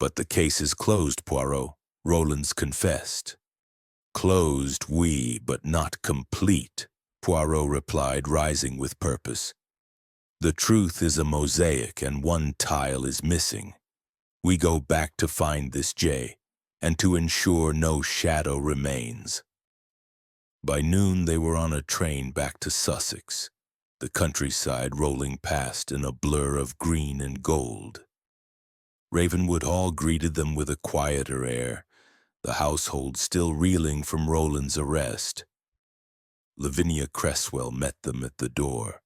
B: But the case is closed, Poirot. Roland's confessed. Closed, oui, but not complete, Poirot replied, rising with purpose. The truth is a mosaic, and one tile is missing. We go back to find this Jay, and to ensure no shadow remains. By noon they were on a train back to Sussex, the countryside rolling past in a blur of green and gold. Ravenwood Hall greeted them with a quieter air, the household still reeling from Roland's arrest. Lavinia Cresswell met them at the door,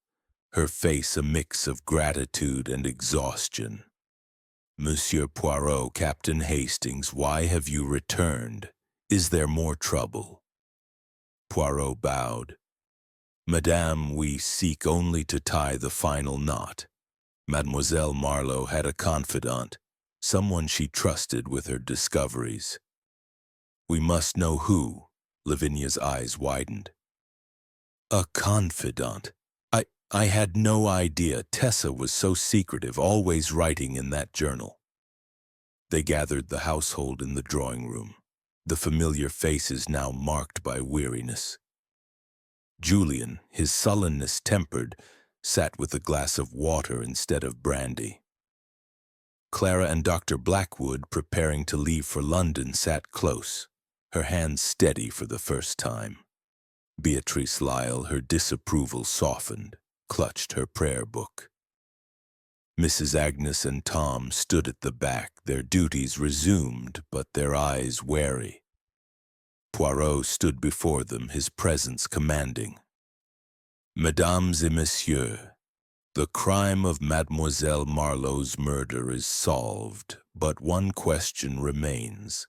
B: her face a mix of gratitude and exhaustion. Monsieur Poirot, Captain Hastings, why have you returned? Is there more trouble? Poirot bowed. Madame, we seek only to tie the final knot. Mademoiselle Marlowe had a confidant, someone she trusted with her discoveries. We must know who. Lavinia's eyes widened. A confidant. I had no idea Tessa was so secretive, always writing in that journal. They gathered the household in the drawing room, the familiar faces now marked by weariness. Julian, his sullenness tempered, sat with a glass of water instead of brandy. Clara and Dr. Blackwood, preparing to leave for London, sat close, her hands steady for the first time. Beatrice Lyle, her disapproval softened, clutched her prayer book. Mrs. Agnes and Tom stood at the back, their duties resumed, but their eyes wary. Poirot stood before them, his presence commanding. Mesdames et messieurs, the crime of Mademoiselle Marlowe's murder is solved, but one question remains.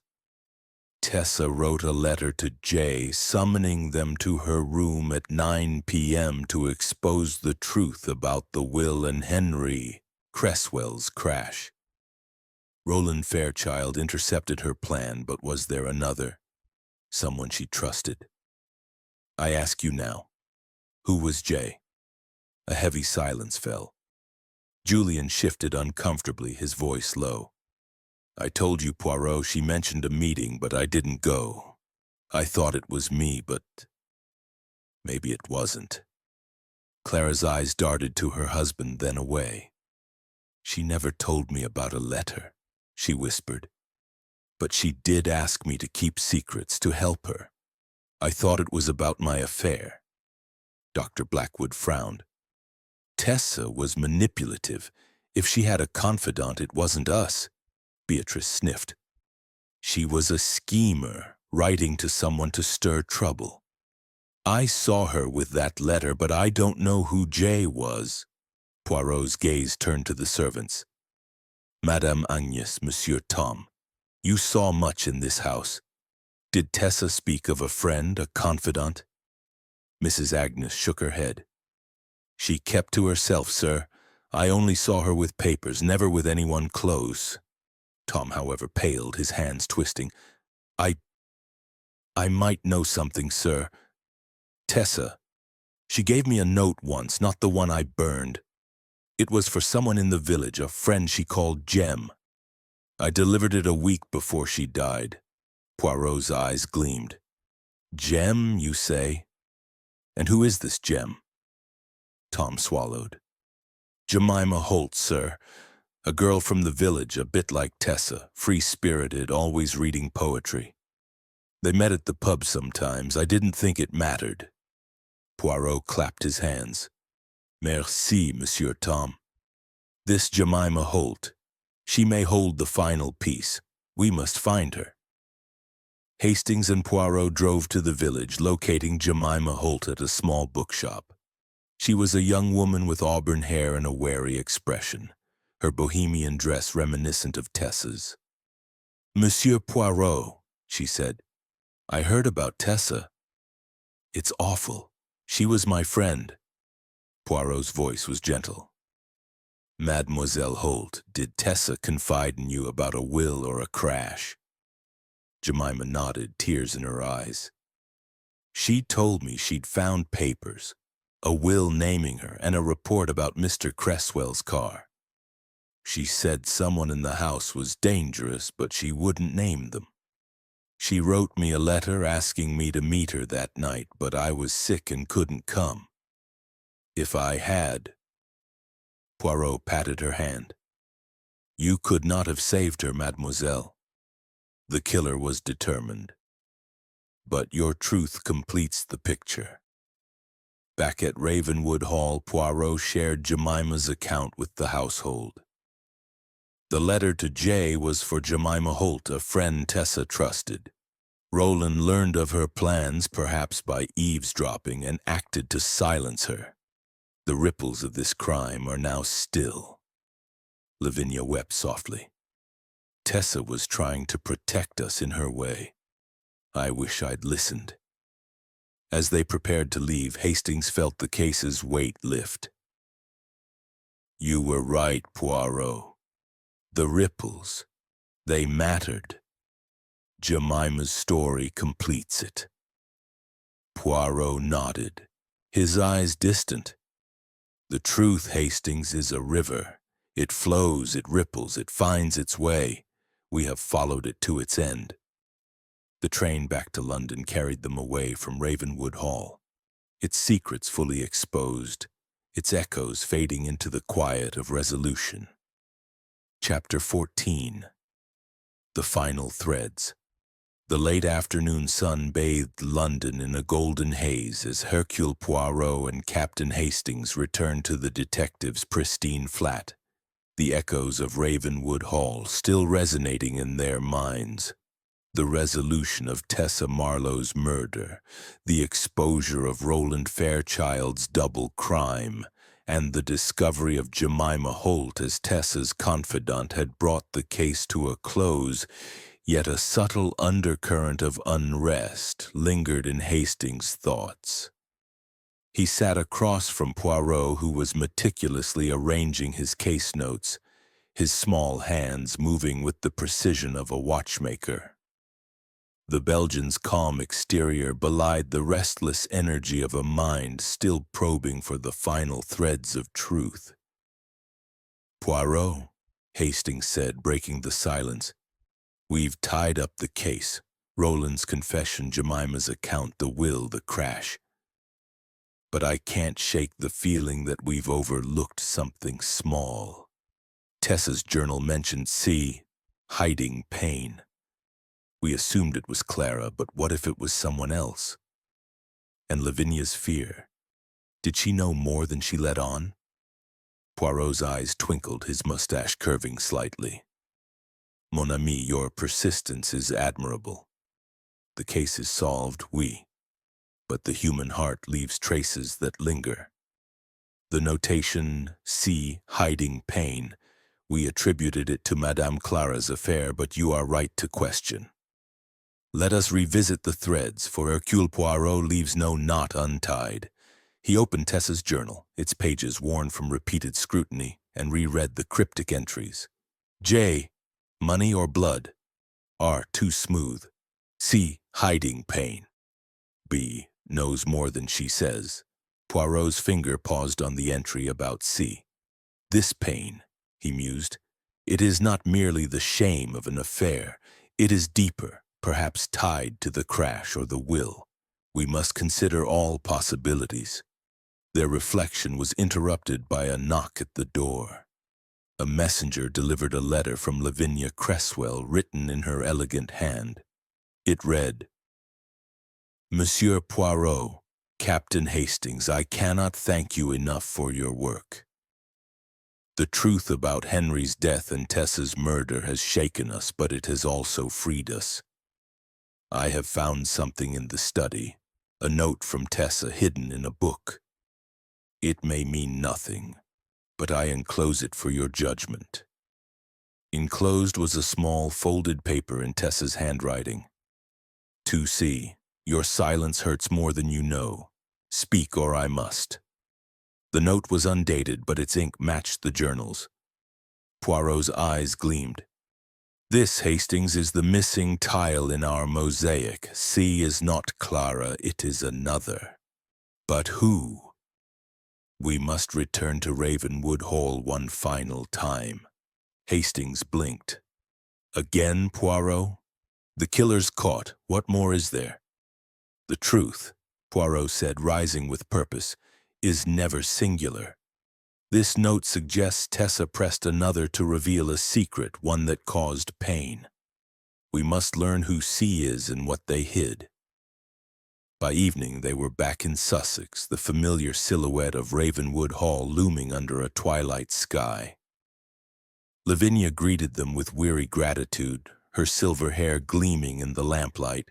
B: Tessa wrote a letter to Jay summoning them to her room at 9 p.m. to expose the truth about the will and Henry Cresswell's crash. Roland Fairchild intercepted her plan, but was there another? Someone she trusted? I ask you now, who was Jay? A heavy silence fell. Julian shifted uncomfortably, his voice low. I told you, Poirot, she mentioned a meeting, but I didn't go. I thought it was me, but maybe it wasn't. Clara's eyes darted to her husband, then away. She never told me about a letter, she whispered. But she did ask me to keep secrets, to help her. I thought it was about my affair. Dr. Blackwood frowned. Tessa was manipulative. If she had a confidant, it wasn't us. Beatrice sniffed. She was a schemer, writing to someone to stir trouble. I saw her with that letter, but I don't know who Jay was. Poirot's gaze turned to the servants. Madame Agnes, Monsieur Tom, you saw much in this house. Did Tessa speak of a friend, a confidant? Mrs. Agnes shook her head. She kept to herself, sir. I only saw her with papers, never with anyone close. Tom, however, paled, his hands twisting. I might know something, sir. Tessa. She gave me a note once, not the one I burned. It was for someone in the village, a friend she called Jem. I delivered it a week before she died. Poirot's eyes gleamed. Jem, you say? And who is this Jem? Tom swallowed. Jemima Holt, sir. A girl from the village, a bit like Tessa, free-spirited, always reading poetry. They met at the pub sometimes. I didn't think it mattered. Poirot clapped his hands. Merci, Monsieur Tom. This Jemima Holt. She may hold the final piece. We must find her. Hastings and Poirot drove to the village, locating Jemima Holt at a small bookshop. She was a young woman with auburn hair and a wary expression, her bohemian dress reminiscent of Tessa's. Monsieur Poirot, she said, I heard about Tessa. It's awful. She was my friend. Poirot's voice was gentle. Mademoiselle Holt, did Tessa confide in you about a will or a crash? Jemima nodded, tears in her eyes. She told me she'd found papers, a will naming her, and a report about Mr. Cresswell's car. She said someone in the house was dangerous, but she wouldn't name them. She wrote me a letter asking me to meet her that night, but I was sick and couldn't come. If I had... Poirot patted her hand. You could not have saved her, mademoiselle. The killer was determined. But your truth completes the picture. Back at Ravenwood Hall, Poirot shared Jemima's account with the household. The letter to Jay was for Jemima Holt, a friend Tessa trusted. Roland learned of her plans, perhaps by eavesdropping, and acted to silence her. The ripples of this crime are now still. Lavinia wept softly. Tessa was trying to protect us in her way. I wish I'd listened. As they prepared to leave, Hastings felt the case's weight lift. You were right, Poirot. The ripples, they mattered. Jemima's story completes it. Poirot nodded, his eyes distant. The truth, Hastings, is a river. It flows, it ripples, it finds its way. We have followed it to its end. The train back to London carried them away from Ravenwood Hall, its secrets fully exposed, its echoes fading into the quiet of resolution. Chapter 14. The Final Threads. The late afternoon sun bathed London in a golden haze as Hercule Poirot and Captain Hastings returned to the detective's pristine flat, the echoes of Ravenwood Hall still resonating in their minds. The resolution of Tessa Marlowe's murder, the exposure of Roland Fairchild's double crime, and the discovery of Jemima Holt as Tessa's confidant had brought the case to a close, yet a subtle undercurrent of unrest lingered in Hastings' thoughts. He sat across from Poirot, who was meticulously arranging his case notes, his small hands moving with the precision of a watchmaker. The Belgian's calm exterior belied the restless energy of a mind still probing for the final threads of truth. Poirot, Hastings said, breaking the silence, we've tied up the case. Roland's confession, Jemima's account, the will, the crash. But I can't shake the feeling that we've overlooked something small. Tessa's journal mentioned hiding pain. We assumed it was Clara, but what if it was someone else? And Lavinia's fear. Did she know more than she let on? Poirot's eyes twinkled, his mustache curving slightly. Mon ami, your persistence is admirable. The case is solved, but the human heart leaves traces that linger. The notation, hiding pain, we attributed it to Madame Clara's affair, but you are right to question. Let us revisit the threads, for Hercule Poirot leaves no knot untied. He opened Tessa's journal, its pages worn from repeated scrutiny, and reread the cryptic entries. J, money or blood. R, too smooth. C, hiding pain. B, knows more than she says. Poirot's finger paused on the entry about C. This pain, he mused, it is not merely the shame of an affair. It is deeper, perhaps tied to the crash or the will. We must consider all possibilities. Their reflection was interrupted by a knock at the door. A messenger delivered a letter from Lavinia Cresswell written in her elegant hand. It read, Monsieur Poirot, Captain Hastings, I cannot thank you enough for your work. The truth about Henry's death and Tessa's murder has shaken us, but it has also freed us. I have found something in the study, a note from Tessa hidden in a book. It may mean nothing, but I enclose it for your judgment. Enclosed was a small folded paper in Tessa's handwriting. To C. Your silence hurts more than you know. Speak or I must. The note was undated, but its ink matched the journal's. Poirot's eyes gleamed. This, Hastings, is the missing tile in our mosaic. C is not Clara, it is another. But who? We must return to Ravenwood Hall one final time. Hastings blinked. Again, Poirot? The killer's caught. What more is there? The truth, Poirot said, rising with purpose, is never singular. This note suggests Tessa pressed another to reveal a secret, one that caused pain. We must learn who C is and what they hid. By evening they were back in Sussex, the familiar silhouette of Ravenwood Hall looming under a twilight sky. Lavinia greeted them with weary gratitude, her silver hair gleaming in the lamplight.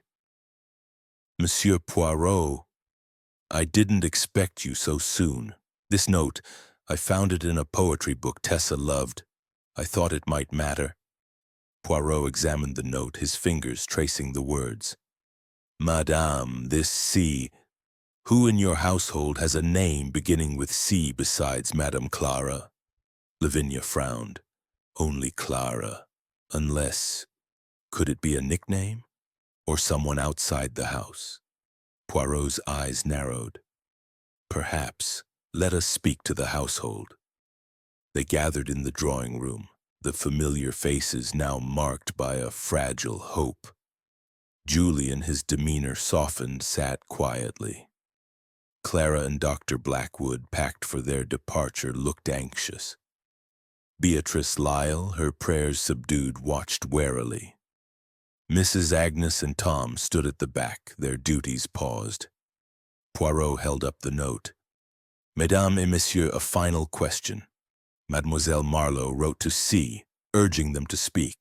B: Monsieur Poirot, I didn't expect you so soon. This note, I found it in a poetry book Tessa loved. I thought it might matter. Poirot examined the note, his fingers tracing the words. Madame, this C. Who in your household has a name beginning with C besides Madame Clara? Lavinia frowned. Only Clara. Unless, could it be a nickname? Or someone outside the house? Poirot's eyes narrowed. Perhaps. Let us speak to the household. They gathered in the drawing room, the familiar faces now marked by a fragile hope. Julian, his demeanor softened, sat quietly. Clara and Dr. Blackwood, packed for their departure, looked anxious. Beatrice Lyle, her prayers subdued, watched warily. Mrs. Agnes and Tom stood at the back, their duties paused. Poirot held up the note. Mesdames et Messieurs, a final question. Mademoiselle Marlowe wrote to C, urging them to speak.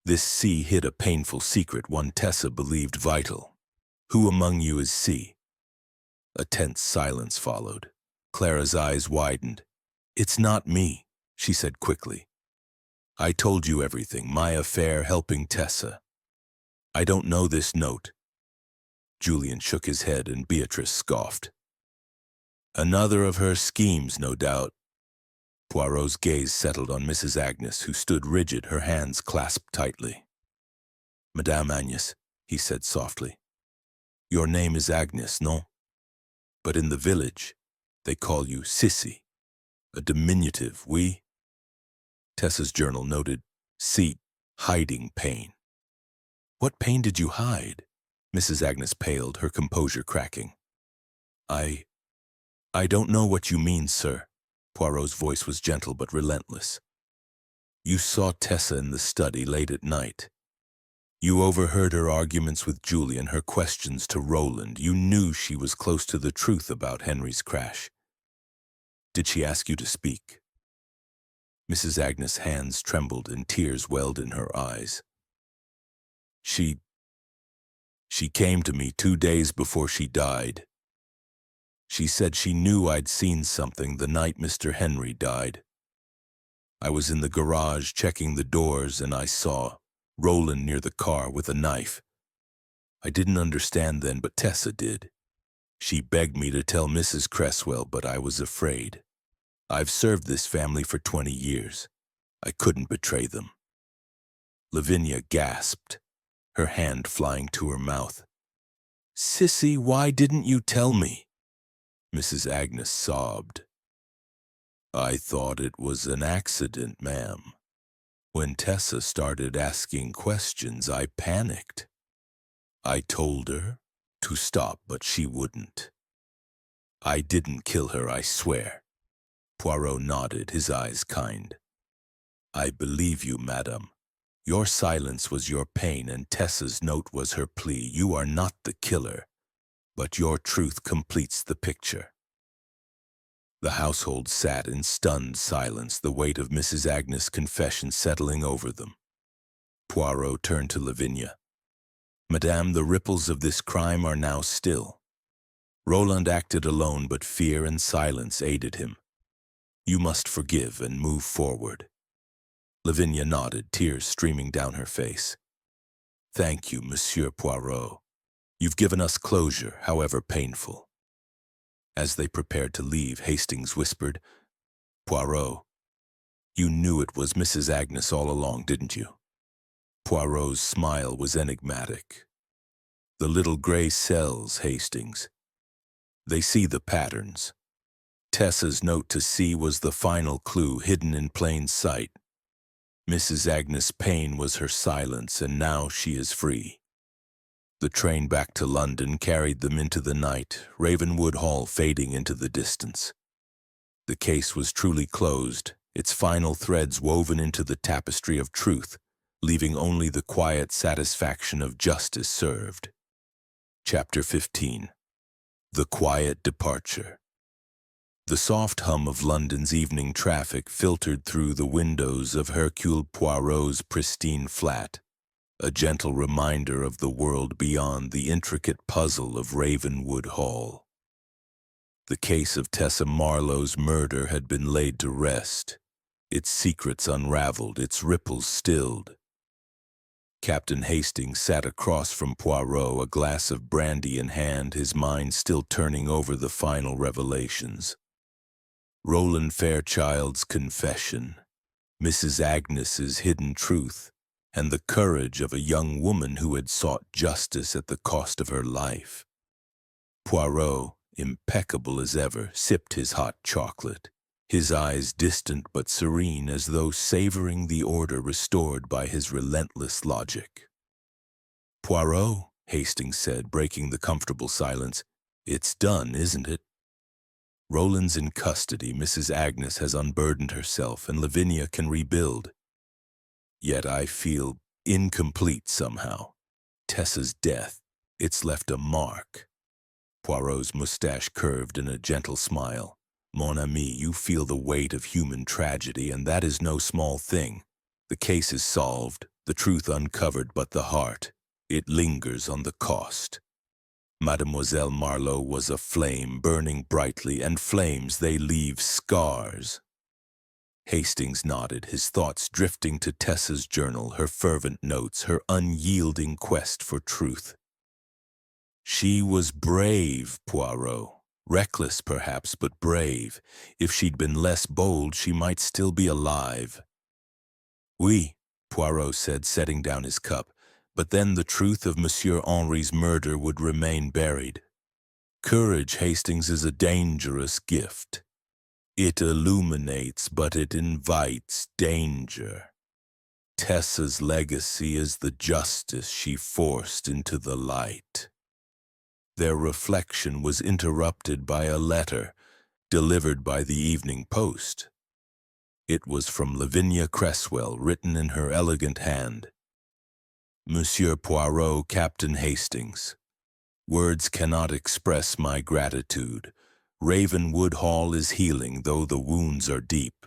B: This C hid a painful secret, one Tessa believed vital. Who among you is C? A tense silence followed. Clara's eyes widened. It's not me, she said quickly. I told you everything, my affair helping Tessa. I don't know this note. Julian shook his head and Beatrice scoffed. Another of her schemes, no doubt. Poirot's gaze settled on Mrs. Agnes, who stood rigid, her hands clasped tightly. Madame Agnes, he said softly. Your name is Agnes, non? But in the village, they call you Sissy, a diminutive, oui? Tessa's journal noted, C, hiding pain. What pain did you hide? Mrs. Agnes paled, her composure cracking. I don't know what you mean, sir. Poirot's voice was gentle but relentless. You saw Tessa in the study late at night. You overheard her arguments with Julian, her questions to Roland. You knew she was close to the truth about Henry's crash. Did she ask you to speak? Mrs. Agnes' hands trembled and tears welled in her eyes. She came to me 2 days before she died. She said she knew I'd seen something the night Mr. Henry died. I was in the garage checking the doors and I saw Roland near the car with a knife. I didn't understand then, but Tessa did. She begged me to tell Mrs. Cresswell, but I was afraid. I've served this family for 20 years. I couldn't betray them. Lavinia gasped, her hand flying to her mouth. Sissy, why didn't you tell me? Mrs. Agnes sobbed. I thought it was an accident, ma'am. When Tessa started asking questions, I panicked. I told her to stop, but she wouldn't. I didn't kill her, I swear. Poirot nodded, his eyes kind. I believe you, madam. Your silence was your pain and Tessa's note was her plea. You are not the killer, but your truth completes the picture. The household sat in stunned silence, the weight of Mrs. Agnes' confession settling over them. Poirot turned to Lavinia. Madame, the ripples of this crime are now still. Roland acted alone, but fear and silence aided him. You must forgive and move forward. Lavinia nodded, tears streaming down her face. Thank you, Monsieur Poirot. You've given us closure, however painful. As they prepared to leave, Hastings whispered, Poirot, you knew it was Mrs. Agnes all along, didn't you? Poirot's smile was enigmatic. The little gray cells, Hastings. They see the patterns. Tessa's note to C was the final clue hidden in plain sight. Mrs. Agnes' pain was her silence, and now she is free. The train back to London carried them into the night, Ravenwood Hall fading into the distance. The case was truly closed, its final threads woven into the tapestry of truth, leaving only the quiet satisfaction of justice served. Chapter 15. The Quiet Departure. The soft hum of London's evening traffic filtered through the windows of Hercule Poirot's pristine flat, a gentle reminder of the world beyond the intricate puzzle of Ravenwood Hall. The case of Tessa Marlowe's murder had been laid to rest, its secrets unraveled, its ripples stilled. Captain Hastings sat across from Poirot, a glass of brandy in hand, his mind still turning over the final revelations. Roland Fairchild's confession, Mrs. Agnes's hidden truth, and the courage of a young woman who had sought justice at the cost of her life. Poirot, impeccable as ever, sipped his hot chocolate, his eyes distant but serene as though savoring the order restored by his relentless logic. Poirot, Hastings said, breaking the comfortable silence, it's done, isn't it? Roland's in custody, Mrs. Agnes has unburdened herself, and Lavinia can rebuild. Yet I feel incomplete somehow. Tessa's death, it's left a mark. Poirot's mustache curved in a gentle smile. Mon ami, you feel the weight of human tragedy, and that is no small thing. The case is solved, the truth uncovered, but the heart, it lingers on the cost. Mademoiselle Marlowe was a flame burning brightly, and flames, they leave scars. Hastings nodded, his thoughts drifting to Tessa's journal, her fervent notes, her unyielding quest for truth. She was brave, Poirot. Reckless, perhaps, but brave. If she'd been less bold, she might still be alive. Oui, Poirot said, setting down his cup, but then the truth of Monsieur Henri's murder would remain buried. Courage, Hastings, is a dangerous gift. It illuminates, but it invites danger. Tessa's legacy is the justice she forced into the light. Their reflection was interrupted by a letter delivered by the evening post. It was from Lavinia Cresswell, written in her elegant hand. Monsieur Poirot, Captain Hastings. Words cannot express my gratitude. Ravenwood Hall is healing, though the wounds are deep.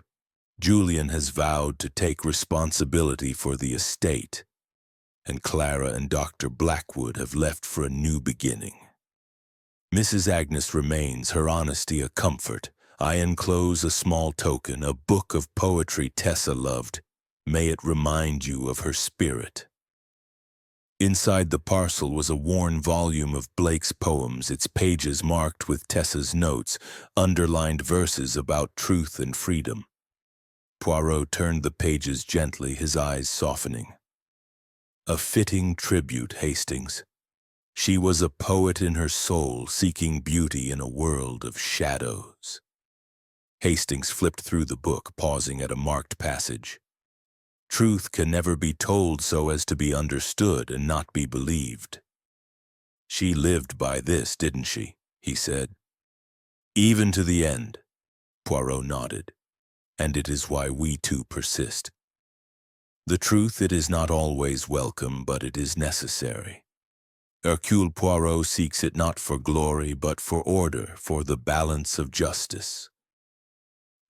B: Julian has vowed to take responsibility for the estate, and Clara and Dr. Blackwood have left for a new beginning. Mrs. Agnes remains, her honesty a comfort. I enclose a small token, a book of poetry Tessa loved. May it remind you of her spirit. Inside the parcel was a worn volume of Blake's poems, its pages marked with Tessa's notes, underlined verses about truth and freedom. Poirot turned the pages gently, his eyes softening. A fitting tribute, Hastings. She was a poet in her soul, seeking beauty in a world of shadows. Hastings flipped through the book, pausing at a marked passage. Truth can never be told so as to be understood and not be believed. She lived by this, didn't she? He said. Even to the end. Poirot nodded. And it is why we too persist. The truth, it is not always welcome, but it is necessary. Hercule Poirot seeks it not for glory, but for order, for the balance of justice.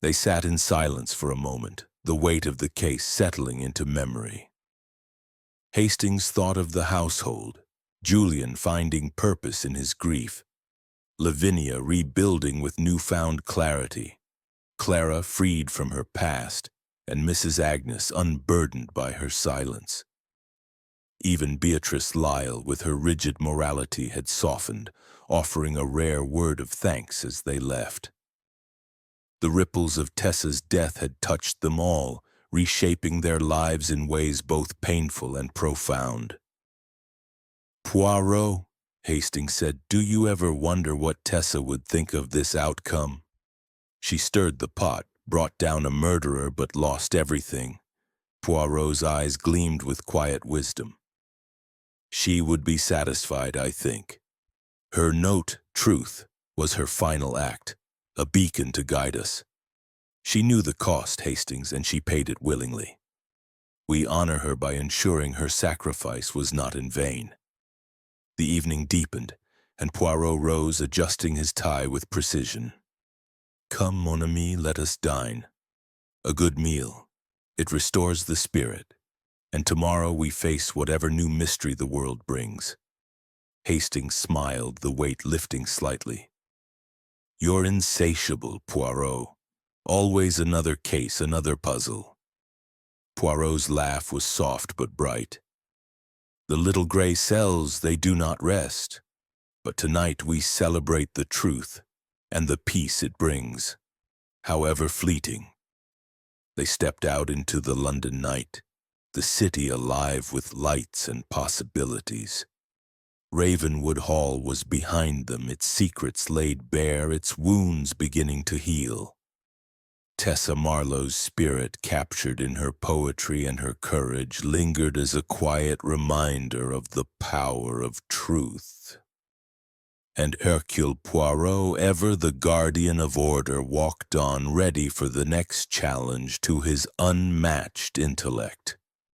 B: They sat in silence for a moment, the weight of the case settling into memory. Hastings thought of the household, Julian finding purpose in his grief, Lavinia rebuilding with newfound clarity, Clara freed from her past, and Mrs. Agnes unburdened by her silence. Even Beatrice Lyle, with her rigid morality, had softened, offering a rare word of thanks as they left. The ripples of Tessa's death had touched them all, reshaping their lives in ways both painful and profound. "Poirot," Hastings said, "do you ever wonder what Tessa would think of this outcome? She stirred the pot, brought down a murderer, but lost everything." Poirot's eyes gleamed with quiet wisdom. "She would be satisfied, I think. Her note, Truth, was her final act, a beacon to guide us. She knew the cost, Hastings, and she paid it willingly. We honor her by ensuring her sacrifice was not in vain." The evening deepened, and Poirot rose, adjusting his tie with precision. "Come, mon ami, let us dine. A good meal. It restores the spirit, and tomorrow we face whatever new mystery the world brings." Hastings smiled, the weight lifting slightly. "You're insatiable, Poirot. Always another case, another puzzle." Poirot's laugh was soft but bright. "The little gray cells, they do not rest. But tonight we celebrate the truth and the peace it brings, however fleeting." They stepped out into the London night, the city alive with lights and possibilities. Ravenwood Hall was behind them, its secrets laid bare, its wounds beginning to heal. Tessa Marlowe's spirit, captured in her poetry and her courage, lingered as a quiet reminder of the power of truth. And Hercule Poirot, ever the guardian of order, walked on, ready for the next challenge to his unmatched intellect.